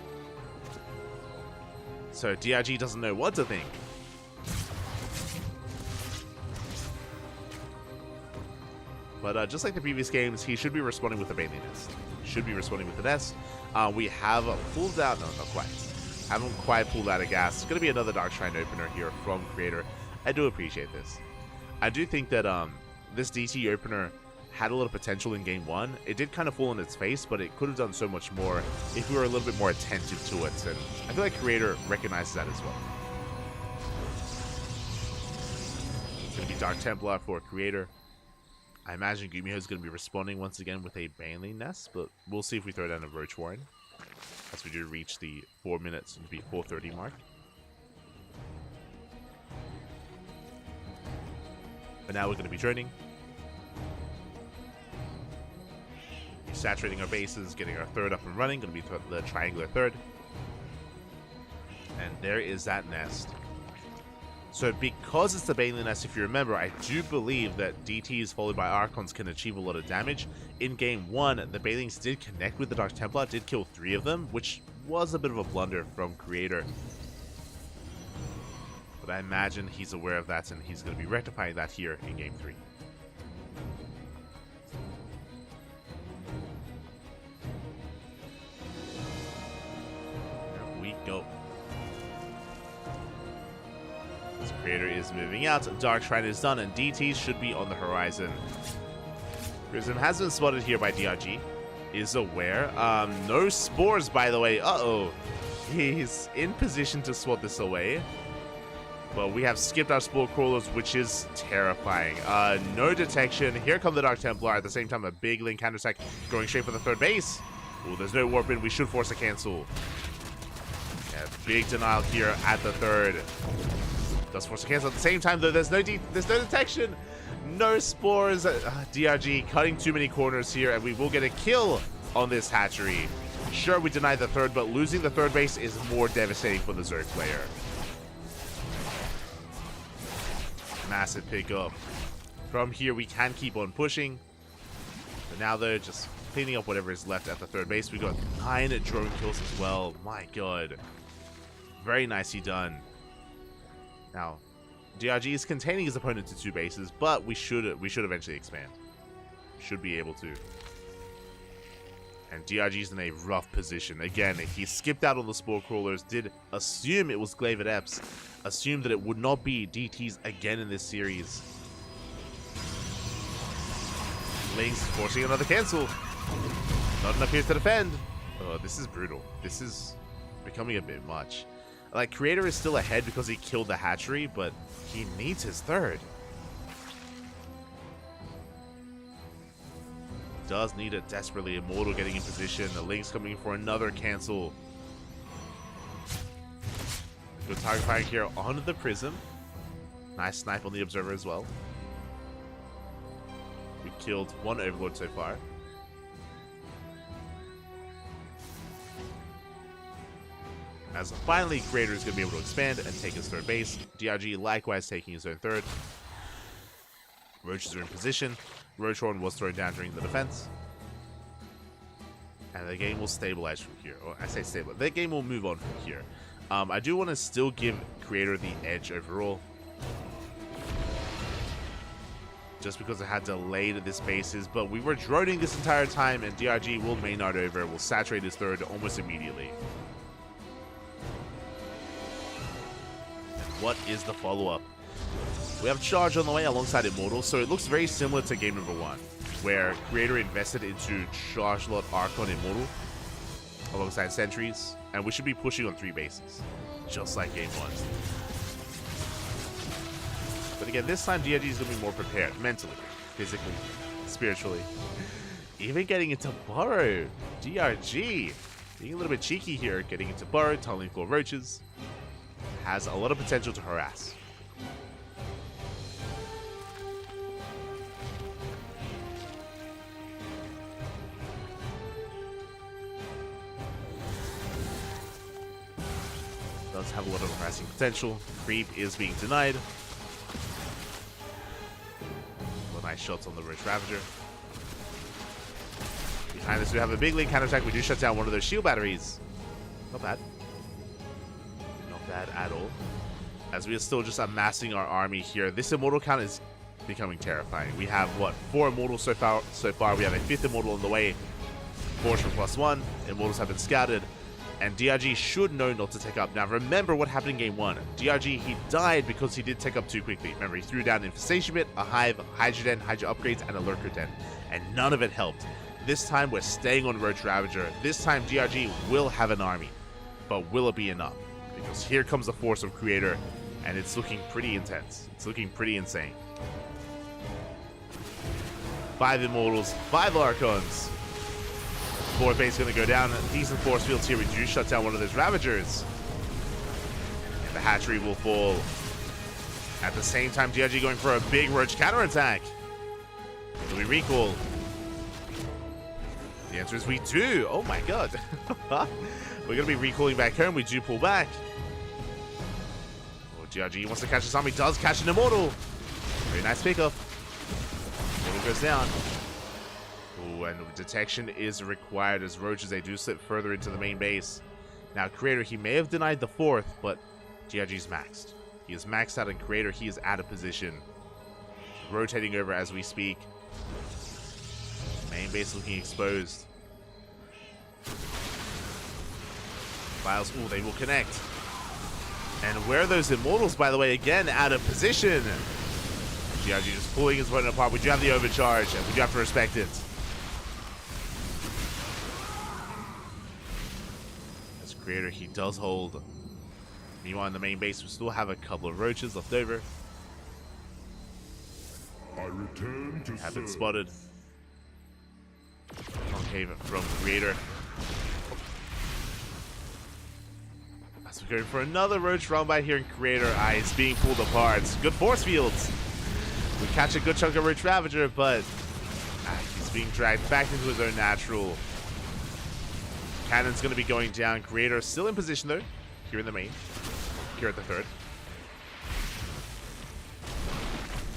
So DRG doesn't know what to think. But just like the previous games, he should be responding with a Bailey Nest. Should be responding with the Nest. We have pulled out, no, not quite. Haven't quite pulled out a gas. It's going to be another Dark Shrine opener here from Creator. I do appreciate this. I do think that this DT opener had a little potential in Game 1. It did kind of fall on its face, but it could have done so much more if we were a little bit more attentive to it. And I feel like Creator recognizes that as well. It's going to be Dark Templar for Creator. I imagine Gumiho is going to be responding once again with a Baneling Nest, but we'll see if we throw down a Roach Warren as we do reach the 4 minutes to be 4:30 mark. But now we're going to be droning. Saturating our bases, getting our third up and running, going to be the triangular third. And there is that nest. So because it's the Baneling Nest, if you remember, I do believe that DTs followed by Archons can achieve a lot of damage. In Game 1, the Banelings did connect with the Dark Templar, did kill 3 of them, which was a bit of a blunder from Creator. But I imagine he's aware of that, and he's going to be rectifying that here in Game 3. There we go. Creator is moving out, Dark Shrine is done, and DT should be on the horizon. Prism has been spotted here by DRG, is aware. No spores, by the way. Uh-oh. He's in position to swat this away. But we have skipped our spore crawlers, which is terrifying. No detection. Here come the Dark Templar. At the same time, a big link counter-attack going straight for the third base. Oh, there's no warp in. We should force a cancel. Yeah, big denial here at the third. Does force a cancel at the same time, though. There's no detection. No spores. DRG cutting too many corners here, and we will get a kill on this hatchery. Sure, we denied the third, but losing the third base is more devastating for the Zerg player. Massive pickup. From here, we can keep on pushing. But now they're just cleaning up whatever is left at the third base. We got 9 drone kills as well. My god. Very nicely done. Now, DRG is containing his opponent to 2 bases, but we should eventually expand. Should be able to. And DRG's in a rough position. Again, he skipped out on the Spore Crawlers, did assume it was Glavid Eps, assumed that it would not be DTs again in this series. Lings forcing another cancel. Not enough here to defend. Oh, this is brutal. This is becoming a bit much. Like, Creator is still ahead because he killed the hatchery, but he needs his third. Does need it desperately. Immortal getting in position. The Lings coming in for another cancel. Good target firing here onto the Prism. Nice snipe on the Observer as well. We killed 1 Overlord so far. As finally, Creator is going to be able to expand and take his third base. DRG likewise taking his own third. Roaches are in position. Roachhorn was thrown down during the defense. And the game will stabilize from here. Or I say stabilize. The game will move on from here. I do want to still give Creator the edge overall. Just because it had delayed this bases. But we were droning this entire time, and DRG will Maynard over. Will saturate his third almost immediately. What is the follow-up? We have Charge on the way alongside Immortal, so it looks very similar to game number 1, where Creator invested into Charge Lot, Archon, Immortal, alongside Sentries, and we should be pushing on 3 bases, just like game 1. But again, this time DRG is going to be more prepared, mentally, physically, spiritually. Even getting into Burrow. DRG being a little bit cheeky here, getting into Burrow, tunneling for Roaches. Has a lot of potential to harass. Does have a lot of harassing potential. Creep is being denied. Well, nice shots on the Roach Ravager. Behind us we have a big link counterattack. We do shut down one of those shield batteries. Not bad. Bad at all, as we are still just amassing our army here. This Immortal count is becoming terrifying. We have what, 4 Immortals so far. We have a 5th Immortal on the way. Fortune +1 Immortals have been scouted, and DRG should know not to take up. Now remember what happened in game 1. DRG, he died because he did take up too quickly. Remember, he threw down Infestation Bit, a Hive, Hydra Den, Hydra Upgrades, and a Lurker Den, and none of it helped. This time we're staying on Roach Ravager. This time DRG will have an army, but will it be enough? Because here comes the force of Creator, and it's looking pretty intense. It's looking pretty insane. 5 Immortals, 5 Archons. 4th base going to go down. Decent force fields here. We do shut down one of those Ravagers. And the hatchery will fall. At the same time, DRG going for a big Roach counterattack. Do we recall? The answer is we do. Oh my god. We're going to be recalling back home. We do pull back. Oh, DRG wants to catch this army. Does catch an Immortal. Very nice pickup. Immortal goes down. Oh, and detection is required as Roaches, they do slip further into the main base. Now, Creator, he may have denied the 4th, but DRG's maxed. He is maxed out, and Creator, he is out of position. Rotating over as we speak. Main base looking exposed. Files, ooh, they will connect. And where are those Immortals, by the way, again, out of position. DRG just pulling his opponent apart. We do have the overcharge, and we do have to respect it. As Creator, he does hold. Meanwhile, in the main base, we still have a couple of Roaches left over. I return to Have been serve. spotted. Concave from Creator. As we're going for another roach run by here in Creator. It's being pulled apart. Good force fields. We catch a good chunk of Roach Ravager, but he's being dragged back into his own natural. Cannon's going to be going down. Creator still in position though, here in the main, here at the third.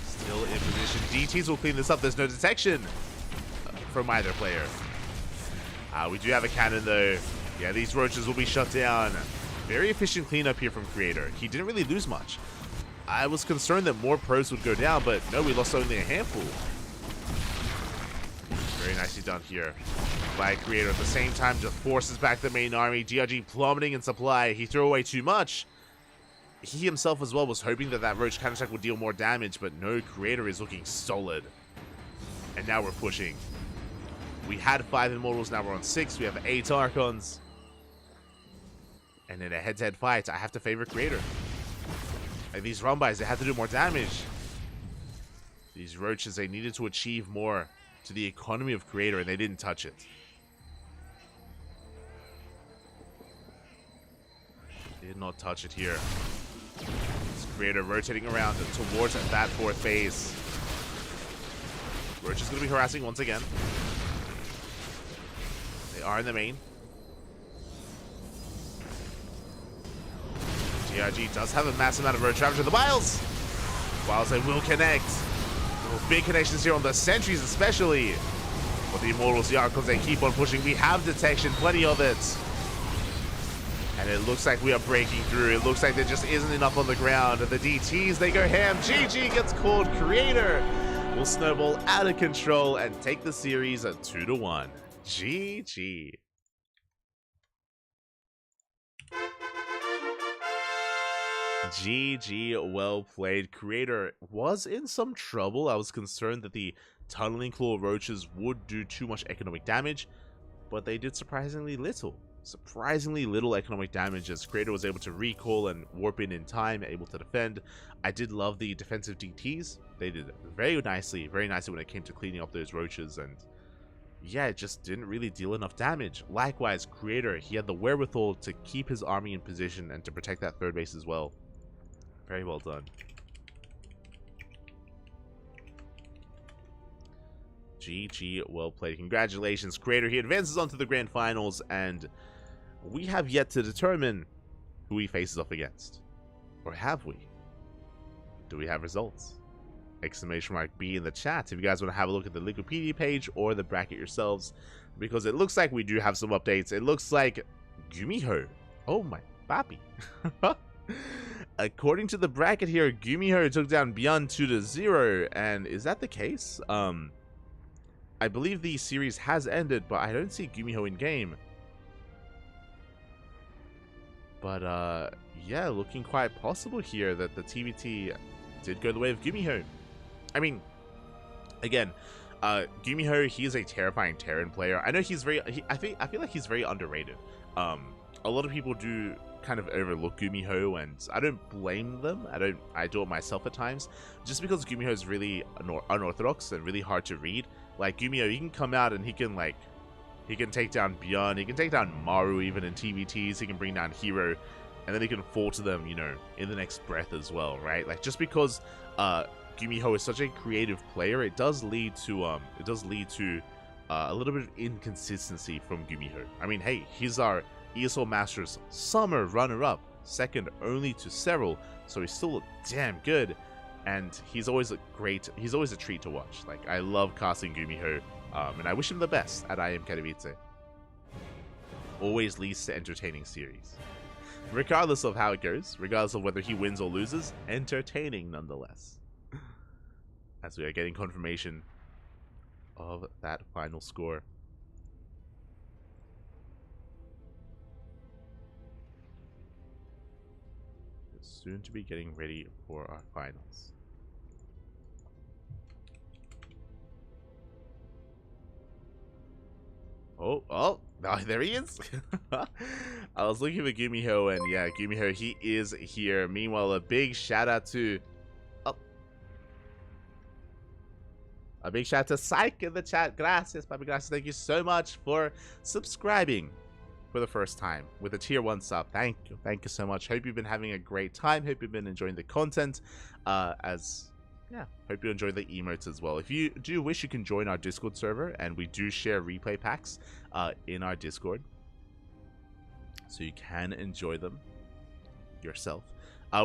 Still in position. DTs will clean this up. There's no detection from either player. We do have a cannon though. Yeah, these roaches will be shut down. Very efficient cleanup here from Creator. He didn't really lose much. I was concerned that more pros would go down, but no, we lost only a handful. Very nicely done here by Creator. At the same time, just forces back the main army. DRG plummeting in supply. He threw away too much. He himself as well was hoping that that Roach counterattack would deal more damage, but no, Creator is looking solid. And now we're pushing. We had 5 Immortals, now we're on 6. We have 8 Archons. And in a head-to-head fight, I have to favor Creator. Like these run-bys, they had to do more damage. These roaches, they needed to achieve more to the economy of Creator, and they didn't touch it. Did not touch it here. This Creator rotating around towards that 4th base. Roach is going to be harassing once again. They are in the main. DRG does have a massive amount of Roach Ravager. The Biles! Biles, they will connect. Big connections here on the sentries especially. But the Immortals, the Archons, they keep on pushing. We have detection, plenty of it. And it looks like we are breaking through. It looks like there just isn't enough on the ground. The DTs, they go ham. GG gets called. Creator will snowball out of control and take the series at 2-1. GG. GG, well played. Creator was in some trouble. I was concerned that the Tunneling Claw Roaches would do too much economic damage, but they did surprisingly little. Surprisingly little economic damage as Creator was able to recall and warp in time, able to defend. I did love the defensive DTs. They did very nicely when it came to cleaning up those roaches, and yeah, it just didn't really deal enough damage. Likewise, Creator, he had the wherewithal to keep his army in position and to protect that 3rd base as well. Very well done. GG, well played. Congratulations, Creator. He advances on to the grand finals, and we have yet to determine who he faces off against. Or have we? Do we have results? Exclamation mark B in the chat if you guys want to have a look at the Wikipedia page or the bracket yourselves, because it looks like we do have some updates. It looks like Gumiho. Oh my papi. According to the bracket here, Gumiho took down Beyond 2-0, and is that the case? I believe the series has ended, but I don't see Gumiho in game. But yeah, looking quite possible here that the TVT did go the way of Gumiho. I mean, again, Gumiho, he is a terrifying Terran player. I know he's very, I feel like he's very underrated. A lot of people do kind of overlook Gumiho, and I don't blame them. I do it myself at times, just because Gumiho is really unorthodox and really hard to read. Like Gumiho, he can come out and he can take down Beyond, he can take down Maru even in TVTs, he can bring down Hero, and then he can fall to them, you know, in the next breath as well, right? Like, just because Gumiho is such a creative player, it does lead to a little bit of inconsistency from Gumiho. I mean, hey, he's our ESL Masters Summer runner-up, second only to Serral, so he's still damn good, and he's always a treat to watch. Like, I love casting Gumiho, and I wish him the best at I Am Katowice. Always leads to entertaining series. Regardless of how it goes, regardless of whether he wins or loses, entertaining nonetheless. As we are getting confirmation of that final score. Soon to be getting ready for our finals. Oh, there he is. I was looking for Gumiho, and yeah, Gumiho, he is here. Meanwhile, a big shout out to Psych in the chat. Gracias, papi, gracias. Thank you so much for subscribing for the first time with a tier 1 sub. Thank you so much. Hope you've been having a great time. Hope you've been enjoying the content. Hope you enjoy the emotes as well. If you do wish, you can join our Discord server, and we do share replay packs in our Discord, so you can enjoy them yourself.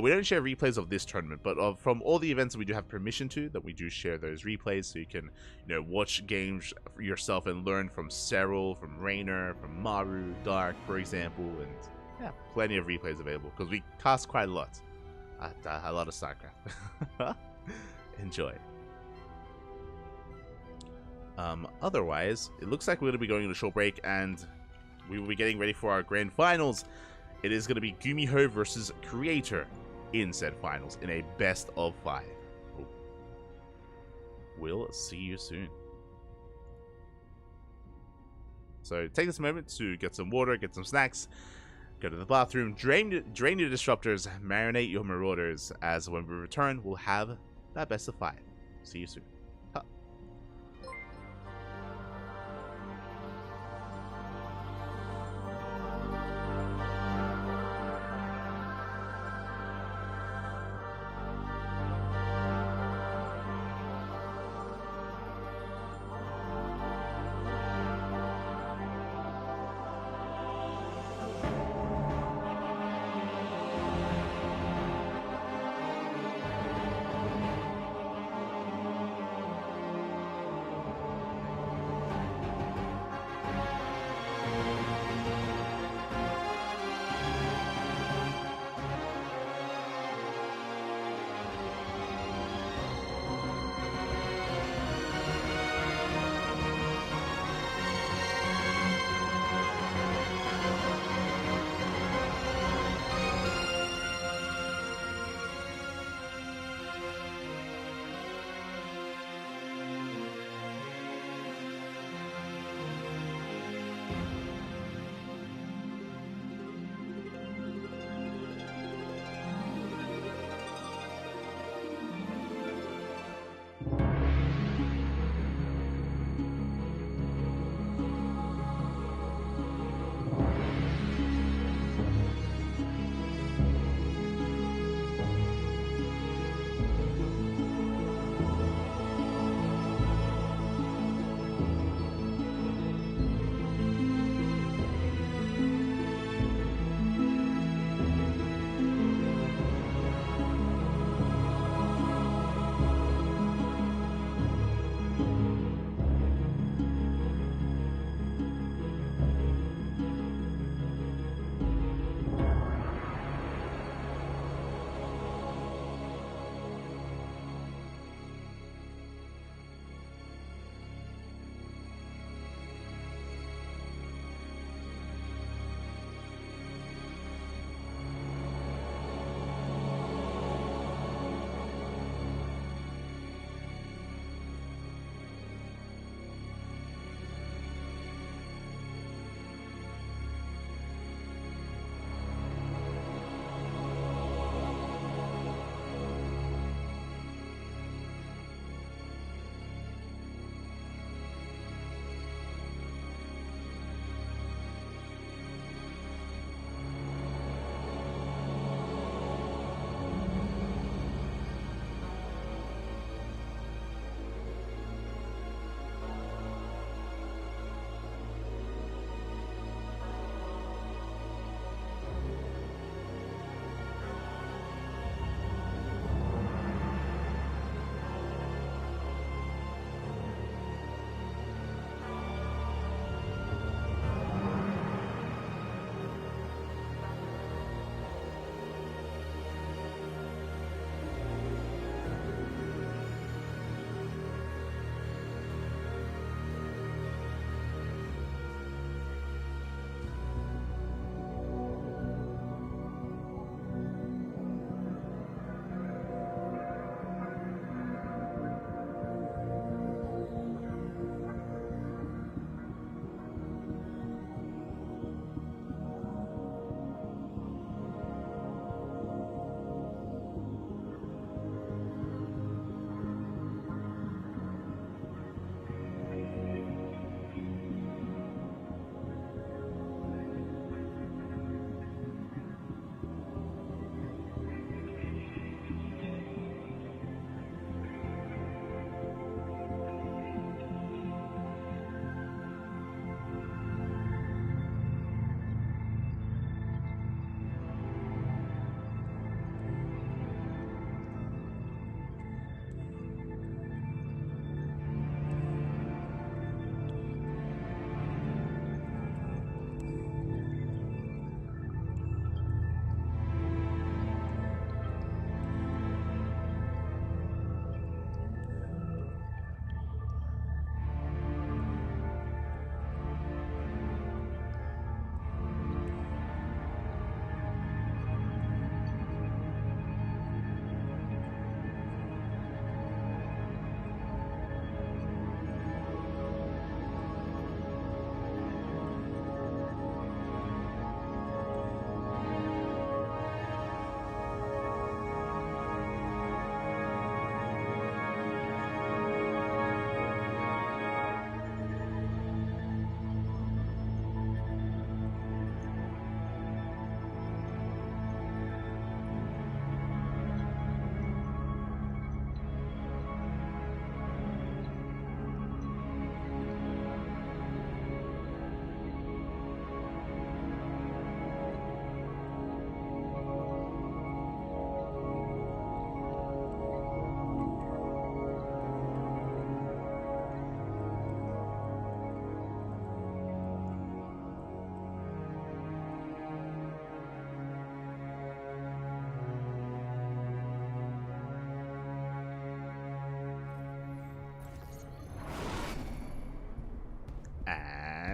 We don't share replays of this tournament, but from all the events that we do have permission to, that we do share those replays, so you can, watch games yourself and learn from Cyril, from Rainer, from Maru, Dark, for example, and yeah, plenty of replays available because we cast quite a lot of StarCraft. Enjoy. Otherwise, it looks like we're going to be going on a short break, and we will be getting ready for our grand finals. It is going to be Gumiho versus Creator in said finals in a best of 5. Ooh. We'll see you soon. So take this moment to get some water, get some snacks, go to the bathroom, drain your disruptors, marinate your marauders, as when we return, we'll have that best of 5. See you soon.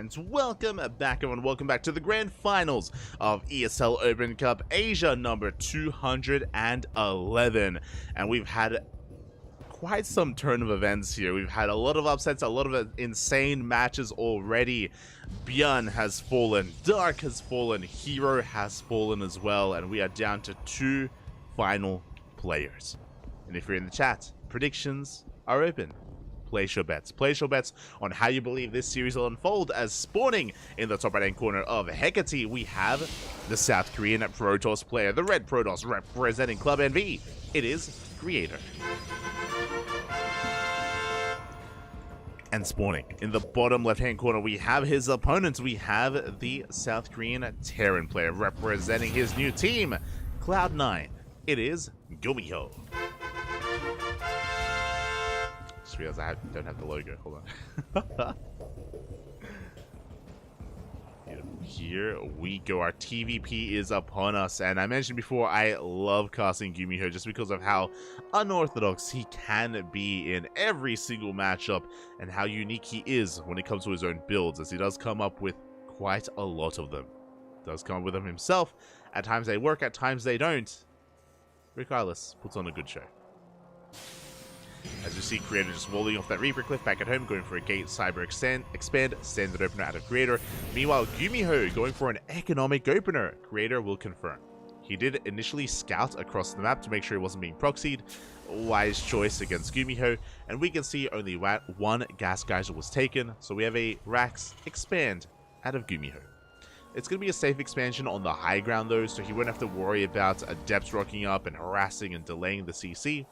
And welcome back, everyone. Welcome back to the grand finals of ESL Open Cup Asia number 211. And we've had quite some turn of events here. We've had a lot of upsets, a lot of insane matches already. Björn has fallen, Dark has fallen, Hero has fallen as well, and we are down to 2 final players. And if you're in the chat, predictions are open. Place your bets. Place your bets on how you believe this series will unfold, as spawning in the top right-hand corner of Hecate, we have the South Korean Protoss player, the Red Protoss representing Club NV. It is Creator. And spawning in the bottom left-hand corner, we have his opponents. We have the South Korean Terran player representing his new team, Cloud9. It is Gumiho. Just realized I don't have the logo. Hold on. Here we go. Our TVP is upon us, and I mentioned before I love casting Gumiho just because of how unorthodox he can be in every single matchup and how unique he is when it comes to his own builds, as he does come up with quite a lot of them. Does come up with them himself. At times they work, at times they don't. Regardless, puts on a good show. As you see, Creator just rolling off that Reaper cliff back at home, going for a Gate Cyber Expand, standard opener out of Creator. Meanwhile, Gumiho going for an economic opener. Creator will confirm. He did initially scout across the map to make sure he wasn't being proxied. Wise choice against Gumiho, and we can see only one Gas Geyser was taken, so we have a Rax Expand out of Gumiho. It's going to be a safe expansion on the high ground though, so he won't have to worry about Adepts rocking up and harassing and delaying the CC.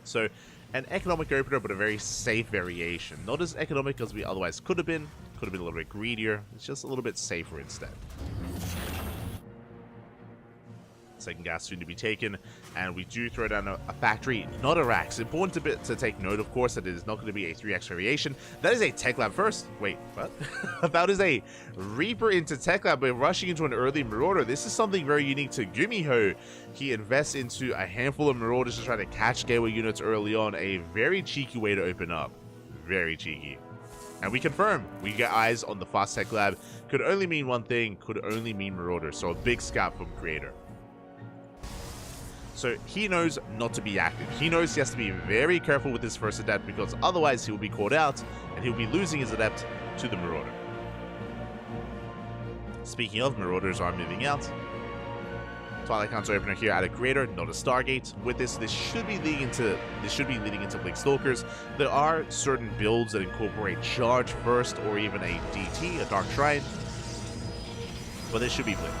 So, an economic opener, but a very safe variation. Not as economic as we otherwise could have been. Could have been a little bit greedier. It's just a little bit safer instead. Second gas soon to be taken, and we do throw down a factory, not a Rax. Important to take note, of course, that it is not going to be a 3x variation. That is a Tech Lab first. Wait, what? That is a Reaper into Tech Lab. We're rushing into an early Marauder. This is something very unique to Gumiho. He invests into a handful of Marauders to try to catch gateway units early on. A very cheeky way to open up. Very cheeky. And we confirm, we get eyes on the fast Tech Lab. Could only mean one thing, could only mean Marauder. So a big scout from Creator. So he knows not to be active. He knows he has to be very careful with his first Adept, because otherwise he will be caught out and he'll be losing his Adept to the Marauder. Speaking of, Marauders are moving out. Twilight Counter opener here out of Creator, not a Stargate. With this should be leading into Blink Stalkers. There are certain builds that incorporate Charge first, or even a DT, a Dark Shrine, but this should be Blink.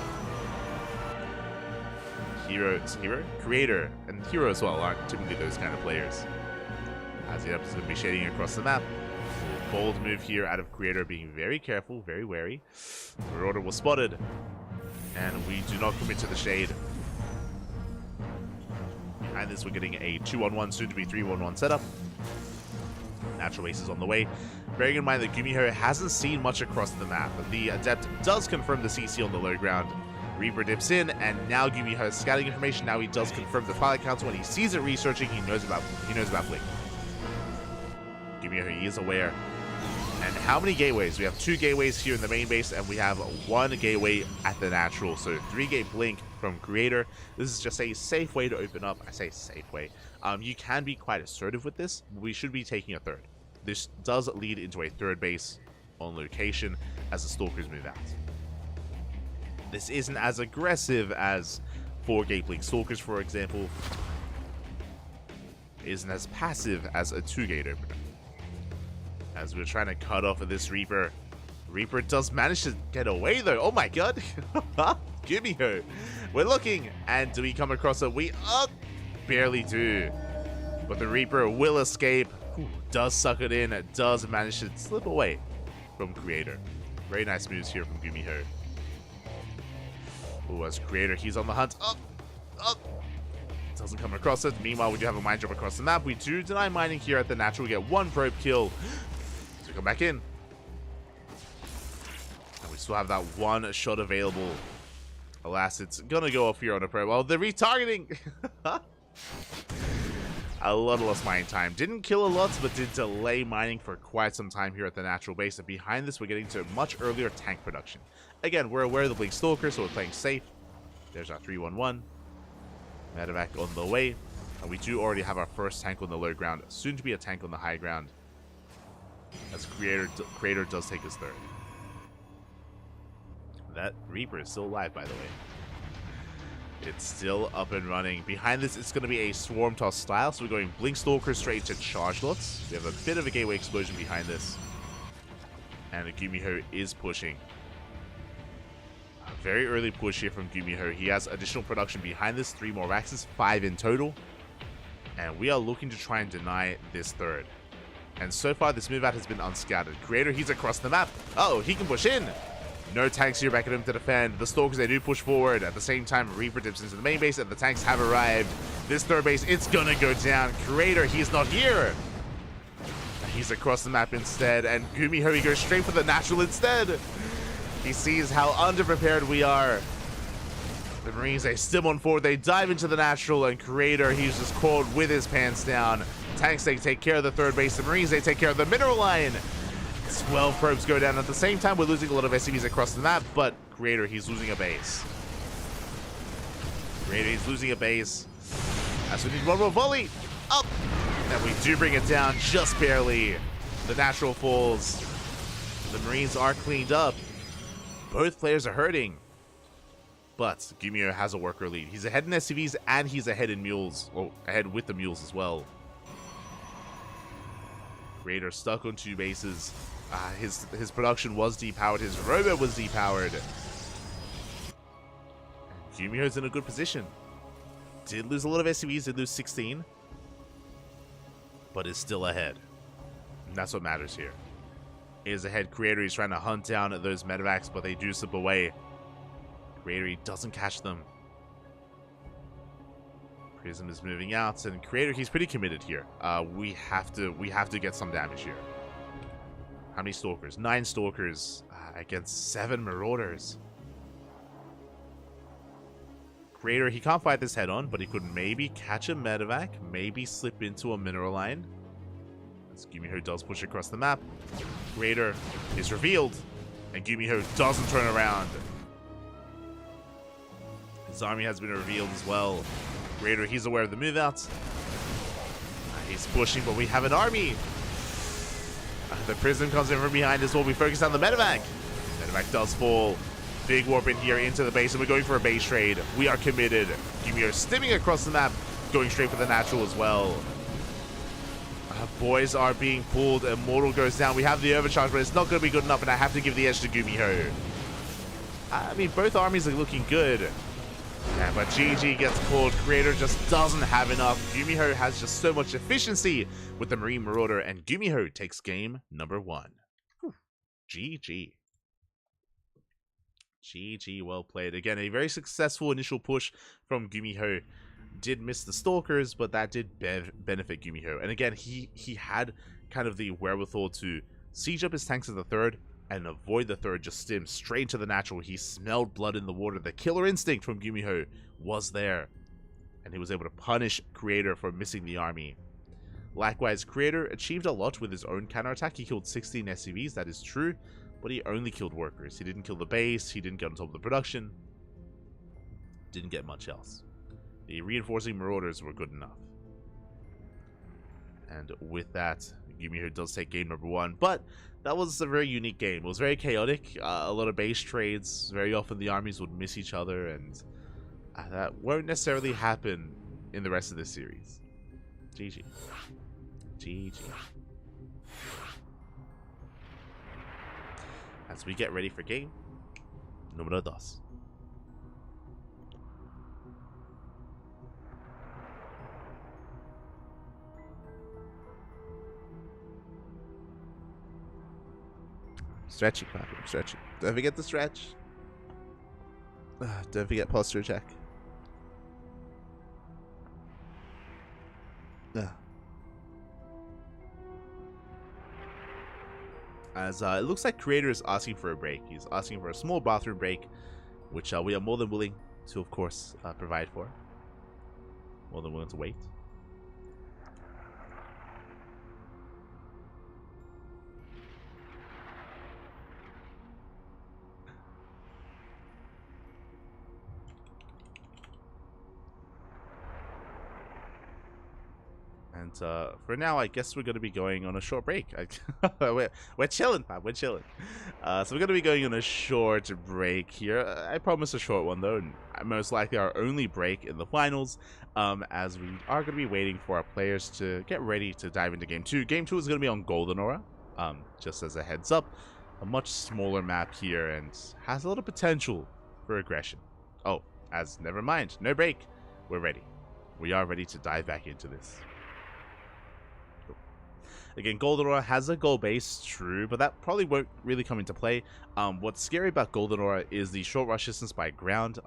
Hero, Creator, and Hero as well aren't typically those kind of players. As the Adept is going to be shading across the map. Bold move here out of Creator, being very careful, very wary. Marauder was spotted, and we do not commit to the shade. Behind this, we're getting a 2-on-1, soon to be 3-1-1 setup. Natural Ace is on the way. Bearing in mind that Gumiho hasn't seen much across the map. The Adept does confirm the CC on the low ground. Reaper dips in, and now Gumiho has scouting information. Now he does confirm the Twilight Council. When he sees it researching, he knows about Blink. Gumiho, he is aware. And how many gateways? We have 2 gateways here in the main base, and we have 1 gateway at the natural. So 3-gate Blink from Creator. This is just a safe way to open up. I say safe way. You can be quite assertive with this. We should be taking a third. This does lead into a third base on location as the Stalkers move out. This isn't as aggressive as 4-gate Blink Stalkers, for example. It isn't as passive as a 2-gate opener. As we're trying to cut off of this Reaper. Reaper does manage to get away though. Oh my god. Gumiho. We're looking. And do we come across it? We barely do. But the Reaper will escape. Does suck it in. Does manage to slip away from Creator. Very nice moves here from Gumiho. Ooh, as Creator, he's on the hunt. Doesn't come across it. Meanwhile, we do have a mine drop across the map. We do deny mining here at the natural. We get 1 probe kill. So come back in. And we still have that 1 shot available. Alas, it's gonna go off here on a probe. Well, they're retargeting. A lot of lost mining time. Didn't kill a lot, but did delay mining for quite some time here at the natural base. And behind this, we're getting to much earlier tank production. Again, we're aware of the Blink Stalker, so we're playing safe. There's our 3-1-1. Medevac on the way. And we do already have our first tank on the low ground. Soon to be a tank on the high ground. As Creator does take his third. That Reaper is still alive, by the way. It's still up and running. Behind this, it's going to be a Swarm Toss style. So we're going Blink Stalker straight to Charge Lots. We have a bit of a Gateway Explosion behind this. And Gumiho is pushing. A very early push here from Gumiho. He has additional production behind this. 3 more Raxes, 5 in total. And we are looking to try and deny this third. And so far, this move out has been unscattered. Creator, he's across the map. Uh-oh, he can push in. No tanks here back at him to defend. The Stalkers, they do push forward. At the same time, Reaper dips into the main base, and the tanks have arrived. This third base, it's gonna go down. Creator, he's not here. He's across the map instead, and Gumiho, he goes straight for the natural instead. He sees how underprepared we are. The Marines, they stim on forward, they dive into the natural, and Creator, he's just caught with his pants down. Tanks, they take care of the third base. The Marines, they take care of the mineral line. 12 probes go down. At the same time, we're losing a lot of SCVs across the map, but Creator, he's losing a base. Creator, he's losing a base. As we need one more volley. Up! And we do bring it down just barely. The natural falls. The Marines are cleaned up. Both players are hurting. But Gumiho has a worker lead. He's ahead in SCVs and he's ahead in mules. Or ahead with the mules as well. Creator stuck on 2 bases. His production was depowered. His robo was depowered. And Gumiho's in a good position. Did lose a lot of SCVs. Did lose 16. But is still ahead. And that's what matters here. Is ahead. Creator, he's trying to hunt down those medevacs, but they do slip away. Creator, he doesn't catch them. Prism is moving out, and Creator, he's pretty committed here. We have to get some damage here. How many Stalkers? 9 Stalkers against 7 Marauders. Creator, he can't fight this head on, but he could maybe catch a medevac, maybe slip into a mineral line. As Gumiho does push across the map. Creator is revealed, and Gumiho doesn't turn around. His army has been revealed as well. Creator, he's aware of the move outs. He's pushing, but we have an army. The Prism comes in from behind as well. We focus on the medevac. Medevac does fall. Big warp in here into the base, and we're going for a base trade. We are committed. Gumiho stimming across the map, going straight for the natural as well. Boys are being pulled. Immortal goes down. We have the overcharge, but it's not going to be good enough, and I have to give the edge to Gumiho. I mean, both armies are looking good. Yeah, but GG gets pulled. Creator just doesn't have enough. Gumiho has just so much efficiency with the Marine Marauder, and Gumiho takes game number 1. Whew. GG. GG, well played. Again, a very successful initial push from Gumiho. Did miss the Stalkers, but that did benefit Gumiho. And again, he had kind of the wherewithal to siege up his tanks at the third and avoid the third, just stim straight into the natural. He smelled blood in the water. The killer instinct from Gumiho was there, and he was able to punish Creator for missing the army. Likewise, Creator achieved a lot with his own counterattack. He killed 16 SCVs, that is true, but he only killed workers. He didn't kill the base, he didn't get on top of the production, didn't get much else. The reinforcing Marauders were good enough. And with that, Gumiho does take game number 1, but that was a very unique game. It was very chaotic, a lot of base trades. Very often the armies would miss each other, and that won't necessarily happen in the rest of this series. GG. GG. As we get ready for game número 2. Stretching, stretching. Don't forget the stretch. Don't forget posture check. As it looks like Creator is asking for a break. He's asking for a small bathroom break, which we are more than willing to, of course, provide for. More than willing to wait. And for now, I guess we're going to be going on a short break. We're chilling, man. We're chilling. So we're going to be going on a short break here. I promise a short one, though. And most likely our only break in the finals, as we are going to be waiting for our players to get ready to dive into Game 2. Game 2 is going to be on Golden Aura, just as a heads up. A much smaller map here and has a lot of potential for aggression. Oh, never mind. No break. We're ready. We are ready to dive back into this. Again, Golden Aura has a goal base, true, but that probably won't really come into play. What's scary about Golden Aura is the short rush distance by ground.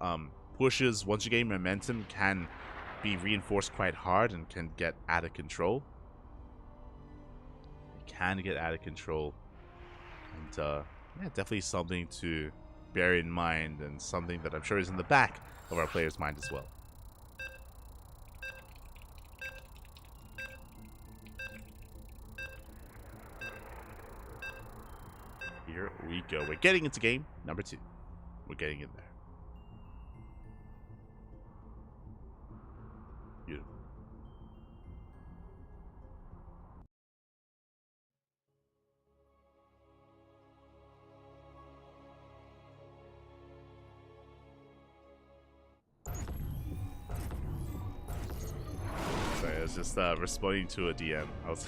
Pushes, once you gain momentum, can be reinforced quite hard and can get out of control. It can get out of control. And, yeah, definitely something to bear in mind and something that I'm sure is in the back of our players' mind as well. Here we go. We're getting into game number 2. We're getting in there. Beautiful. Sorry, I was just responding to a DM. I was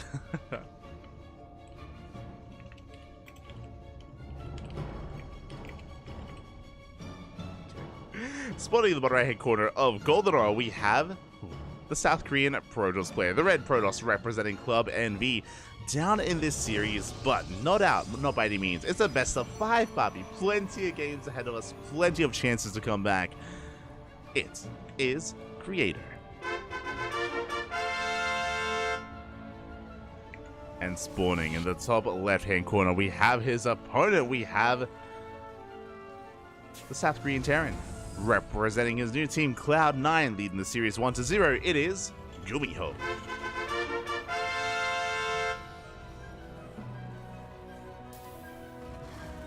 spotting in the bottom right hand corner of Golden Aura, we have the South Korean Protoss player, the Red Protoss representing Club NV, down in this series, but not out, not by any means. It's a best of 5, Bobby. Plenty of games ahead of us, plenty of chances to come back. It is Creator. And spawning in the top left-hand corner, we have his opponent. We have the South Korean Terran, representing his new team, Cloud9, leading the series 1-0. It is Gumiho.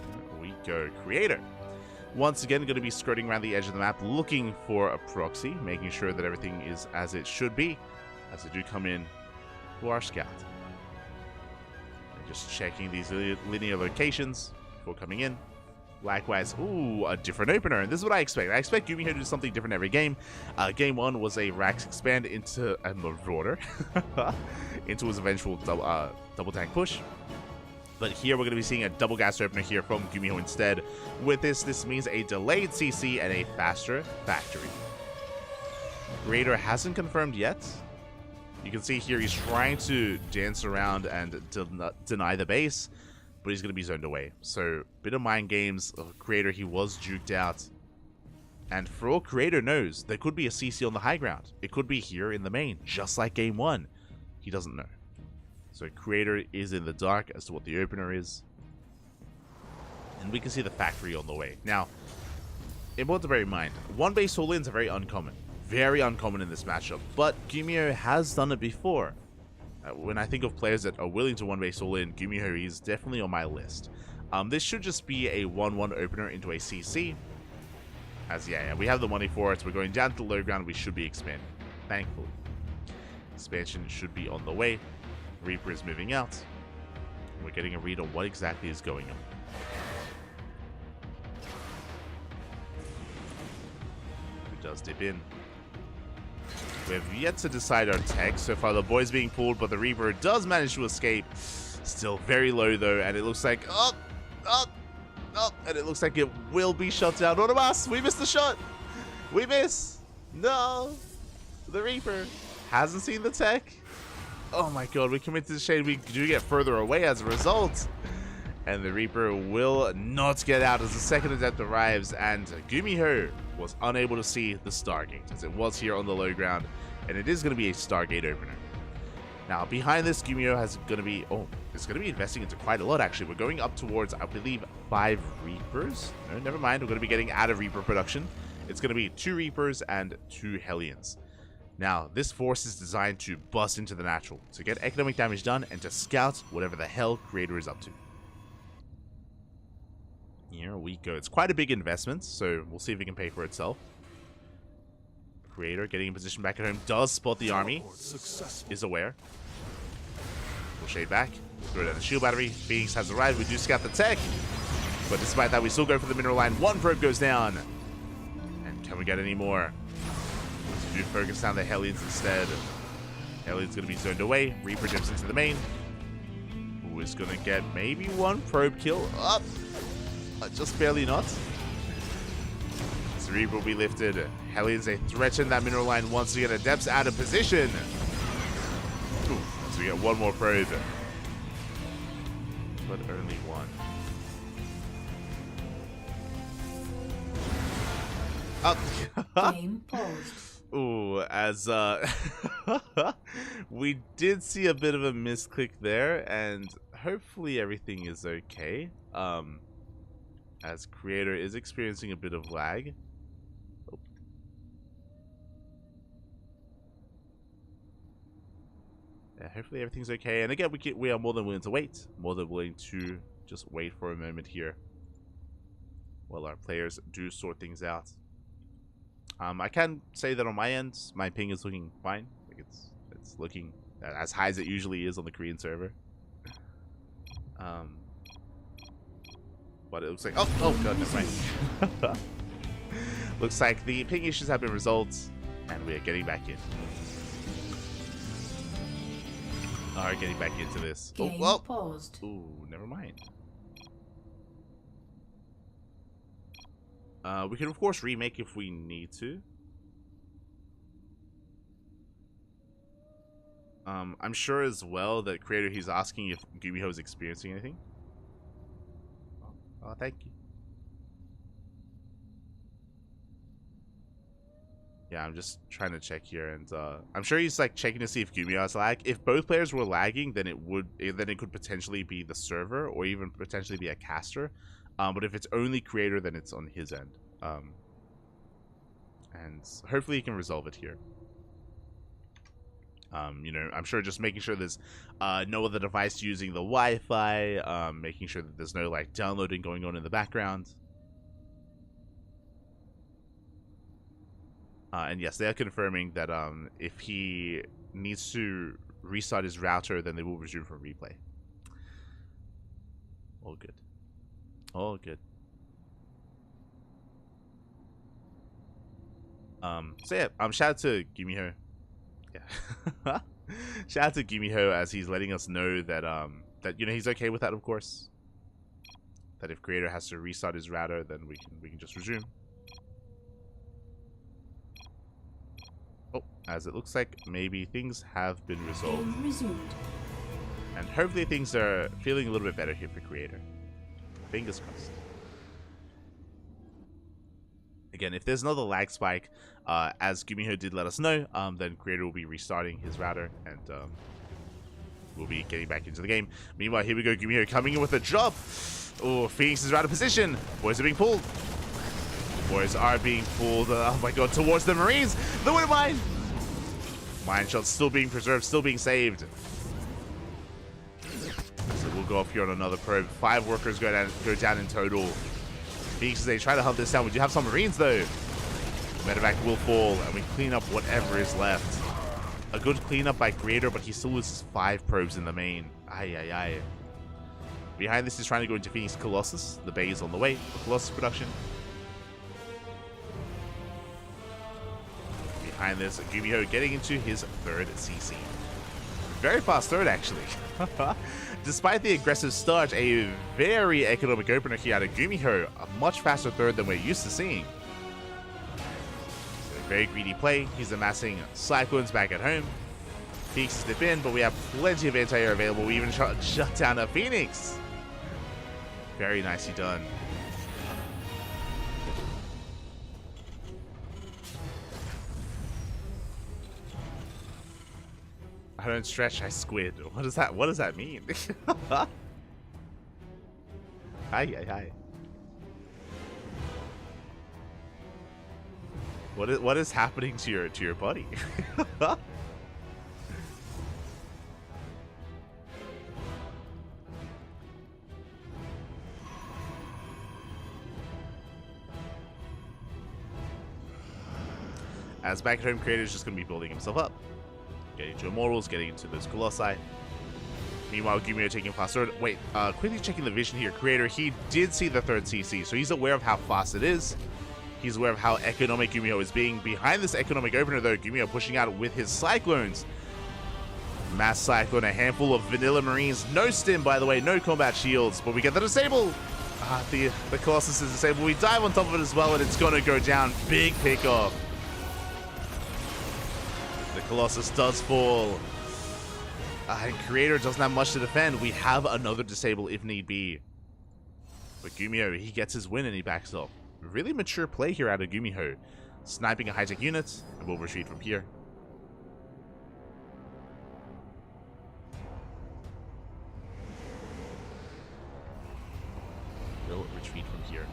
Here we go. Creator. Once again, going to be skirting around the edge of the map, looking for a proxy, making sure that everything is as it should be, as they do come in to our scout. And just checking these linear locations before coming in. Likewise, ooh, a different opener, and this is what I expect. I expect Gumiho to do something different every game. Game 1 was a Rax expand into a Marauder, into his eventual double tank push. But here we're going to be seeing a double gas opener here from Gumiho instead. With this means a delayed CC and a faster factory. Creator hasn't confirmed yet. You can see here he's trying to dance around and deny the base, but he's going to be zoned away. So, bit of mind games of Creator. He was juked out. And for all Creator knows, there could be a CC on the high ground. It could be here in the main, just like game 1. He doesn't know. So Creator is in the dark as to what the opener is. And we can see the factory on the way. Now, important to bear in mind, one base all-ins are very uncommon. Very uncommon in this matchup. But Gumiho has done it before. When I think of players that are willing to one base all-in, Gumiho is definitely on my list. This should just be a 1-1 opener into a CC. As yeah, we have the money for it. We're going down to the low ground. We should be expanding, thankfully. Expansion should be on the way. Reaper is moving out. We're getting a read on what exactly is going on. Who does dip in? We have yet to decide our tech. So far, the boy's being pulled, but the Reaper does manage to escape. Still very low, though, and it looks like... and it looks like it will be shot down. What of us? We missed the shot. We miss. No. The Reaper hasn't seen the tech. Oh my god, we commit to the shade. We do get further away as a result. And the Reaper will not get out as the second attempt arrives. And Gumiho was unable to see the Stargate, as it was here on the low ground. And it is going to be a Stargate opener. Now, behind this, Gumiho is going to be investing into quite a lot, actually. We're going up towards, I believe, 5 Reapers. No, never mind. We're going to be getting out of Reaper production. It's going to be 2 Reapers and 2 Hellions. Now, this force is designed to bust into the natural, to get economic damage done, and to scout whatever the hell Creator is up to. Here we go. It's quite a big investment, so we'll see if it can pay for itself. Creator getting in position back at home. Does spot the army. Is aware. We'll shade back. Throw down the shield battery. Phoenix has arrived. We do scout the tech. But despite that, we still go for the mineral line. One probe goes down. And can we get any more? We do focus down the Hellions instead. Hellions going to be zoned away. Reaper jumps into the main. Who is going to get maybe one probe kill? Up. Just barely not. Reaper will be lifted. Hellions, they threaten that mineral line once again. Adepts out of position. Ooh, so we get one more probe. But only one. Oh. Game paused. Ooh, as we did see a bit of a misclick there, and hopefully everything is okay. As Creator is experiencing a bit of lag. Oh. Yeah, hopefully everything's okay. And again, we are more than willing to wait. More than willing to just wait for a moment here while our players do sort things out. I can say that on my end, my ping is looking fine. Like it's looking as high as it usually is on the Korean server. But it looks like oh god, never mind. Looks like the ping issues have been resolved, and we are getting back in. Alright, getting back into this. Game well. paused. Ooh, never mind. We can of course remake if we need to. I'm sure as well that Creator, he's asking if Gumiho is experiencing anything. Oh, thank you. Yeah, I'm just trying to check here, and I'm sure he's like checking to see if Gumiho has lag. If both players were lagging, then it could potentially be the server, or even potentially be a caster. But if it's only Creator, then it's on his end. And hopefully he can resolve it here. You know, I'm sure just making sure there's no other device using the Wi-Fi, making sure that there's no like downloading going on in the background. And yes, they are confirming that if he needs to restart his router, then they will resume from replay. All good. All good. So yeah, shout out to Gumiho. Yeah. Shout out to Gumiho as he's letting us know that that you know he's okay with that, of course. That if Creator has to restart his router, then we can just resume. Oh, as it looks like maybe things have been resolved. Game resumed. And hopefully things are feeling a little bit better here for Creator. Fingers crossed. Again, if there's another lag spike, as Gumiho did let us know, then Creator will be restarting his router, and we'll be getting back into the game. Meanwhile, here we go, Gumiho coming in with a drop. Oh, Phoenix is out of position. Boys are being pulled. Boys are being pulled, oh my god, towards the Marines. The wind mine. Mine shot still being preserved, still being saved. So we'll go off here on another probe. 5 workers go down in total. Phoenix, they try to hunt this down. We do have some Marines though. Medevac will fall, and we clean up whatever is left. A good cleanup by Creator, but he still loses 5 probes in the main. Aye, aye, aye. Behind this is trying to go into Phoenix Colossus. The bay is on the way for Colossus production. Behind this, Gumiho getting into his 3rd CC. Very fast third, actually. Despite the aggressive start, a very economic opener here out of Gumiho. A much faster third than we're used to seeing. So very greedy play. He's amassing Cyclones back at home. Phoenix dip in, but we have plenty of anti-air available. We even shut down a Phoenix. Very nicely done. I don't stretch, I squid. What does that mean? Hi, hi, hi. What is happening to your body? As back at home, Creator is just going to be building himself up. Getting into Immortals, getting into those Colossi. Meanwhile, Gumiho taking faster. Wait, quickly checking the vision here. Creator, he did see the third CC, so he's aware of how fast it is. He's aware of how economic Gumiho is being. Behind this economic opener, though, Gumiho pushing out with his Cyclones. Mass Cyclone, a handful of Vanilla Marines. No stim, by the way, no combat shields, but we get the disable. The Colossus is disabled. We dive on top of it as well, and it's going to go down. Big pick off. The Colossus does fall. And Creator doesn't have much to defend. We have another disable if need be. But Gumiho, he gets his win and he backs off. Really mature play here out of Gumiho. Sniping a high-tech unit, and we'll retreat from here. We'll retreat from here.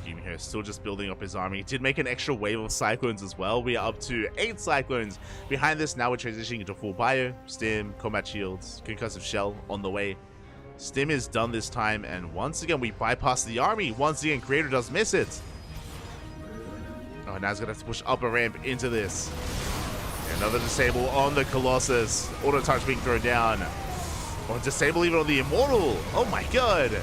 Gumiho still just building up his army. Did make an extra wave of Cyclones as well. We are up to 8 Cyclones. Behind this, now we're transitioning into full bio, stim, combat shields, concussive shell on the way. Stim is done this time, and once again we bypass the army. Once again, Creator does miss it. Oh, now he's gonna have to push up a ramp into this. Another disable on the Colossus. Auto touch being thrown down. Oh, disable even on the Immortal. Oh my god.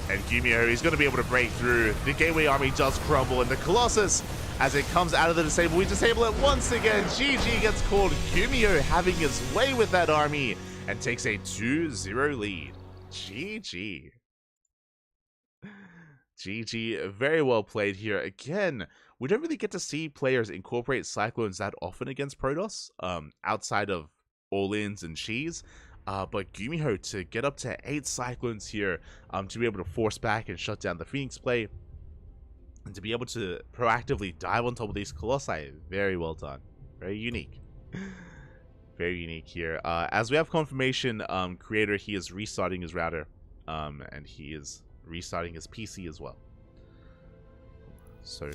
And Gumiho, he's going to be able to break through. The Gateway army does crumble, and the Colossus, as it comes out of the disable, we disable it once again. GG gets called. Gumiho having his way with that army and takes a 2-0 lead. GG. GG, very well played here. Again, we don't really get to see players incorporate Cyclones that often against Protoss, outside of All-Ins and Cheese. But Gumiho to get up to 8 Cyclones here, to be able to force back and shut down the Phoenix play, and to be able to proactively dive on top of these Colossi, very well done. Very unique. Very unique here. As we have confirmation, Creator, he is restarting his router, and he is restarting his PC as well. So,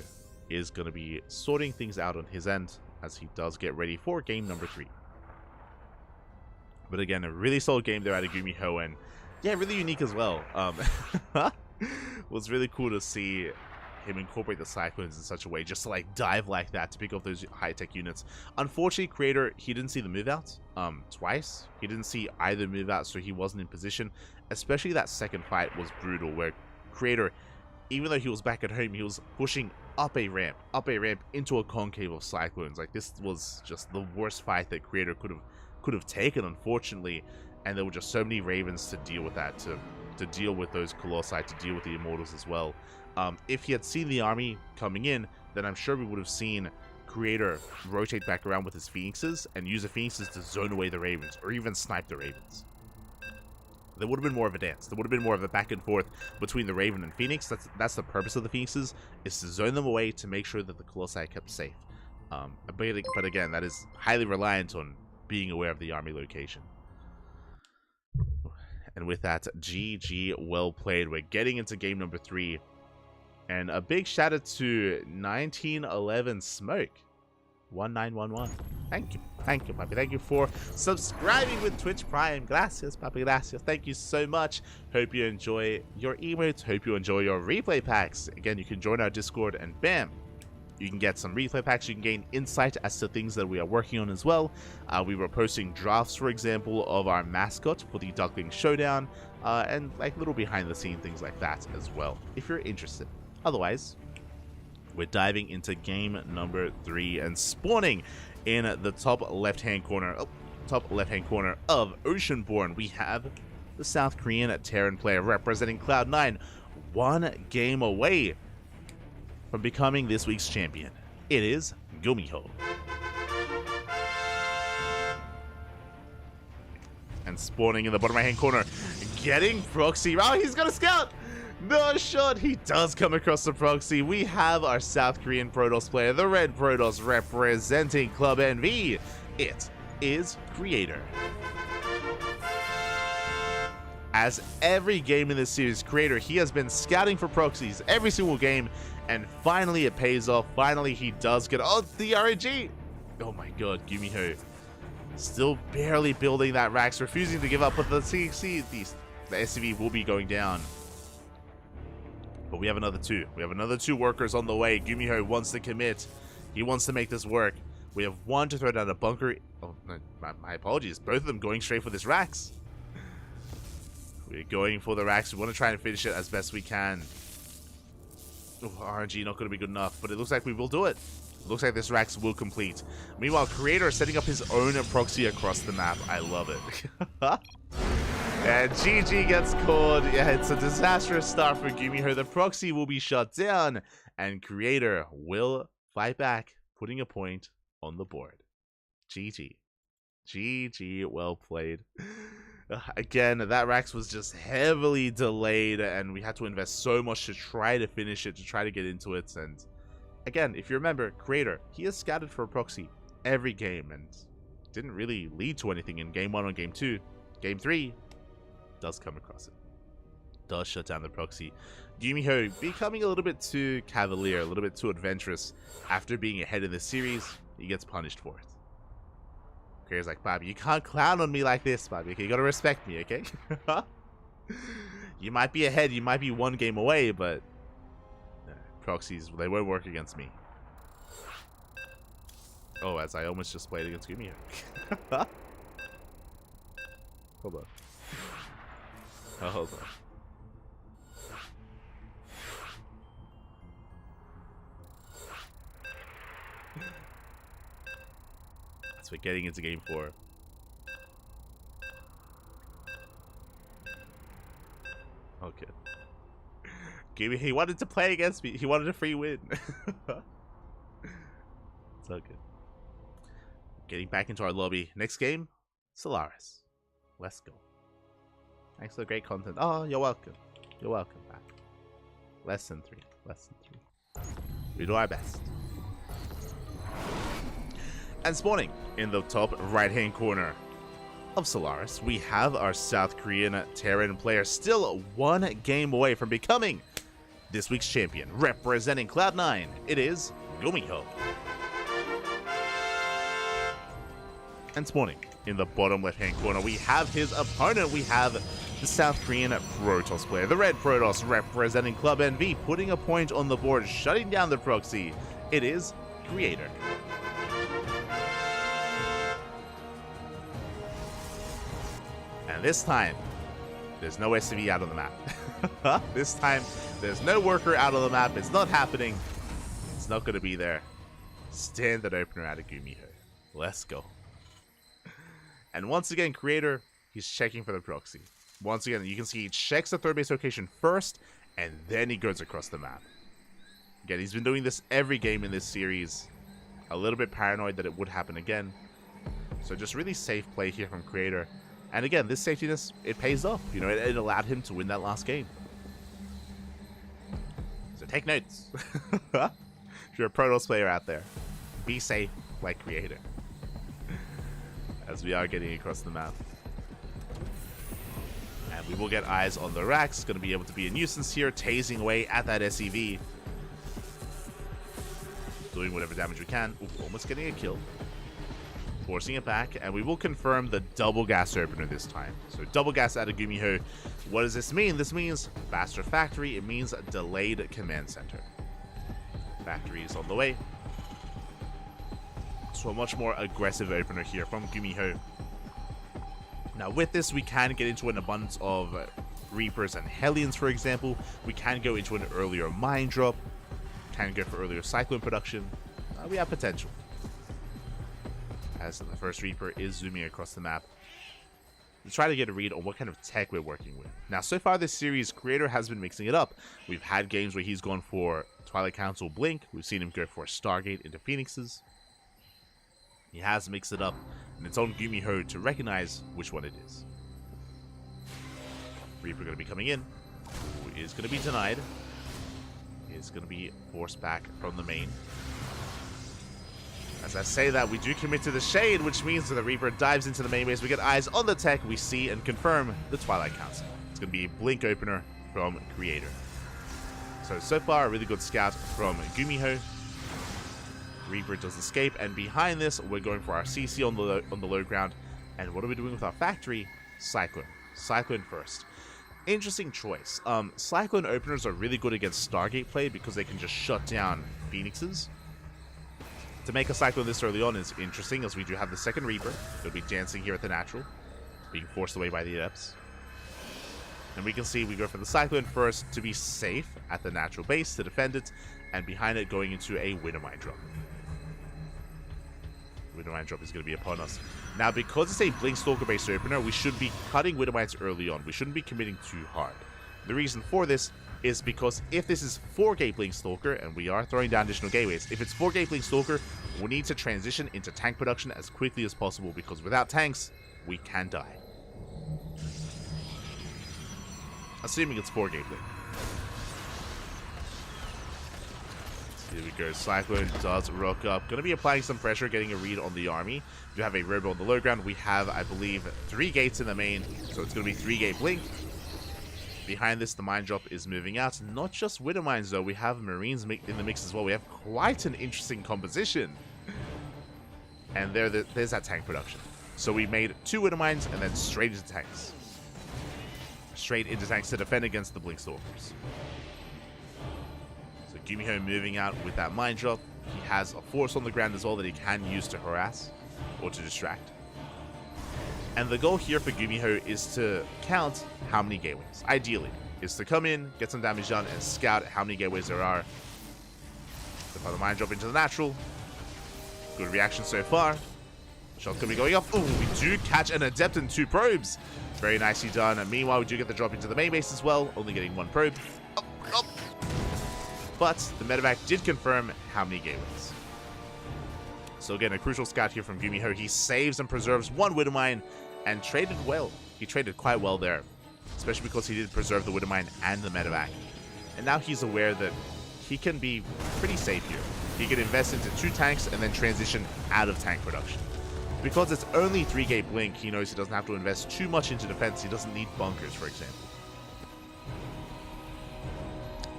is going to be sorting things out on his end, as he does get ready for game number 3. But again, a really solid game there out of Gumiho, and yeah, really unique as well. Was really cool to see him incorporate the Cyclones in such a way, just to like dive like that to pick up those high-tech units. Unfortunately, Creator, he didn't see the move out twice. He didn't see either move out, so he wasn't in position. Especially that second fight was brutal, where Creator, even though he was back at home, he was pushing up a ramp into a concave of Cyclones. Like, this was just the worst fight that Creator could have taken, unfortunately, and there were just so many Ravens to deal with that, to deal with those Colossi, to deal with the Immortals as well. If he had seen the army coming in, then I'm sure we would have seen Creator rotate back around with his Phoenixes and use the Phoenixes to zone away the Ravens, or even snipe the Ravens. There would have been more of a dance. There would have been more of a back and forth between the Raven and Phoenix. That's the purpose of the Phoenixes, is to zone them away to make sure that the Colossi are kept safe. But again, that is highly reliant on being aware of the army location. And with that, GG, well played. We're getting into game number 3. And a big shout out to 1911 Smoke 1911. Thank you, papi. Thank you for subscribing with Twitch Prime. Gracias, papi, gracias. Thank you so much. Hope you enjoy your emotes. Hope you enjoy your replay packs. Again, you can join our Discord and bam, you can get some replay packs. You can gain insight as to things that we are working on as well. We were posting drafts, for example, of our mascot for the Ducklings Showdown, and like little behind the scene things like that as well, if you're interested. Otherwise, we're diving into game number 3 and spawning in the top left-hand corner of Oceanborn. We have the South Korean Terran player representing Cloud9, 1 game away from becoming this week's champion. It is Gumiho. And spawning in the bottom right-hand corner, getting proxy. Oh, he's got a scout! No shot, he does come across the proxy. We have our South Korean Protoss player, the Red Protoss, representing Club NV. It is Creator. As every game in this series, Creator, he has been scouting for proxies every single game, and finally it pays off. Finally he does get, oh, the RNG. Oh my god, Gumiho still barely building that Rax, refusing to give up, but the SCV will be going down. But we have another 2. We have another 2 workers on the way. Gumiho wants to commit. He wants to make this work. We have one to throw down a bunker. Oh, no, my apologies. Both of them going straight for this Rax. We're going for the Rax. We want to try and finish it as best we can. Oh, RNG not going to be good enough, but it looks like we will do it. Looks like this Rax will complete. Meanwhile, Creator is setting up his own proxy across the map. I love it. And GG gets called. Yeah, it's a disastrous start for Gumiho. The proxy will be shut down, and Creator will fight back, putting a point on the board. GG. GG, well played. Again, that Rax was just heavily delayed, and we had to invest so much to try to finish it, to try to get into it. And again, if you remember, Creator, he has scouted for a proxy every game, and didn't really lead to anything in Game 1 or Game 2. Game 3 does come across it. Does shut down the proxy. Gumiho becoming a little bit too cavalier, a little bit too adventurous after being ahead in the series. He gets punished for it. Creator's like, Bobby, you can't clown on me like this, Bobby. Okay, you gotta respect me, okay? You might be ahead, you might be one game away, but proxies, they won't work against me. Oh, as I almost just played against Gumiho. Hold on. Oh, hold on. We're getting into Game 4. Okay. He wanted to play against me. He wanted a free win. It's all good. Getting back into our lobby. Next game, Solaris. Let's go. Thanks for the great content. Oh, you're welcome. You're welcome back. Less than 3. Less than 3. We do our best. And spawning in the top right-hand corner of Solaris, we have our South Korean Terran player, still one game away from becoming this week's champion. Representing Cloud9, it is Gumiho. And spawning in the bottom left-hand corner, we have his opponent. We have the South Korean Protoss player, the Red Protoss, representing Club NV, putting a point on the board, shutting down the proxy. It is Creator. And this time, there's no SCV out on the map. This time, there's no worker out on the map. It's not happening. It's not going to be there. Standard opener out of Gumiho. Let's go. And once again, Creator, he's checking for the proxy. Once again, you can see he checks the third base location first, and then he goes across the map. Again, he's been doing this every game in this series. A little bit paranoid that it would happen again. So just really safe play here from Creator. And again, this safetiness, it pays off. You know, it allowed him to win that last game. So take notes. If you're a Protoss player out there, be safe like Creator. As we are getting across the map. And we will get eyes on the Rax. Going to be able to be a nuisance here, tasing away at that SEV. Doing whatever damage we can. Ooh, almost getting a kill. Forcing it back, and we will confirm the double gas opener this time. So double gas out of Gumiho. What does this mean? This means faster factory. It means a delayed command center. Factory is on the way. So a much more aggressive opener here from Gumiho. Now with this, we can get into an abundance of Reapers and Hellions, for example. We can go into an earlier mine drop. Can go for earlier Cyclone production. We have potential. As the first Reaper is zooming across the map to try to get a read on what kind of tech we're working with. Now, so far this series, Creator has been mixing it up. We've had games where he's gone for Twilight Council Blink. We've seen him go for Stargate into Phoenixes. He has mixed it up, and it's on Gumiho to recognize which one it is. Reaper going to be coming in. Who is going to be denied. Is going to be forced back from the main. As I say that, we do commit to the shade, which means that the Reaper dives into the main base. We get eyes on the tech. We see and confirm the Twilight Council. It's going to be a Blink opener from Creator. So far, a really good scout from Gumiho. Reaper does escape, and behind this, we're going for our CC on the low ground. And what are we doing with our factory? Cyclone. Cyclone first. Interesting choice. Cyclone openers are really good against Stargate play because they can just shut down Phoenixes. To make a Cyclone this early on is interesting, as we do have the second Reaper. It'll be dancing here at the natural, being forced away by the Adepts. And we can see we go for the Cyclone first to be safe at the natural base to defend it, and behind it going into a Widowmine drop. Widowmine drop is going to be upon us. Now, because it's a Blink Stalker based opener, we should be cutting Widowmines early on. We shouldn't be committing too hard. The reason for this is because if this is 4-gate Blink Stalker, and we are throwing down additional gateways, if it's 4-gate Blink Stalker, we need to transition into tank production as quickly as possible, because without tanks, we can die. Assuming it's 4-gate Blink. Here we go. Cyclone does rock up. Going to be applying some pressure, getting a read on the army. We do have a Robo on the low ground. We have, I believe, 3 gates in the main, so it's going to be 3-gate Blink. Behind this, the mine drop is moving out. Not just Widow Mines, though. We have Marines in the mix as well. We have quite an interesting composition. And there's that tank production. So we made 2 Widow Mines and then straight into tanks. Straight into tanks to defend against the Blink Stalkers. So Gumiho moving out with that mine drop. He has a force on the ground as well that he can use to harass or to distract. And the goal here for Gumiho is to count how many gateways. Ideally, is to come in, get some damage done, and scout how many gateways there are. So far, the mine drop into the natural. Good reaction so far. Shot's gonna be going off. Oh, we do catch an Adept and 2 probes. Very nicely done. And meanwhile, we do get the drop into the main base as well, only getting 1 probe. Oh. But the medevac did confirm how many gateways. So again, a crucial scout here from Gumiho. He saves and preserves 1 Widowmine and traded well. He traded quite well there, especially because he did preserve the Widowmine and the medevac. And now he's aware that he can be pretty safe here. He can invest into 2 tanks and then transition out of tank production. Because it's only 3-gate Blink, he knows he doesn't have to invest too much into defense. He doesn't need bunkers, for example.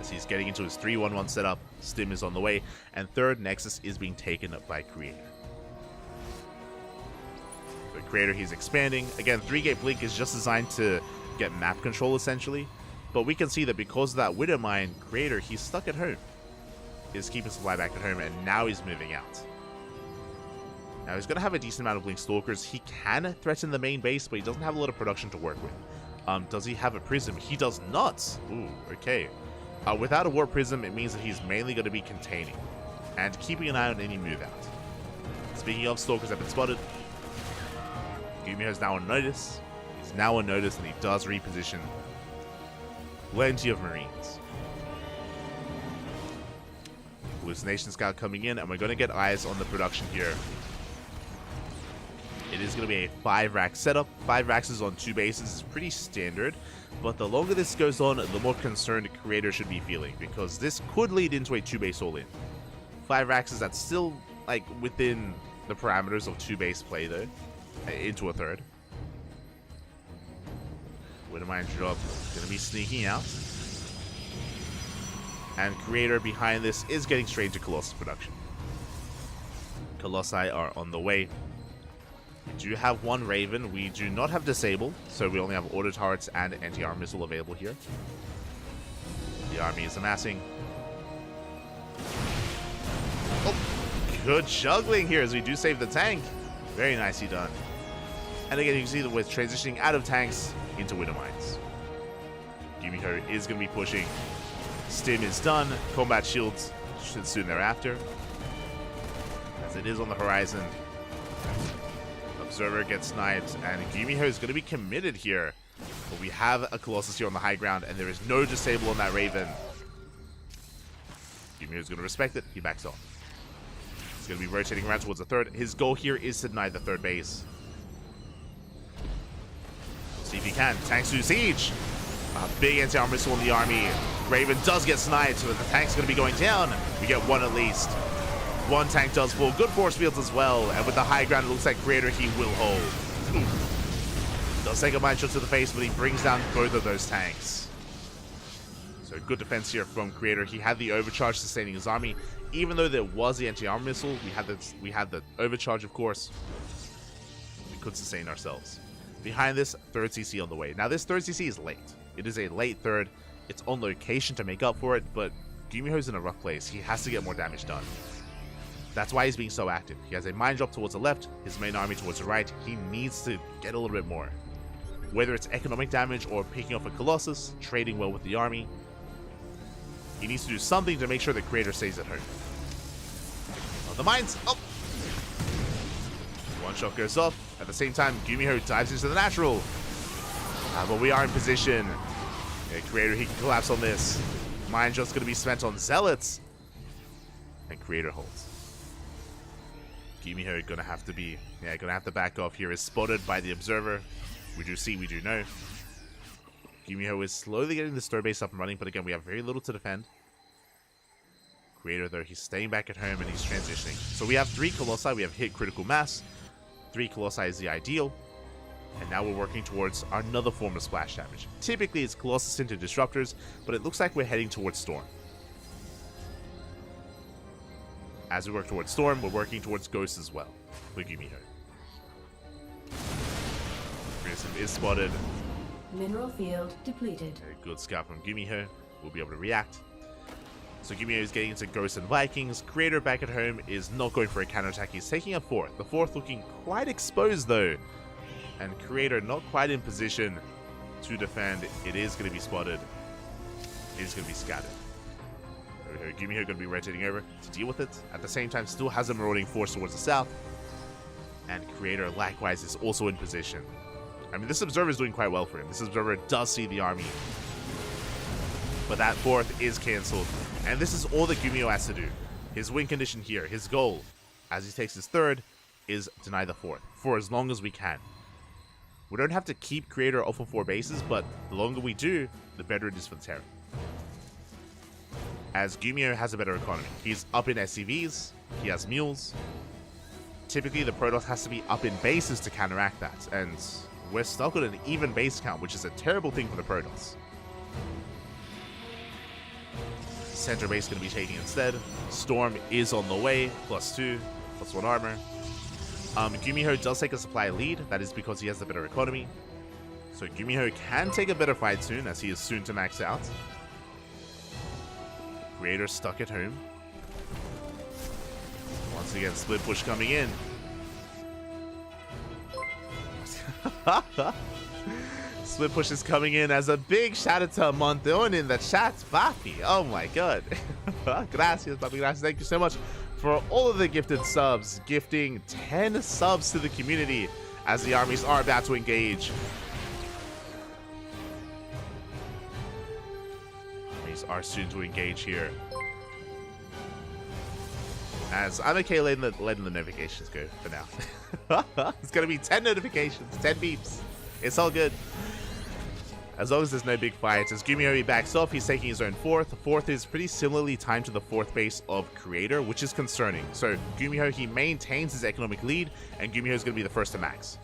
As he's getting into his 3-1-1 setup, Stim is on the way, and third Nexus is being taken up by Creator. The Creator, he's expanding. Again, 3-gate Blink is just designed to get map control, essentially. But we can see that because of that Widow Mine, Creator, he's stuck at home. He's keeping supply back at home, and now he's moving out. Now, he's going to have a decent amount of Blink Stalkers. He can threaten the main base, but he doesn't have a lot of production to work with. Does he have a Prism? He does not. Ooh, okay. Without a Warp Prism, it means that he's mainly going to be containing and keeping an eye on any move out. Speaking of, Stalkers have been spotted. Gumiho's now on notice. He's now on notice, and he does reposition plenty of Marines. Hallucination Scout coming in, and we're going to get eyes on the production here. It is going to be a 5-rack setup. 5 racks is on 2 bases. It's pretty standard. But the longer this goes on, the more concerned Creator should be feeling, because this could lead into a 2-base all-in. 5 racks is that's still like within the parameters of 2-base play though, into a third. Widowmine drop going to be sneaking out. And Creator behind this is getting straight into Colossus production. Colossi are on the way. We do have 1 Raven. We do not have Disable, so we only have auto turrets and anti-armor missile available here. The army is amassing. Oh, good juggling here as we do save the tank. Very nicely done. And again, you can see that we're transitioning out of tanks into Widow Mines. Gumiho is going to be pushing. Stim is done. Combat shields should soon thereafter, as it is on the horizon. Observer gets sniped, and Gumiho is going to be committed here. But we have a Colossus here on the high ground, and there is no disable on that Raven. Gumiho is going to respect it. He backs off. He's going to be rotating around towards the third. His goal here is to deny the third base. We'll see if he can. Tanks do siege. A big anti-armor missile on the army. Raven does get sniped, so the tank's going to be going down. We get 1 at least. 1 tank does fall. Good force fields as well. And with the high ground, it looks like Creator, he will hold. Does take a mine shot to the face, but he brings down both of those tanks. So good defense here from Creator. He had the overcharge sustaining his army. Even though there was the anti-armor missile, we had the overcharge, of course. We could sustain ourselves. Behind this, 3rd CC on the way. Now, this 3rd CC is late. It is a late 3rd. It's on location to make up for it, but Gumiho's in a rough place. He has to get more damage done. That's why he's being so active. He has a mine drop towards the left, his main army towards the right. He needs to get a little bit more. Whether it's economic damage or picking off a Colossus, trading well with the army. He needs to do something to make sure the Creator stays at home. Oh, the mines! Oh! One shot goes off. At the same time, Gumiho dives into the natural. But we are in position. Yeah, Creator, he can collapse on this. Mine shot's going to be spent on Zealots. And Creator holds. Gumiho gonna have to back off here. Is spotted by the observer. We do see, we do know. Gumiho is slowly getting the store base up and running, but again, we have very little to defend. Creator, though, he's staying back at home and he's transitioning. So we have 3 Colossi, we have hit critical mass. 3 Colossi is the ideal. And now we're working towards another form of splash damage. Typically, it's Colossus into Disruptors, but it looks like we're heading towards Storm. As we work towards Storm, we're working towards Ghost as well, with Gumiho. Grissom is spotted. Mineral field depleted. A good scout from Gumiho. We'll be able to react. So Gumiho is getting into Ghosts and Vikings. Creator back at home is not going for a counterattack. He's taking a 4th. The 4th looking quite exposed though. And Creator not quite in position to defend. It is going to be spotted. It is going to be scattered. Gumiho going to be rotating over to deal with it. At the same time, still has a marauding force towards the south. And Creator, likewise, is also in position. I mean, this Observer is doing quite well for him. This Observer does see the army. But that 4th is cancelled. And this is all that Gumiho has to do. His win condition here, his goal, as he takes his 3rd, is deny the 4th. For as long as we can. We don't have to keep Creator off of 4 bases, but the longer we do, the better it is for the Terran. As Gumiho has a better economy. He's up in SCVs, he has mules. Typically the Protoss has to be up in bases to counteract that, and we're stuck with an even base count, which is a terrible thing for the Protoss. Center base going to be taking instead. Storm is on the way, +2, +1 armor. Gumiho does take a supply lead, that is because he has the better economy. So Gumiho can take a better fight soon, as he is soon to max out. Creator stuck at home. Once again, split push coming in. Split push is coming in as a big shout out to Monton in the chat. Papi, oh my god. Gracias, papi, gracias. Thank you so much for all of the gifted subs. Gifting 10 subs to the community as the armies are about to engage. Are soon to engage here. As I'm okay letting the notifications go for now. It's gonna be 10 notifications, 10 beeps. It's all good. As long as there's no big fights. As Gumiho backs off, he's taking his own 4th. The 4th is pretty similarly timed to the 4th base of Creator, which is concerning. So Gumiho, he maintains his economic lead, and Gumiho is gonna be the first to max.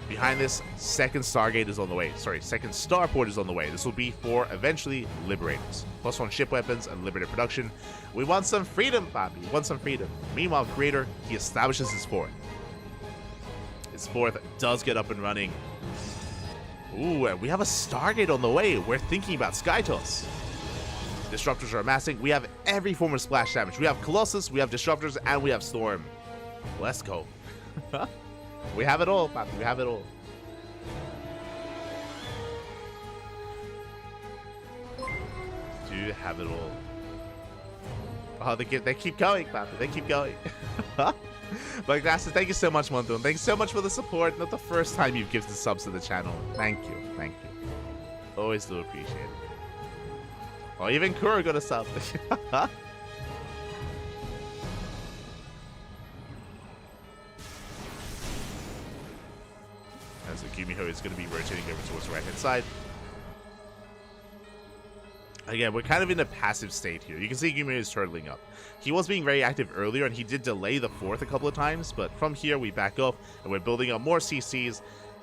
Behind this, 2nd Stargate is on the way. Sorry, 2nd Starport is on the way. This will be for, eventually, Liberators. +1 ship weapons and Liberator production. We want some freedom, Bobby. We want some freedom. Meanwhile, Creator, he establishes his 4th. His 4th does get up and running. Ooh, and we have a Stargate on the way. We're thinking about Skytoss. Disruptors are amassing. We have every form of splash damage. We have Colossus, we have Disruptors, and we have Storm. Let's go. We have it all, Papi. We have it all. Do have it all. Oh, they keep going, Papi. They keep going. But Glasses, thank you so much, Monton. Thanks so much for the support. Not the first time you've gifted subs to the channel. Thank you. Thank you. Always do appreciate it. Oh, even Kuro got a sub. As Gumiho is going to be rotating over towards the right-hand side. Again, we're kind of in a passive state here. You can see Gumiho is turtling up. He was being very active earlier, and he did delay the 4th a couple of times, but from here we back off, and we're building up more CCs,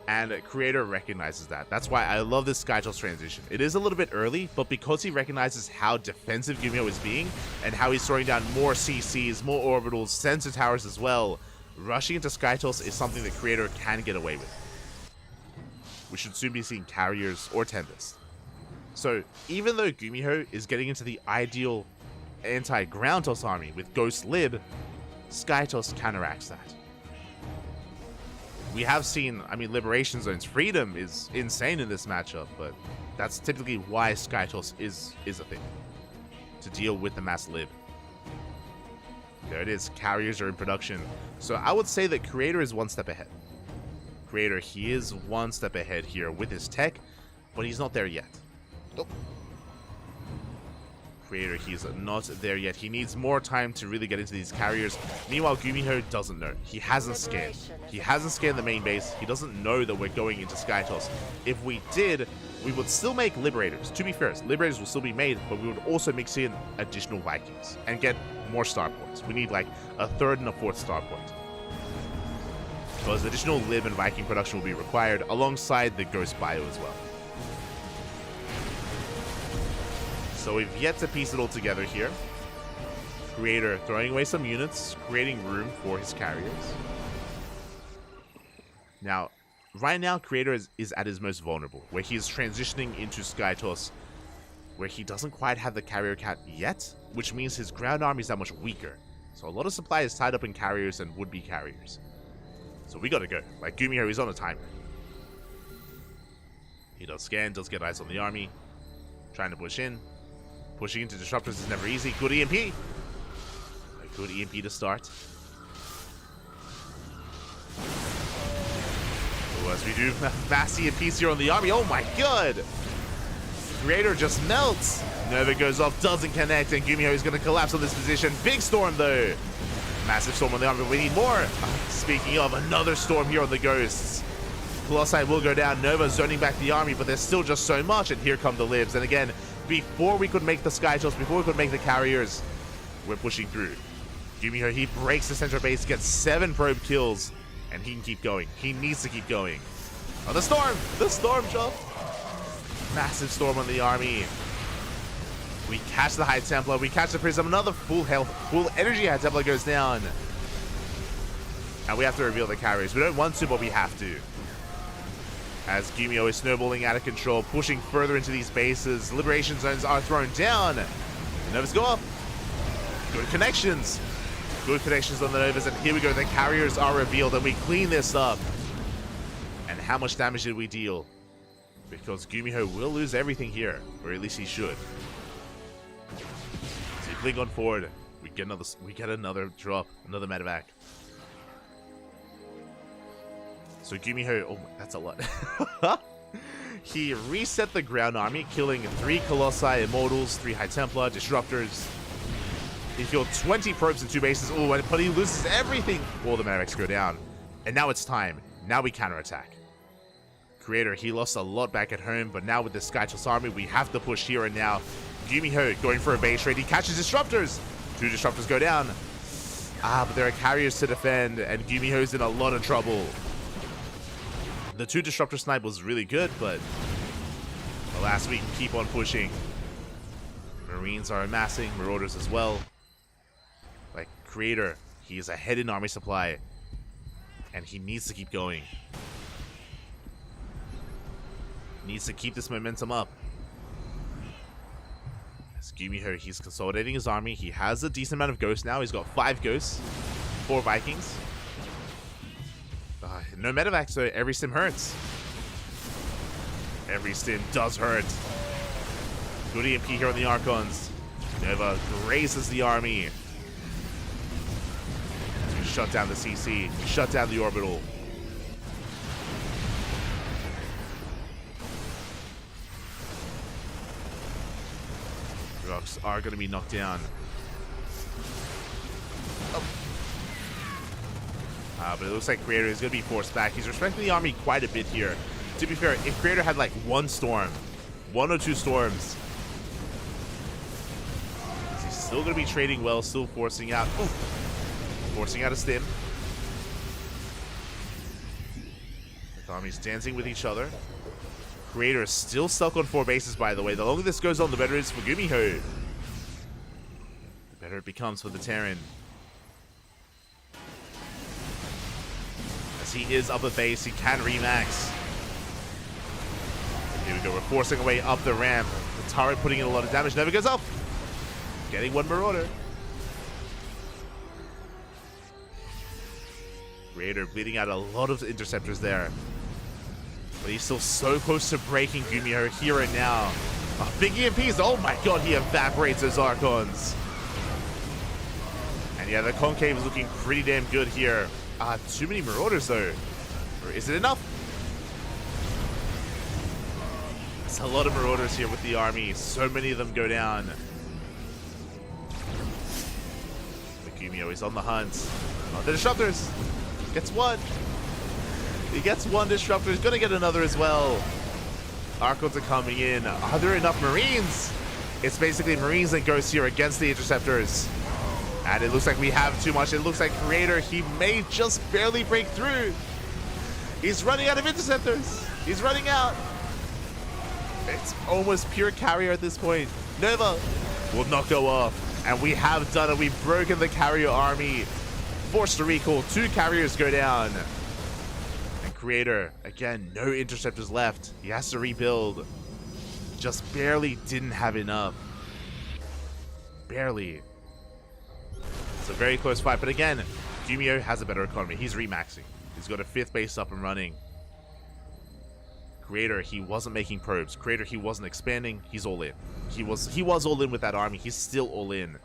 and Creator recognizes that. That's why I love this Skytoss transition. It is a little bit early, but because he recognizes how defensive Gumiho is being, and how he's throwing down more CCs, more orbitals, sensor towers as well, rushing into Skytoss is something that Creator can get away with. We should soon be seeing carriers or Tempest. So, even though Gumiho is getting into the ideal anti-ground toss army with Ghost Lib, Skytos counteracts that. We have seen, I mean, Liberation Zones. Freedom is insane in this matchup, but that's typically why Skytos is a thing. To deal with the mass lib. There it is. Carriers are in production. So I would say that Creator is one step ahead. Creator, he is one step ahead here with his tech, but he's not there yet. Nope. Creator, he's not there yet. He needs more time to really get into these carriers. Meanwhile, Gumiho doesn't know. He hasn't scanned. He hasn't scanned the main base. He doesn't know that we're going into Skytos. If we did, we would still make Liberators. To be fair, Liberators will still be made, but we would also mix in additional Vikings and get more star points. We need like a third and a fourth star point. Because additional Lib and Viking production will be required alongside the Ghost Bio as well. So we've yet to piece it all together here. Creator throwing away some units, creating room for his carriers. Now, right now, Creator is at his most vulnerable, where he is transitioning into Skytos, where he doesn't quite have the carrier count yet, which means his ground army is that much weaker. So a lot of supply is tied up in carriers and would-be carriers. So we gotta go. Like Gumiho, he's on a timer. He does scan, does get eyes on the army, trying to push in. Pushing into disruptors is never easy. Good EMP. A good EMP to start. Oh, as we do mass EMPs here on the army. Oh my god! Creator just melts. Nova goes off, doesn't connect, and Gumiho is going to collapse on this position. Big storm though. Massive storm on the army, but we need more. Speaking of, another storm here on the Ghosts. Colossi will go down. Nova zoning back the army, but there's still just so much, and here come the Libs. And again, before we could make the Skytos, before we could make the carriers, we're pushing through. Gumiho, he breaks the center base, gets 7 probe kills, and he can keep going. He needs to keep going. Oh, the storm! The storm jump! Massive storm on the army. We catch the High Templar, we catch the Prism, another full health, full energy High Templar goes down. And we have to reveal the carriers. We don't want to, but we have to. As Gumiho is snowballing out of control, pushing further into these bases. Liberation zones are thrown down. Novas go up. Good connections. Good connections on the Novas, and here we go. The carriers are revealed, and we clean this up. And how much damage did we deal? Because Gumiho will lose everything here, or at least he should. So we blink on forward. We get another drop, another medevac. So Gumiho, oh, that's a lot. He reset the ground army, killing 3 Colossi, Immortals, 3 High Templar, Disruptors. He killed 20 probes in 2 bases. Oh, but he loses everything. All the medevacs go down. And now it's time. Now we counterattack. Creator, he lost a lot back at home, but now with the Skytos army, we have to push here and now. Gumiho going for a base raid. He catches Disruptors. 2 Disruptors go down. But there are carriers to defend, and Gumiho's in a lot of trouble. The 2 Disruptor snipe was really good, but alas, we can keep on pushing. Marines are amassing, Marauders as well. Like, Creator, he is ahead in army supply, and he needs to keep going. Needs to keep this momentum up. As Gumiho, he's consolidating his army. He has a decent amount of ghosts now. He's got 5 ghosts, 4 Vikings. No medevac, so every stim hurts. Every stim does hurt. Good EMP here on the Archons. Nova grazes the army. To shut down the CC. Shut down the orbital. Rocks are going to be knocked down. Oh. But it looks like Creator is going to be forced back. He's respecting the army quite a bit here. To be fair, if Creator had like 1 storm, 1 or 2 storms, he's still going to be trading well, still forcing out. Ooh, forcing out a stim. The army's dancing with each other. Creator is still stuck on 4 bases, by the way. The longer this goes on, the better it is for Gumiho. The better it becomes for the Terran. He is up a base, he can remax. Here we go, we're forcing our way up the ramp. The turret putting in a lot of damage, never goes up. Getting 1 Marauder. Creator bleeding out a lot of interceptors there. But he's still so close to breaking Gumiho here and now. Oh, big EMPs. Oh my god, he evaporates those Archons. And yeah, the Concave is looking pretty damn good here. Too many Marauders though. Or is it enough? It's a lot of Marauders here with the army. So many of them go down. Gumiho is on the hunt. Oh, the Disruptors. Gets one. He gets one Disruptor. He's going to get another as well. Archons are coming in. Are there enough Marines? It's basically Marines and Ghosts here against the Interceptors. And it looks like we have too much. It looks like Creator, he may just barely break through. He's running out of Interceptors. He's running out. It's almost pure carrier at this point. Nova will not go off. And we have done it. We've broken the carrier army. Forced a recall. 2 carriers go down. And Creator, again, no interceptors left. He has to rebuild. Just barely didn't have enough. Barely. It's a very close fight. But again, Gumiho has a better economy. He's remaxing. He's got a 5th base up and running. Creator, he wasn't making probes. Creator, he wasn't expanding. He's all in. He was all in with that army. He's still all in.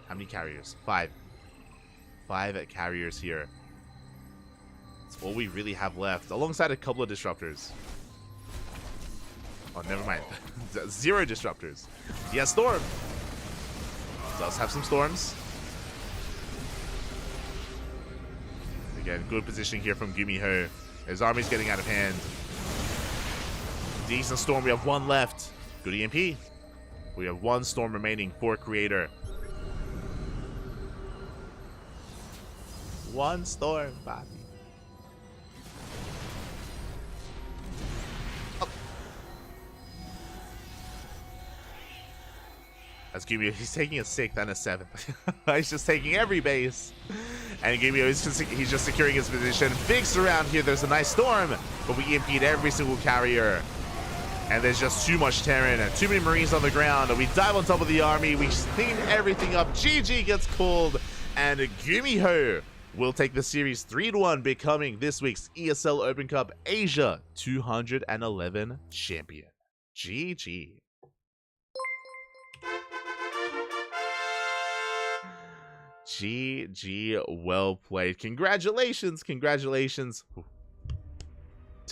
How many carriers? 5. 5 carriers here. That's all we really have left, alongside a couple of disruptors. Oh, never mind. 0 disruptors. He has Storm. Does have some Storms. Again, good positioning here from Gumiho. His army's getting out of hand. Decent Storm. We have 1 left. Good EMP. We have 1 Storm remaining for Creator. 1 Storm, Bobby. Oh. As Gumiho, he's taking a 6th and a 7th. He's just taking every base. And Gumiho is he's just securing his position. Big surround here. There's a nice Storm, but we impede every single carrier. And there's just too much Terran and too many Marines on the ground. And we dive on top of the army. We clean everything up. GG gets called. And Gumiho will take the series 3-1, becoming this week's ESL Open Cup Asia 211 champion. GG. GG, well played. Congratulations to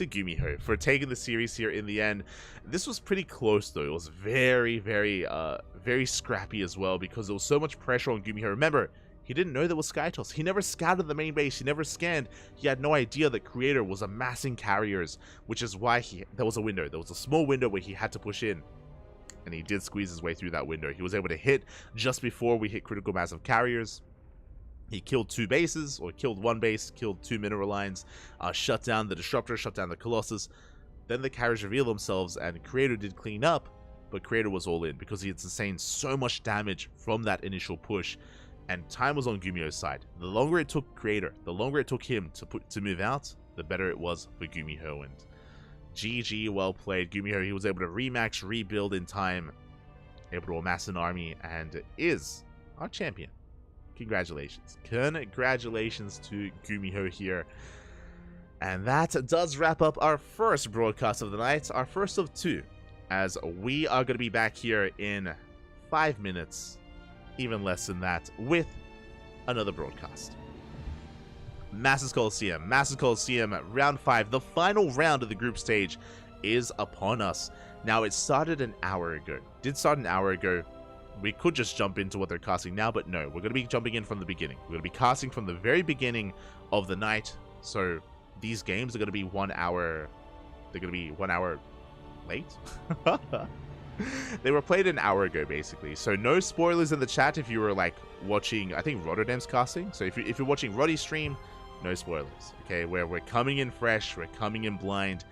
Gumiho for taking the series here in the end. This was pretty close though. It was very, very scrappy as well, because there was so much pressure on Gumiho. Remember, he didn't know there was Skytoss. He never scouted the main base. He never scanned. He had no idea that Creator was amassing carriers, which is why there was a window. There was a small window where he had to push in. And he did squeeze his way through that window. He was able to hit just before we hit critical mass of carriers. He killed 2 bases, or killed 1 base, killed 2 mineral lines, shut down the Disruptor, shut down the Colossus. Then the carriers revealed themselves, and Creator did clean up, but Creator was all in because he had sustained so much damage from that initial push, and time was on Gumiho's side. The longer it took Creator, the longer it took him to move out, the better it was for Gumiho. And GG, well played. Gumiho, he was able to remax, rebuild in time, able to amass an army, and is our champion. Congratulations. Congratulations to Gumiho here. And that does wrap up our first broadcast of the night, our first of 2, as we are going to be back here in 5 minutes, even less than that, with another broadcast. Masters Coliseum, round 5, the final round of the group stage is upon us. Now, it started an hour ago. We could just jump into what they're casting now, but no, we're going to be jumping in from the beginning. We're going to be casting from the very beginning of the night. So these games are going to be 1 hour. They're going to be 1 hour late. They were played an hour ago, basically. So no spoilers in the chat if you were like watching, I think Rotterdam's casting. So if you're watching Roddy's stream, no spoilers. Okay, where we're coming in fresh, we're coming in blind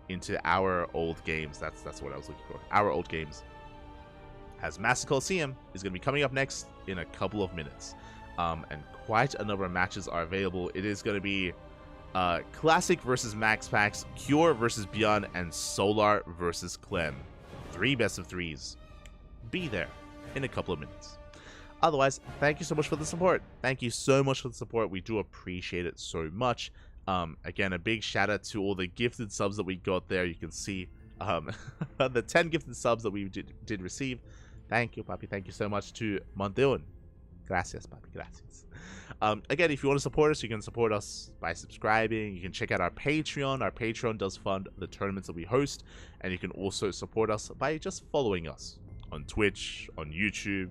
into our old games. That's what I was looking for. Our old games. As Master Coliseum is going to be coming up next in a couple of minutes. And quite a number of matches are available. It is going to be Classic versus Max Packs, Cure versus Beyond, and Solar versus Clem. 3 best of 3s. Be there in a couple of minutes. Otherwise, thank you so much for the support. Thank you so much for the support. We do appreciate it so much. Again, a big shout out to all the gifted subs that we got there. You can see the 10 gifted subs that we did receive. Thank you, papi. Thank you so much to Monteon. Gracias, papi. Gracias. Again, if you want to support us, you can support us by subscribing. You can check out our Patreon. Our Patreon does fund the tournaments that we host. And you can also support us by just following us on Twitch, on YouTube,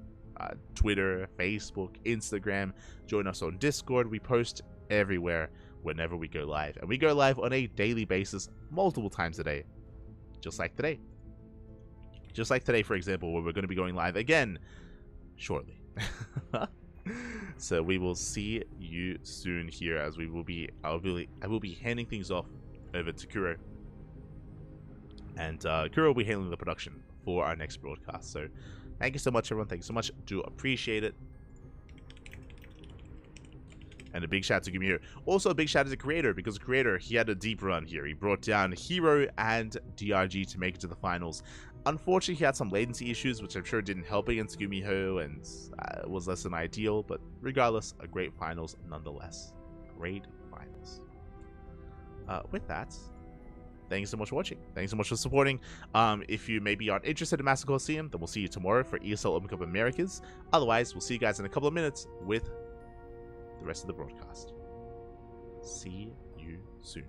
Twitter, Facebook, Instagram. Join us on Discord. We post everywhere whenever we go live. And we go live on a daily basis, multiple times a day. Just like today. Just like today, for example, where we're going to be going live again shortly. So we will see you soon here, as I will be handing things off over to Kuro. And Kuro will be handling the production for our next broadcast. So thank you so much, everyone. Thank you so much. Do appreciate it. And a big shout out to Gumio. Also a big shout out to Creator, because Creator, he had a deep run here. He brought down Hero and DRG to make it to the finals. Unfortunately, he had some latency issues, which I'm sure didn't help against Gumiho, and was less than ideal. But regardless, a great finals nonetheless. Great finals. With that, thank you so much for watching. Thank you so much for supporting. If you maybe aren't interested in Master Colosseum, then we'll see you tomorrow for ESL Open Cup Americas. Otherwise, we'll see you guys in a couple of minutes with the rest of the broadcast. See you soon.